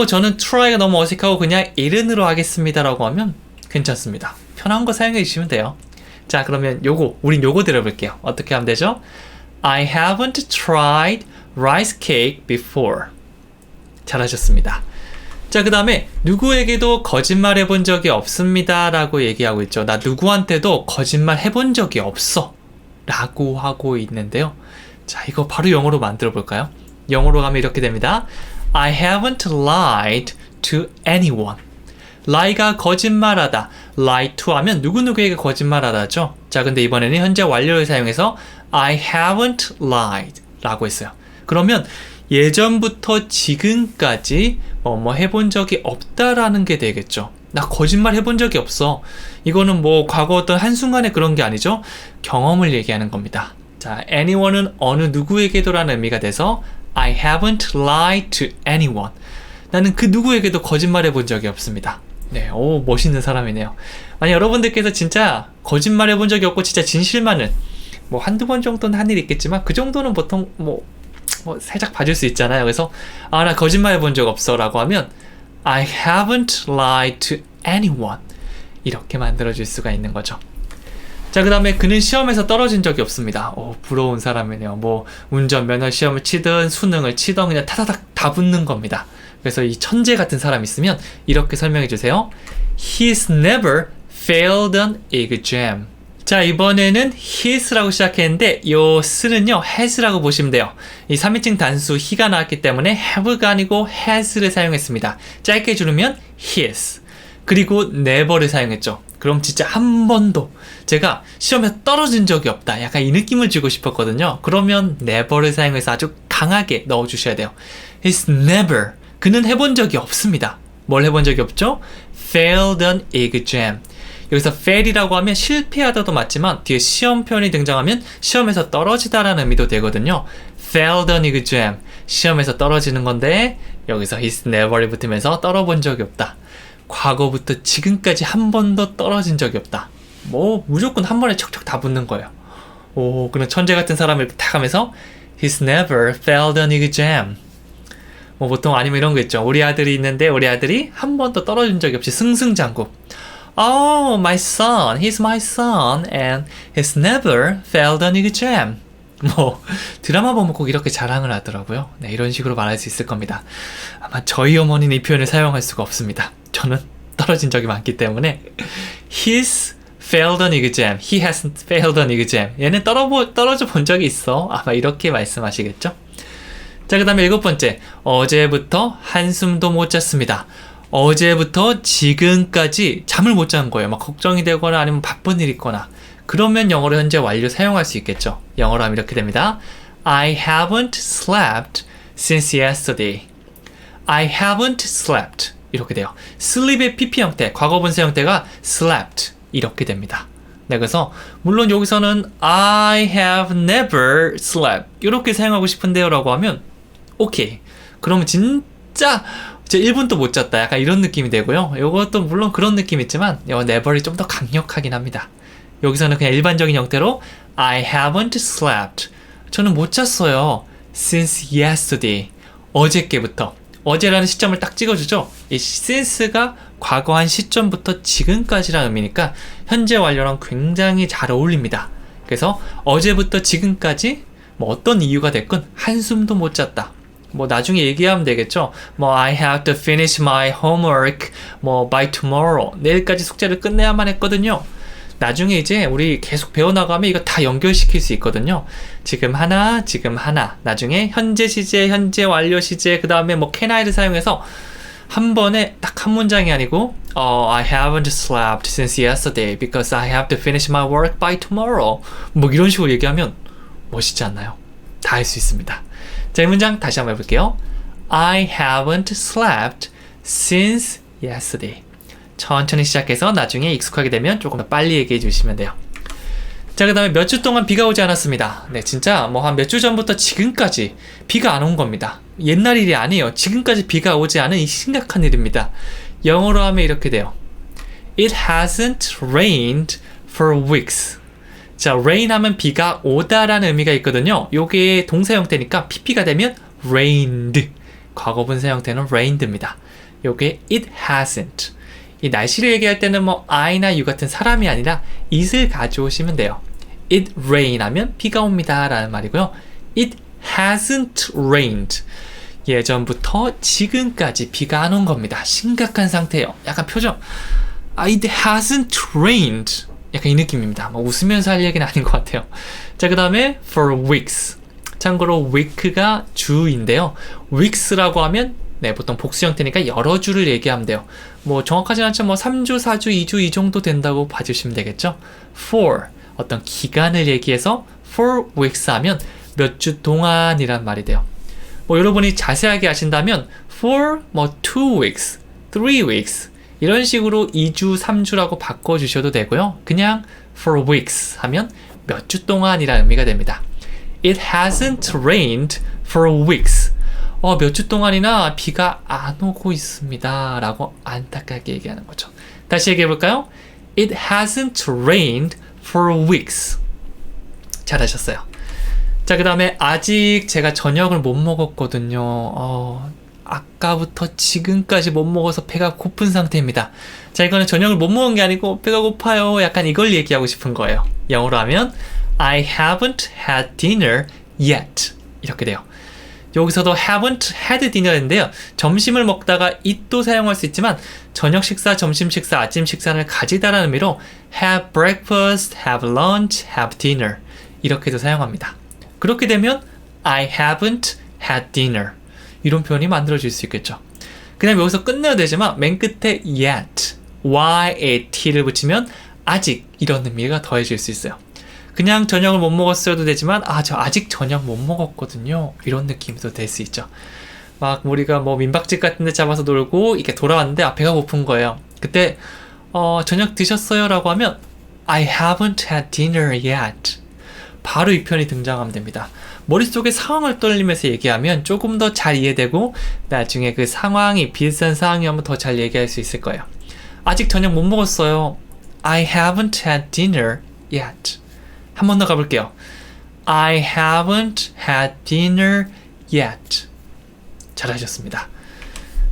저는 try가 너무 어색하고 그냥 eaten으로 하겠습니다라고 하면 괜찮습니다. 편한 거 사용해 주시면 돼요. 자, 그러면 우린 요거 들어볼게요. 어떻게 하면 되죠? I haven't tried rice cake before. 잘하셨습니다. 자, 그 다음에 누구에게도 거짓말 해본 적이 없습니다 라고 얘기하고 있죠. 나 누구한테도 거짓말 해본 적이 없어 라고 하고 있는데요. 자, 이거 바로 영어로 만들어 볼까요? 영어로 가면 이렇게 됩니다. I haven't lied to anyone. lie가 거짓말하다, lie to 하면 누구누구에게 거짓말하다죠. 자, 근데 이번에는 현재 완료를 사용해서 I haven't lied 라고 했어요. 그러면 예전부터 지금까지 뭐 해본 적이 없다라는 게 되겠죠. 나 거짓말 해본 적이 없어. 이거는 뭐 과거 어떤 한순간에 그런 게 아니죠. 경험을 얘기하는 겁니다. 자, anyone은 어느 누구에게도라는 의미가 돼서 I haven't lied to anyone. 나는 그 누구에게도 거짓말 해본 적이 없습니다. 네, 멋있는 사람이네요. 아니, 여러분들께서 진짜 거짓말 해본 적이 없고 진짜 진실만은 뭐 한두 번 정도는 한 일이 있겠지만 그 정도는 보통 뭐 살짝 봐줄 수 있잖아요. 그래서 나 거짓말 해본 적 없어 라고 하면 I haven't lied to anyone. 이렇게 만들어줄 수가 있는 거죠. 자, 그 다음에 그는 시험에서 떨어진 적이 없습니다. 부러운 사람이네요. 뭐 운전면허 시험을 치든 수능을 치든 그냥 타다닥 다 붙는 겁니다. 그래서 이 천재 같은 사람 있으면 이렇게 설명해 주세요. He's never failed an exam. 자, 이번에는 his라고 시작했는데 요 s는요 has라고 보시면 돼요. 이 3인칭 단수 he가 나왔기 때문에 have가 아니고 has를 사용했습니다. 짧게 줄이면 his. 그리고 never를 사용했죠. 그럼 진짜 한 번도 제가 시험에서 떨어진 적이 없다. 약간 이 느낌을 주고 싶었거든요. 그러면 never를 사용해서 아주 강하게 넣어주셔야 돼요. He's never. 그는 해본 적이 없습니다. 뭘 해본 적이 없죠? failed an exam. 여기서 fail이라고 하면 실패하다도 맞지만 뒤에 시험 표현이 등장하면 시험에서 떨어지다라는 의미도 되거든요. failed an exam. 시험에서 떨어지는 건데 여기서 he's never이 붙으면서 떨어본 적이 없다. 과거부터 지금까지 한 번도 떨어진 적이 없다. 뭐 무조건 한 번에 척척 다 붙는 거예요. 그런 천재 같은 사람을 탁 하면서 he's never failed an exam. 뭐 보통 아니면 이런 거 있죠. 우리 아들이 있는데 우리 아들이 한 번도 떨어진 적이 없이 승승장구. Oh, my son, he's my son and he's never failed an exam. 뭐 드라마 보면 꼭 이렇게 자랑을 하더라고요. 네, 이런 식으로 말할 수 있을 겁니다. 아마 저희 어머니는 이 표현을 사용할 수가 없습니다. 저는 떨어진 적이 많기 때문에 He's failed an exam. He hasn't failed an exam. 얘는 떨어져 본 적이 있어. 아마 이렇게 말씀하시겠죠? 자, 그 다음에 7번째. 어제부터 한숨도 못 잤습니다. 어제부터 지금까지 잠을 못 잔 거예요. 막 걱정이 되거나 아니면 바쁜 일이 있거나. 그러면 영어로 현재 완료 사용할 수 있겠죠. 영어로 하면 이렇게 됩니다. I haven't slept since yesterday. I haven't slept. 이렇게 돼요. sleep의 PP 형태, 과거분사 형태가 slept. 이렇게 됩니다. 네, 그래서 물론 여기서는 I have never slept. 이렇게 사용하고 싶은데요 라고 하면 오케이. 그러면 진짜 1분도 못 잤다. 약간 이런 느낌이 되고요. 이것도 물론 그런 느낌이 있지만 never이 좀 더 강력하긴 합니다. 여기서는 그냥 일반적인 형태로 I haven't slept. 저는 못 잤어요. Since yesterday. 어저께부터. 어제라는 시점을 딱 찍어주죠. 이 since가 과거한 시점부터 지금까지라는 의미니까 현재 완료랑 굉장히 잘 어울립니다. 그래서 어제부터 지금까지 뭐 어떤 이유가 됐건 한숨도 못 잤다. 뭐 나중에 얘기하면 되겠죠. 뭐 I have to finish my homework 뭐 by tomorrow. 내일까지 숙제를 끝내야만 했거든요. 나중에 이제 우리 계속 배워나가면 이거 다 연결시킬 수 있거든요. 지금 하나, 나중에 현재 시제, 현재 완료 시제, 그 다음에 뭐 can I를 사용해서 한 번에 딱 한 문장이 아니고 I haven't slept since yesterday because I have to finish my work by tomorrow. 뭐 이런 식으로 얘기하면 멋있지 않나요? 다 할 수 있습니다. 자, 이 문장 다시 한번 해볼게요. I haven't slept since yesterday. 천천히 시작해서 나중에 익숙하게 되면 조금 더 빨리 얘기해 주시면 돼요. 자, 그 다음에 몇 주 동안 비가 오지 않았습니다. 네, 진짜 뭐 한 몇 주 전부터 지금까지 비가 안 온 겁니다. 옛날 일이 아니에요. 지금까지 비가 오지 않은 이 심각한 일입니다. 영어로 하면 이렇게 돼요. It hasn't rained for weeks. 자, rain 하면 비가 오다라는 의미가 있거든요. 요게 동사 형태니까 PP가 되면 rained. 과거분사 형태는 rained입니다. 요게 it hasn't. 이 날씨를 얘기할 때는 뭐 I나 you 같은 사람이 아니라 it을 가져오시면 돼요. It rain 하면 비가 옵니다 라는 말이고요. It hasn't rained. 예전부터 지금까지 비가 안 온 겁니다. 심각한 상태예요. 약간 표정. It hasn't rained. 약간 이 느낌입니다. 뭐 웃으면서 할 얘기는 아닌 것 같아요. 자, 그 다음에 for weeks. 참고로 week가 주인데요. weeks라고 하면 네, 보통 복수 형태니까 여러 주를 얘기하면 돼요. 뭐 정확하진 않지만 뭐 3주, 4주, 2주 이 정도 된다고 봐주시면 되겠죠. for 어떤 기간을 얘기해서 for weeks 하면 몇 주 동안이란 말이 돼요. 뭐 여러분이 자세하게 하신다면 for 뭐 2 weeks, 3 weeks 이런 식으로 2주, 3주라고 바꿔주셔도 되고요. 그냥 for weeks 하면 몇 주 동안이라는 의미가 됩니다. It hasn't rained for weeks. 몇 주 동안이나 비가 안 오고 있습니다 라고 안타깝게 얘기하는 거죠. 다시 얘기해 볼까요? It hasn't rained for weeks. 잘하셨어요. 자, 그 다음에 아직 제가 저녁을 못 먹었거든요. 아까부터 지금까지 못 먹어서 배가 고픈 상태입니다. 자, 이거는 저녁을 못 먹은 게 아니고 배가 고파요. 약간 이걸 얘기하고 싶은 거예요. 영어로 하면 I haven't had dinner yet. 이렇게 돼요. 여기서도 haven't had dinner인데요. 점심을 먹다가 it도 사용할 수 있지만 저녁 식사, 점심 식사, 아침 식사를 가지다라는 의미로 have breakfast, have lunch, have dinner 이렇게도 사용합니다. 그렇게 되면 I haven't had dinner 이런 표현이 만들어질 수 있겠죠. 그냥 여기서 끝내야 되지만 맨 끝에 yet, yat를 붙이면 아직 이런 의미가 더해질 수 있어요. 그냥 저녁을 못 먹었어도 되지만 저 아직 저녁 못 먹었거든요 이런 느낌도 될 수 있죠. 막 우리가 뭐 민박집 같은 데 잡아서 놀고 이렇게 돌아왔는데 배가 고픈 거예요. 그때 저녁 드셨어요? 라고 하면 I haven't had dinner yet. 바로 이 표현이 등장하면 됩니다. 머릿속에 상황을 떠올리면서 얘기하면 조금 더 잘 이해되고 나중에 그 상황이 비슷한 상황이면 더 잘 얘기할 수 있을 거예요. 아직 저녁 못 먹었어요. I haven't had dinner yet. 한 번 더 가볼게요. I haven't had dinner yet. 잘하셨습니다.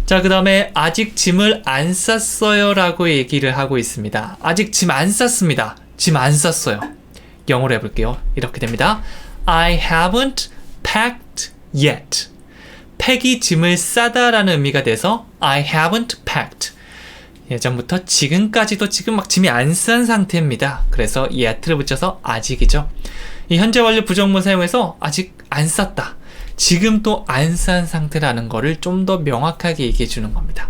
자, 그 다음에 아직 짐을 안 쌌어요 라고 얘기를 하고 있습니다. 아직 짐 안 쌌습니다. 짐 안 쌌어요. 영어로 해볼게요. 이렇게 됩니다. I haven't packed yet. 팩이 짐을 싸다라는 의미가 돼서 I haven't packed. 예전부터 지금까지도 지금 막 짐이 안 싼 상태입니다. 그래서 yet를 붙여서 아직이죠. 이 현재 완료 부정문 사용해서 아직 안 쌌다. 지금 또 안 싼 상태라는 거를 좀 더 명확하게 얘기해 주는 겁니다.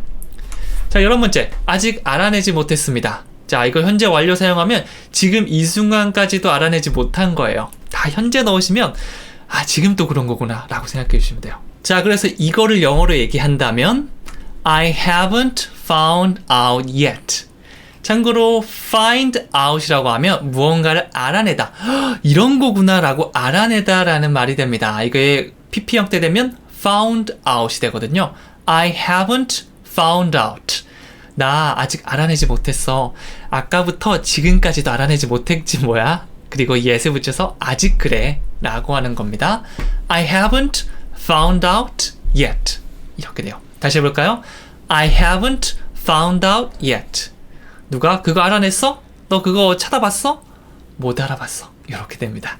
자, 여러 번째. 아직 알아내지 못했습니다. 자, 이거 현재 완료 사용하면 지금 이 순간까지도 알아내지 못한 거예요. 다 현재 넣으시면 아, 지금 또 그런 거구나 라고 생각해 주시면 돼요. 자, 그래서 이거를 영어로 얘기한다면 I haven't found out yet. 참고로 find out이라고 하면 무언가를 알아내다. 이런 거구나 라고 알아내다 라는 말이 됩니다. 이게 PP 형태 되면 found out이 되거든요. I haven't found out. 나 아직 알아내지 못했어. 아까부터 지금까지도 알아내지 못했지 뭐야. 그리고 yes을 붙여서 아직 그래 라고 하는 겁니다. I haven't found out yet. 이렇게 돼요. 다시 해볼까요? I haven't found out yet. 누가 그거 알아냈어? 너 그거 찾아봤어? 못 알아봤어. 이렇게 됩니다.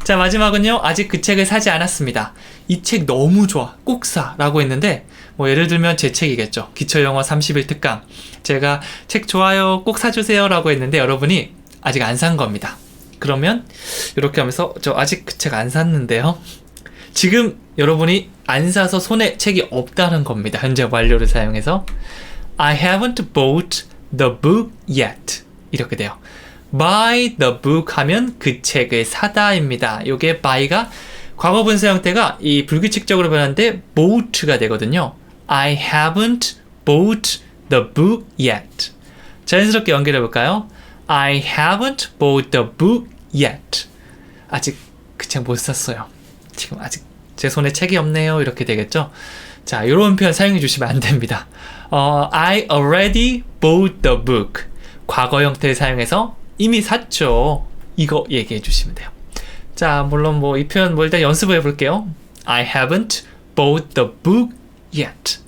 자, 마지막은요. 아직 그 책을 사지 않았습니다. 이 책 너무 좋아. 꼭 사. 라고 했는데 뭐 예를 들면 제 책이겠죠. 기초영어 30일 특강. 제가 책 좋아요. 꼭 사주세요. 라고 했는데 여러분이 아직 안 산 겁니다. 그러면 이렇게 하면서 저 아직 그 책 안 샀는데요. 지금 여러분이 안 사서 손에 책이 없다는 겁니다. 현재 완료를 사용해서 I haven't bought the book yet. 이렇게 돼요. buy the book 하면 그 책을 사다입니다. 요게 buy가 과거 분사 형태가 이 불규칙적으로 변하는데 bought가 되거든요. I haven't bought the book yet. 자연스럽게 연결해 볼까요? I haven't bought the book yet. 아직 그 책 못 샀어요. 지금 아직 제 손에 책이 없네요. 이렇게 되겠죠? 자, 이런 표현 사용해 주시면 안 됩니다. I already bought the book. 과거 형태를 사용해서 이미 샀죠. 이거 얘기해 주시면 돼요. 자, 물론 뭐 이 표현 뭐 일단 연습을 해볼게요. I haven't bought the book yet.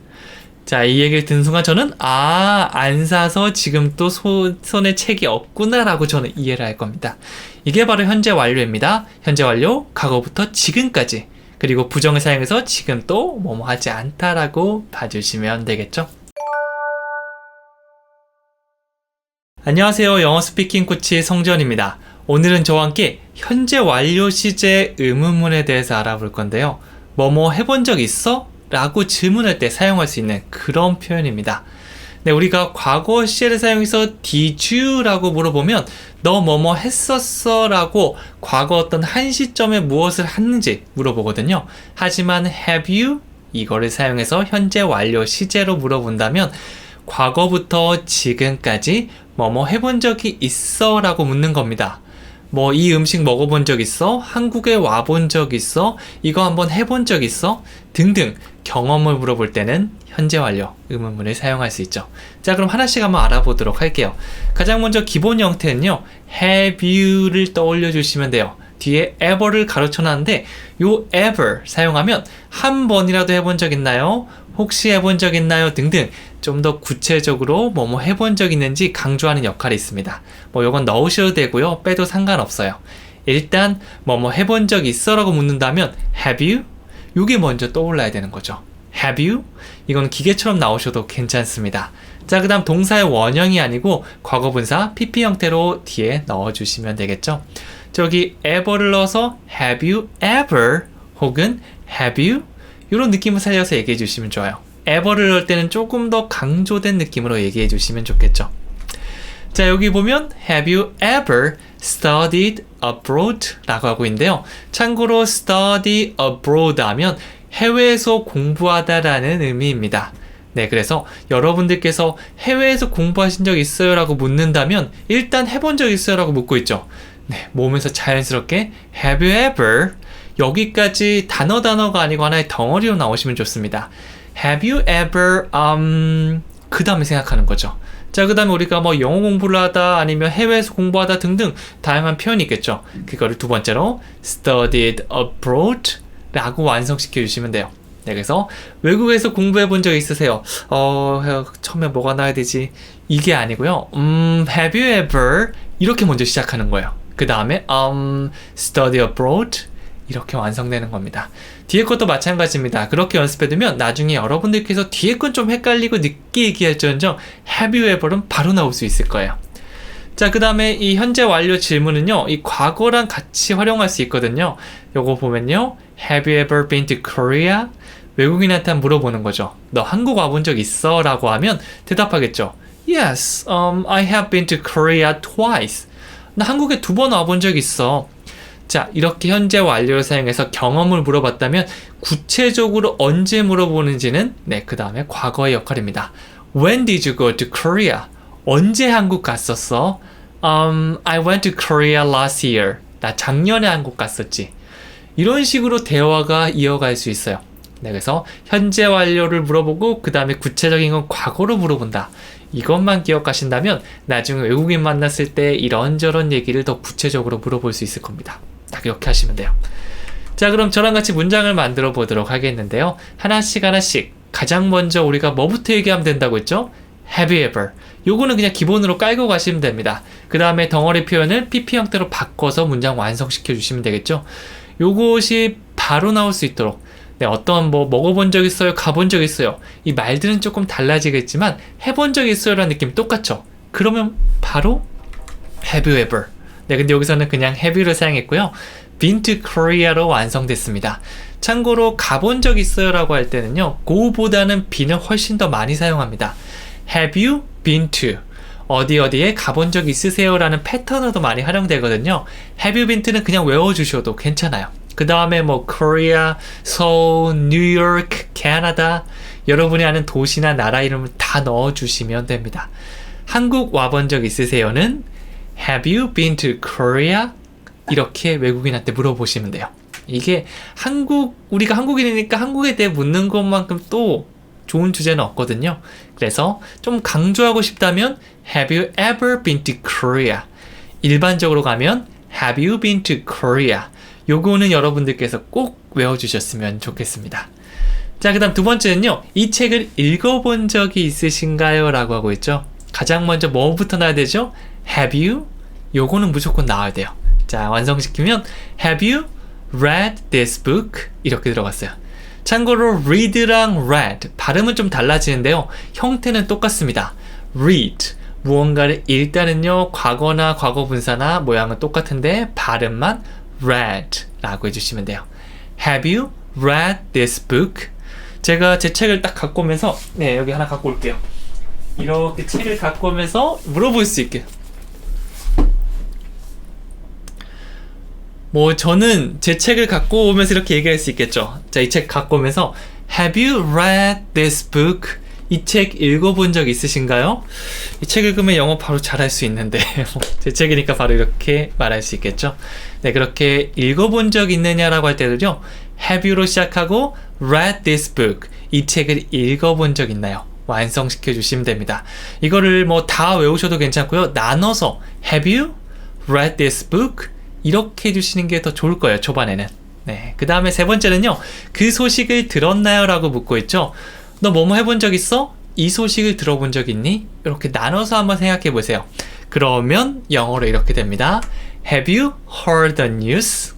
자, 이 얘기를 듣는 순간 저는 안 사서 지금 또 손에 책이 없구나 라고 저는 이해를 할 겁니다. 이게 바로 현재 완료입니다. 현재 완료, 과거부터 지금까지. 그리고 부정을 사용해서 지금 또 뭐뭐 하지 않다라고 봐주시면 되겠죠. 안녕하세요. 영어 스피킹 코치 성지현입니다. 오늘은 저와 함께 현재 완료 시제 의문문에 대해서 알아볼 건데요. 뭐뭐 해본 적 있어? 라고 질문할 때 사용할 수 있는 그런 표현입니다. 네, 우리가 과거 시제를 사용해서 did you? 라고 물어보면 너 뭐뭐 했었어? 라고 과거 어떤 한 시점에 무엇을 했는지 물어보거든요. 하지만 have you? 이거를 사용해서 현재 완료 시제로 물어본다면 과거부터 지금까지 뭐뭐 해본 적이 있어? 라고 묻는 겁니다. 뭐 이 음식 먹어본 적 있어? 한국에 와본 적 있어? 이거 한번 해본 적 있어? 등등 경험을 물어볼 때는 현재 완료 의문문을 사용할 수 있죠. 자, 그럼 하나씩 한번 알아보도록 할게요. 가장 먼저 기본 형태는요. have you를 떠올려 주시면 돼요. 뒤에 ever를 가로쳐놨는데 요 ever 사용하면 한 번이라도 해본 적 있나요? 혹시 해본 적 있나요? 등등 좀 더 구체적으로 뭐뭐 해본 적 있는지 강조하는 역할이 있습니다. 뭐 요건 넣으셔도 되고요. 빼도 상관없어요. 일단 뭐뭐 해본 적 있어? 라고 묻는다면 have you? 요게 먼저 떠올라야 되는 거죠. have you? 이건 기계처럼 나오셔도 괜찮습니다. 자, 그 다음 동사의 원형이 아니고 과거분사 PP 형태로 뒤에 넣어주시면 되겠죠. 저기 ever를 넣어서 have you ever 혹은 have you? 이런 느낌을 살려서 얘기해 주시면 좋아요. ever를 넣을 때는 조금 더 강조된 느낌으로 얘기해 주시면 좋겠죠. 자, 여기 보면 have you ever studied abroad? 라고 하고 있는데요. 참고로 study abroad 하면 해외에서 공부하다 라는 의미입니다. 네, 그래서 여러분들께서 해외에서 공부하신 적 있어요? 라고 묻는다면 일단 해본 적 있어요? 라고 묻고 있죠. 네, 모으면서 자연스럽게 have you ever 여기까지 단어가 아니고 하나의 덩어리로 나오시면 좋습니다. Have you ever 그 다음에 생각하는 거죠. 자, 그 다음에 우리가 뭐 영어 공부를 하다 아니면 해외에서 공부하다 등등 다양한 표현이 있겠죠. 그거를 두 번째로 studied abroad 라고 완성시켜 주시면 돼요. 네, 그래서 외국에서 공부해 본 적 있으세요? 처음에 뭐가 나와야 되지? 이게 아니고요. Have you ever 이렇게 먼저 시작하는 거예요. 그 다음에 study abroad 이렇게 완성되는 겁니다. 뒤에 것도 마찬가지입니다. 그렇게 연습해두면 나중에 여러분들께서 뒤에 건 좀 헷갈리고 늦게 얘기할지언정 have you ever은 바로 나올 수 있을 거예요. 자, 그 다음에 이 현재 완료 질문은요, 이 과거랑 같이 활용할 수 있거든요. 요거 보면요, have you ever been to Korea? 외국인한테 물어보는 거죠. 너 한국 와본 적 있어? 라고 하면 대답하겠죠. Yes, I have been to Korea twice. 나 한국에 2번 와본 적 있어. 자, 이렇게 현재 완료를 사용해서 경험을 물어봤다면 구체적으로 언제 물어보는지는 그 다음에 과거의 역할입니다. When did you go to Korea? 언제 한국 갔었어? I went to Korea last year. 나 작년에 한국 갔었지. 이런 식으로 대화가 이어갈 수 있어요. 그래서 현재 완료를 물어보고 그 다음에 구체적인 건 과거로 물어본다. 이것만 기억하신다면 나중에 외국인 만났을 때 이런저런 얘기를 더 구체적으로 물어볼 수 있을 겁니다. 딱 이렇게 하시면 돼요. 자, 그럼 저랑 같이 문장을 만들어 보도록 하겠는데요. 하나씩 가장 먼저 우리가 뭐부터 얘기하면 된다고 했죠? Have you ever? 요거는 그냥 기본으로 깔고 가시면 됩니다. 그 다음에 덩어리 표현을 PP 형태로 바꿔서 문장 완성시켜 주시면 되겠죠? 요것이 바로 나올 수 있도록 어떤 먹어본 적 있어요? 가본 적 있어요? 이 말들은 조금 달라지겠지만 해본 적 있어요? 라는 느낌 똑같죠? 그러면 바로 have you ever? 근데 여기서는 그냥 have you를 사용했고요. been to Korea로 완성됐습니다. 참고로 가본 적 있어요? 라고 할 때는요, go보다는 bene을 훨씬 더 많이 사용합니다. have you been to? 어디에 가본 적 있으세요? 라는 패턴으로도 많이 활용되거든요. have you been to는 그냥 외워주셔도 괜찮아요. 그 다음에 Korea, Seoul, New York, 캐나다, 여러분이 아는 도시나 나라 이름을 다 넣어주시면 됩니다. 한국 와본 적 있으세요는 Have you been to Korea? 이렇게 외국인한테 물어보시면 돼요. 이게 우리가 한국인이니까 한국에 대해 묻는 것만큼 또 좋은 주제는 없거든요. 그래서 좀 강조하고 싶다면 Have you ever been to Korea? 일반적으로 가면 Have you been to Korea? 요거는 여러분들께서 꼭 외워주셨으면 좋겠습니다. 자, 그 다음 두 번째는요, 이 책을 읽어본 적이 있으신가요? 라고 하고 있죠. 가장 먼저 뭐부터 나와야 되죠? Have you? 요거는 무조건 나와야 돼요. 자, 완성시키면 Have you read this book? 이렇게 들어갔어요. 참고로 read랑 read 발음은 좀 달라지는데요, 형태는 똑같습니다. read 무언가를 읽다는요, 과거나 과거분사나 모양은 똑같은데 발음만 read 라고 해주시면 돼요. Have you read this book? 제가 제 책을 딱 갖고 오면서 여기 하나 갖고 올게요. 이렇게 책을 갖고 오면서 물어볼 수 있게. 저는 제 책을 갖고 오면서 이렇게 얘기할 수 있겠죠. 자, 이 책 갖고 오면서 Have you read this book? 이 책 읽어본 적 있으신가요? 이 책 읽으면 영어 바로 잘할 수 있는데 제 책이니까 바로 이렇게 말할 수 있겠죠. 그렇게 읽어본 적 있느냐라고 할 때도요, Have you로 시작하고 read this book, 이 책을 읽어본 적 있나요? 완성시켜 주시면 됩니다. 이거를 다 외우셔도 괜찮고요, 나눠서 Have you read this book? 이렇게 해주시는 게 더 좋을 거예요, 초반에는. 그 다음에 세 번째는요, 그 소식을 들었나요? 라고 묻고 있죠. 너 뭐뭐 해본 적 있어? 이 소식을 들어본 적 있니? 이렇게 나눠서 한번 생각해 보세요. 그러면 영어로 이렇게 됩니다. Have you heard the news?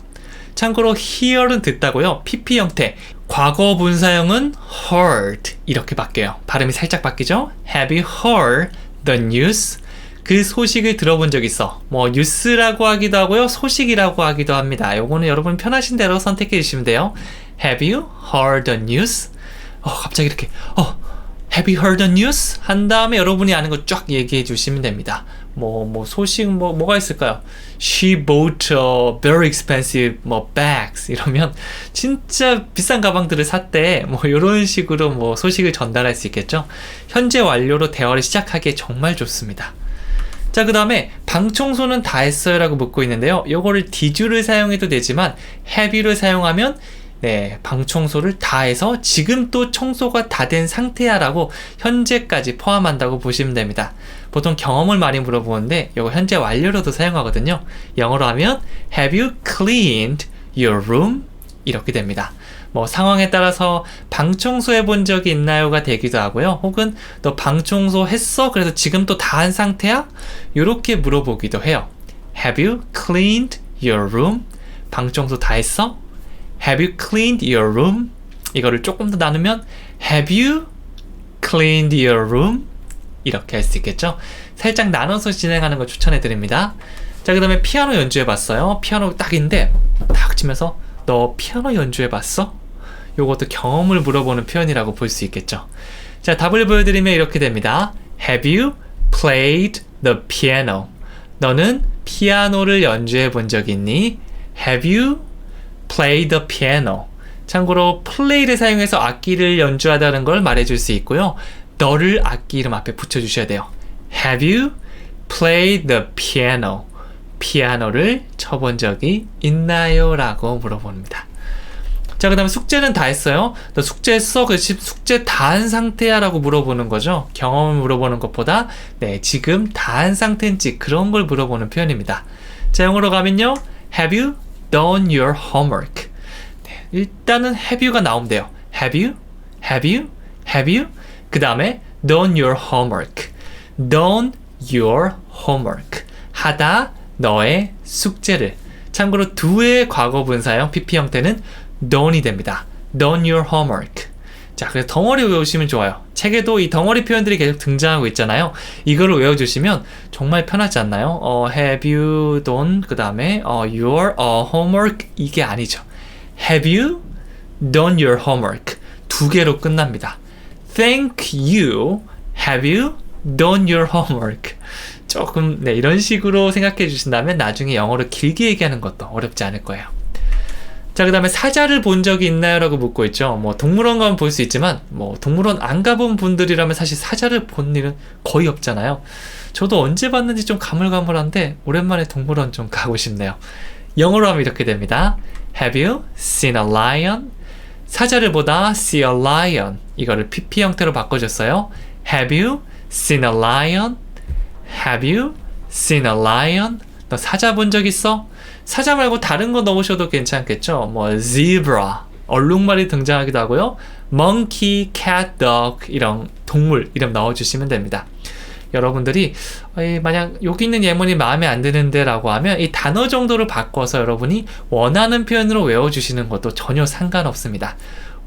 참고로 hear은 듣다고요. PP 형태. 과거 분사형은 heard 이렇게 바뀌어요. 발음이 살짝 바뀌죠? Have you heard the news? 그 소식을 들어본 적 있어. 뉴스라고 하기도 하고요, 소식이라고 하기도 합니다. 요거는 여러분 편하신 대로 선택해 주시면 돼요. Have you heard the news? 갑자기 이렇게 Have you heard the news? 한 다음에 여러분이 아는 거 쫙 얘기해 주시면 됩니다. 소식 뭐가 있을까요? She bought a very expensive bags 이러면 진짜 비싼 가방들을 샀대. 이런 식으로 소식을 전달할 수 있겠죠. 현재 완료로 대화를 시작하기에 정말 좋습니다. 자, 그 다음에 방 청소는 다 했어요? 라고 묻고 있는데요. 요거를 did you를 사용해도 되지만 have you를 사용하면 방 청소를 다 해서 지금 또 청소가 다 된 상태야 라고 현재까지 포함한다고 보시면 됩니다. 보통 경험을 많이 물어보는데 이거 현재 완료로도 사용하거든요. 영어로 하면 Have you cleaned your room? 이렇게 됩니다. 상황에 따라서 방 청소해 본 적이 있나요가 되기도 하고요. 혹은 너 방 청소 했어? 그래서 지금 또 다 한 상태야? 이렇게 물어보기도 해요. Have you cleaned your room? 방 청소 다 했어? Have you cleaned your room? 이거를 조금 더 나누면 Have you cleaned your room? 이렇게 할 수 있겠죠? 살짝 나눠서 진행하는 거 추천해 드립니다. 자, 그 다음에 피아노 연주해 봤어요. 피아노 딱인데 딱 치면서 너 피아노 연주해 봤어? 요것도 경험을 물어보는 표현이라고 볼 수 있겠죠. 자, 답을 보여드리면 이렇게 됩니다. Have you played the piano? 너는 피아노를 연주해 본 적 있니? Have you played the piano? 참고로 play를 사용해서 악기를 연주하다는 걸 말해줄 수 있고요. 너를 악기 이름 앞에 붙여주셔야 돼요. Have you played the piano? 피아노를 쳐본 적이 있나요? 라고 물어봅니다. 자, 그 다음에 숙제는 다 했어요? 너 숙제 했어? 그 숙제 다 한 상태야? 라고 물어보는 거죠. 경험을 물어보는 것보다 네, 지금 다 한 상태인지 그런 걸 물어보는 표현입니다. 자, 영어로 가면요. Have you done your homework? 네, 일단은 have you가 나오면 돼요. Have you? Have you? Have you? 그 다음에 done your homework. done your homework. 하다 너의 숙제를. 참고로 do의 과거 분사형 PP 형태는 done이 됩니다. done your homework. 자, 그래서 덩어리 외우시면 좋아요. 책에도 이 덩어리 표현들이 계속 등장하고 있잖아요. 이거를 외워주시면 정말 편하지 않나요? Have you done? 그 다음에 your homework? 이게 아니죠. Have you done your homework? 두 개로 끝납니다. Thank you. Have you done your homework? 조금 네, 이런 식으로 생각해 주신다면 나중에 영어로 길게 얘기하는 것도 어렵지 않을 거예요. 자, 그 다음에 사자를 본 적이 있나요? 라고 묻고 있죠. 뭐 동물원 가면 볼 수 있지만 뭐 동물원 안 가본 분들이라면 사실 사자를 본 일은 거의 없잖아요. 저도 언제 봤는지 좀 가물가물한데 오랜만에 동물원 좀 가고 싶네요. 영어로 하면 이렇게 됩니다. Have you seen a lion? 사자를 보다 see a lion. 이거를 PP 형태로 바꿔줬어요. Have you seen a lion? Have you seen a lion? 너 사자 본 적 있어? 사자 말고 다른 거 넣으셔도 괜찮겠죠? 뭐 zebra, 얼룩말이 등장하기도 하고요. monkey, cat, dog 이런 동물 이름 넣어주시면 됩니다. 여러분들이 만약 여기 있는 예문이 마음에 안 드는데 라고 하면 이 단어 정도를 바꿔서 여러분이 원하는 표현으로 외워주시는 것도 전혀 상관없습니다.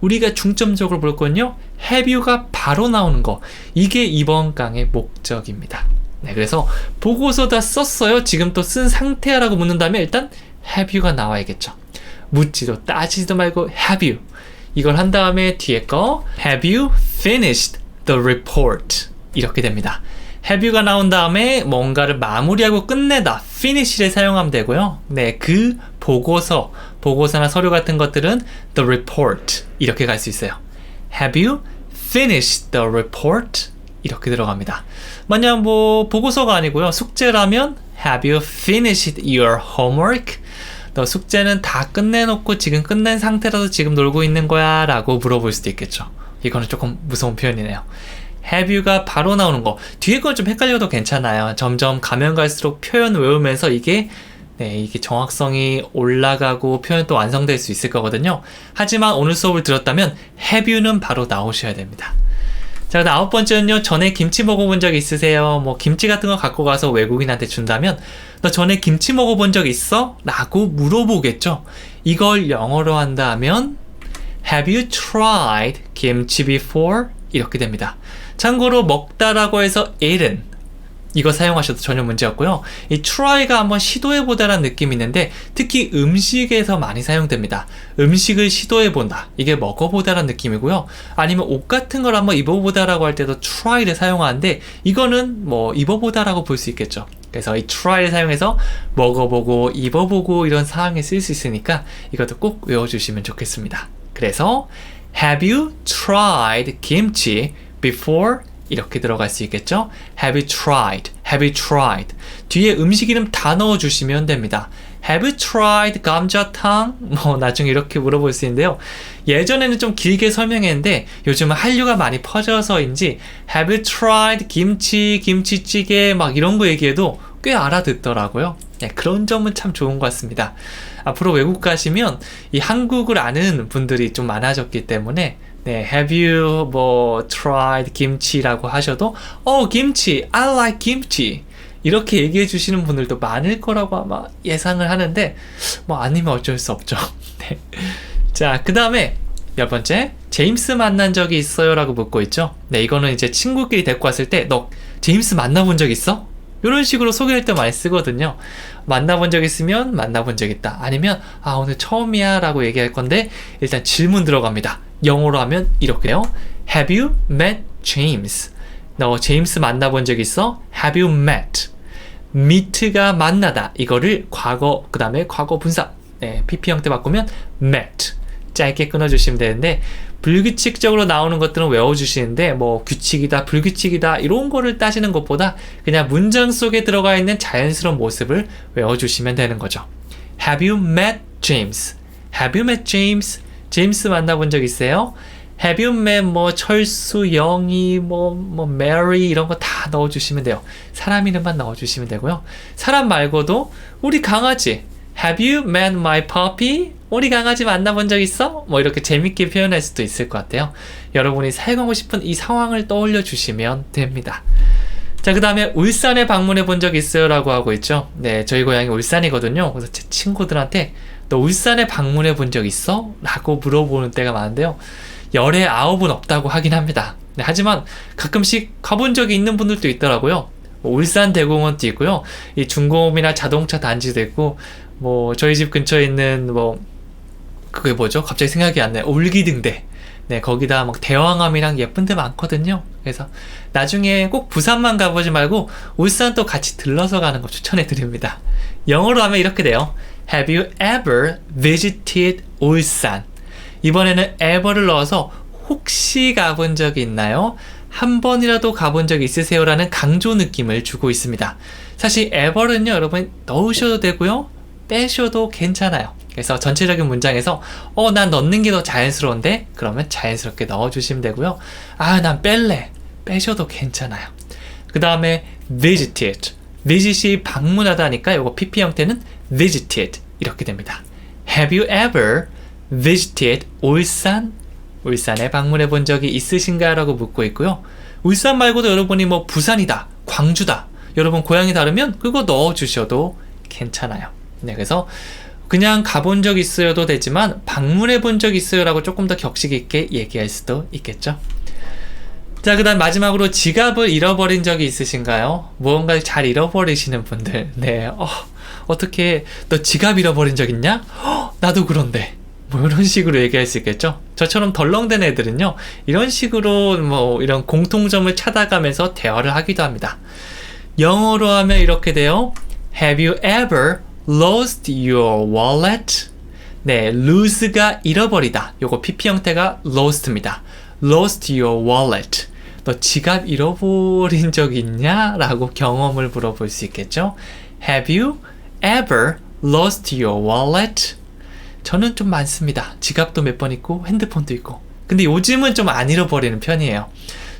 우리가 중점적으로 볼 건요. have you가 바로 나오는 거. 이게 이번 강의 목적입니다. 네, 그래서 보고서 다 썼어요? 지금 또 쓴 상태야? 라고 묻는다면 일단 have you가 나와야겠죠. 묻지도 따지지도 말고 have you. 이걸 한 다음에 뒤에 거 have you finished the report? 이렇게 됩니다. have you가 나온 다음에 뭔가를 마무리하고 끝내다 finish를 사용하면 되고요. 네, 그 보고서나 서류 같은 것들은 the report 이렇게 갈 수 있어요. Have you finished the report? 이렇게 들어갑니다. 만약 뭐 보고서가 아니고요. 숙제라면 Have you finished your homework? 너 숙제는 다 끝내놓고 지금 끝낸 상태라서 지금 놀고 있는 거야? 라고 물어볼 수도 있겠죠. 이거는 조금 무서운 표현이네요. Have you가 바로 나오는 거. 뒤에 건 좀 헷갈려도 괜찮아요. 점점 가면 갈수록 표현 외우면서 이게 정확성이 올라가고 표현도 완성될 수 있을 거거든요. 하지만 오늘 수업을 들었다면 have you는 바로 나오셔야 됩니다. 자, 그다음 9번째는요. 전에 김치 먹어본 적 있으세요? 뭐 김치 같은 거 갖고 가서 외국인한테 준다면 너 전에 김치 먹어본 적 있어? 라고 물어보겠죠. 이걸 영어로 한다면 Have you tried kimchi before? 이렇게 됩니다. 참고로 먹다라고 해서 eaten 이거 사용하셔도 전혀 문제 없고요. 이 try가 한번 시도해보다라는 느낌이 있는데 특히 음식에서 많이 사용됩니다. 음식을 시도해본다. 이게 먹어보다라는 느낌이고요. 아니면 옷 같은 걸 한번 입어보다라고 할 때도 try를 사용하는데 이거는 뭐 입어보다라고 볼 수 있겠죠. 그래서 이 try를 사용해서 먹어보고 입어보고 이런 상황에 쓸 수 있으니까 이것도 꼭 외워주시면 좋겠습니다. 그래서 Have you tried kimchi before? 이렇게 들어갈 수 있겠죠? Have you tried? Have you tried? 뒤에 음식 이름 다 넣어주시면 됩니다. Have you tried 감자탕? 뭐 나중에 이렇게 물어볼 수 있는데요. 예전에는 좀 길게 설명했는데 요즘은 한류가 많이 퍼져서인지 Have you tried 김치, 김치찌개 막 이런 거 얘기해도 꽤 알아듣더라고요. 네, 그런 점은 참 좋은 것 같습니다. 앞으로 외국 가시면 이 한국을 아는 분들이 좀 많아졌기 때문에 네, have you 뭐 tried 김치라고 하셔도 김치, I like 김치 이렇게 얘기해 주시는 분들도 많을 거라고 아마 예상을 하는데 뭐 아니면 어쩔 수 없죠. 네. 자, 그 다음에 몇 번째, 제임스 만난 적이 있어요? 라고 묻고 있죠. 네, 이거는 이제 친구끼리 데리고 왔을 때, 너 제임스 만나본 적 있어? 이런 식으로 소개할 때 많이 쓰거든요. 만나본 적 있으면 만나본 적 있다. 아니면 오늘 처음이야 라고 얘기할 건데 일단 질문 들어갑니다. 영어로 하면 이렇게요. Have you met James? 너 제임스 만나본 적 있어? Have you met? meet가 만나다. 이거를 과거, 그 다음에 과거 분사. 네, PP 형태 바꾸면 met. 짧게 끊어주시면 되는데 불규칙적으로 나오는 것들은 외워주시는데 뭐 규칙이다 불규칙이다 이런 거를 따지는 것보다 그냥 문장 속에 들어가 있는 자연스러운 모습을 외워주시면 되는 거죠. Have you met James? Have you met James? 제임스 만나본 적 있어요? Have you met 뭐 철수, 영희, 뭐 Mary 이런 거 다 넣어주시면 돼요. 사람 이름만 넣어주시면 되고요. 사람 말고도 우리 강아지 Have you met my puppy? 우리 강아지 만나본 적 있어? 뭐 이렇게 재밌게 표현할 수도 있을 것 같아요. 여러분이 사용하고 싶은 이 상황을 떠올려 주시면 됩니다. 자, 그 다음에 울산에 방문해 본 적 있어요? 라고 하고 있죠. 네, 저희 고향이 울산이거든요. 그래서 제 친구들한테 너 울산에 방문해 본 적 있어? 라고 물어보는 때가 많은데요. 열에 9은 없다고 하긴 합니다. 네, 하지만 가끔씩 가본 적이 있는 분들도 있더라고요. 뭐 울산 대공원도 있고요. 이 중공업이나 자동차 단지도 있고 뭐 저희 집 근처에 있는 뭐 그게 뭐죠? 갑자기 생각이 안 나요. 올기등대. 네, 거기다 막 대왕암이랑 예쁜 데 많거든요. 그래서 나중에 꼭 부산만 가보지 말고 울산도 같이 들러서 가는 거 추천해 드립니다. 영어로 하면 이렇게 돼요. Have you ever visited 울산? 이번에는 ever를 넣어서 혹시 가본 적이 있나요? 한 번이라도 가본 적이 있으세요? 라는 강조 느낌을 주고 있습니다. 사실 ever는요, 여러분 넣으셔도 되고요. 빼셔도 괜찮아요. 그래서 전체적인 문장에서 난 넣는 게 더 자연스러운데? 그러면 자연스럽게 넣어주시면 되고요. 난 뺄래. 빼셔도 괜찮아요. 그 다음에 visited. visit이 방문하다 하니까 이거 PP 형태는 visited 이렇게 됩니다. Have you ever visited 울산? 울산에 방문해 본 적이 있으신가? 라고 묻고 있고요. 울산 말고도 여러분이 뭐 부산이다, 광주다. 여러분 고향이 다르면 그거 넣어주셔도 괜찮아요. 네, 그래서 그냥 가본 적 있어요도 되지만 방문해 본 적 있어요 라고 조금 더 격식 있게 얘기할 수도 있겠죠. 자, 그 다음 마지막으로 지갑을 잃어버린 적이 있으신가요? 무언가를 잘 잃어버리시는 분들. 네, 어떻게 너 지갑 잃어버린 적 있냐? 나도 그런데. 뭐 이런 식으로 얘기할 수 있겠죠. 저처럼 덜렁댄 애들은요, 이런 식으로 뭐 이런 공통점을 찾아가면서 대화를 하기도 합니다. 영어로 하면 이렇게 돼요. Have you ever lost your wallet? 네, lose가 잃어버리다. 요거 PP 형태가 lost입니다. lost your wallet. 너 지갑 잃어버린 적 있냐? 라고 경험을 물어볼 수 있겠죠. Have you ever lost your wallet? 저는 좀 많습니다. 지갑도 몇 번 있고 핸드폰도 있고. 근데 요즘은 좀 안 잃어버리는 편이에요.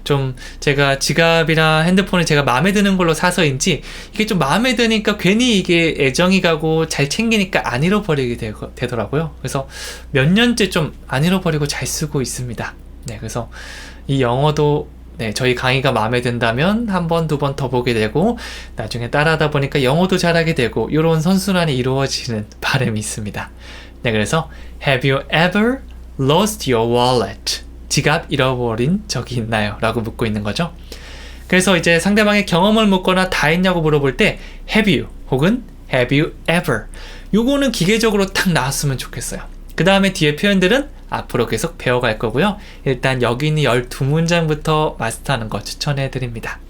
좀 제가 지갑이랑 핸드폰을 제가 마음에 드는 걸로 사서인지 이게 좀 마음에 드니까 괜히 이게 애정이 가고 잘 챙기니까 안 잃어버리게 되더라고요. 그래서 몇 년째 좀 안 잃어버리고 잘 쓰고 있습니다. 네, 그래서 이 영어도 네, 저희 강의가 마음에 든다면 한 번, 두 번 더 보게 되고 나중에 따라하다 보니까 영어도 잘하게 되고 이런 선순환이 이루어지는 바람이 있습니다. 네, 그래서 Have you ever lost your wallet? 지갑 잃어버린 적이 있나요? 라고 묻고 있는 거죠. 그래서 이제 상대방의 경험을 묻거나 다 했냐고 물어볼 때 Have you 혹은 Have you ever 요거는 기계적으로 딱 나왔으면 좋겠어요. 그 다음에 뒤에 표현들은 앞으로 계속 배워갈 거고요. 일단 여기 있는 12문장부터 마스터하는 거 추천해 드립니다.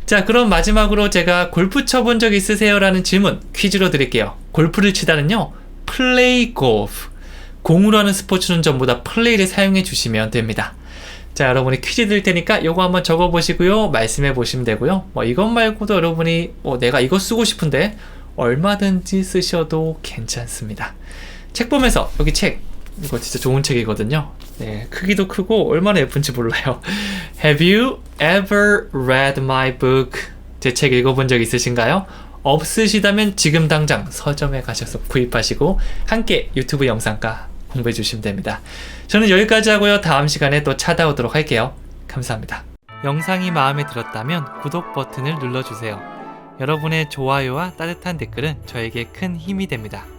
자, 그럼 마지막으로 제가 골프 쳐본 적 있으세요? 라는 질문 퀴즈로 드릴게요. 골프를 치다는요, 플레이 골프. 공으로 하는 스포츠는 전부 다 플레이를 사용해 주시면 됩니다. 자, 여러분이 퀴즈 드릴 테니까 요거 한번 적어 보시고요. 말씀해 보시면 되고요. 뭐 이것 말고도 여러분이 내가 이거 쓰고 싶은데 얼마든지 쓰셔도 괜찮습니다. 책 보면서 여기 책 이거 진짜 좋은 책이거든요. 네, 크기도 크고 얼마나 예쁜지 몰라요. Have you ever read my book? 제 책 읽어본 적 있으신가요? 없으시다면 지금 당장 서점에 가셔서 구입하시고 함께 유튜브 영상과 공부해 주시면 됩니다. 저는 여기까지 하고요. 다음 시간에 또 찾아오도록 할게요. 감사합니다. 영상이 마음에 들었다면 구독 버튼을 눌러주세요. 여러분의 좋아요와 따뜻한 댓글은 저에게 큰 힘이 됩니다.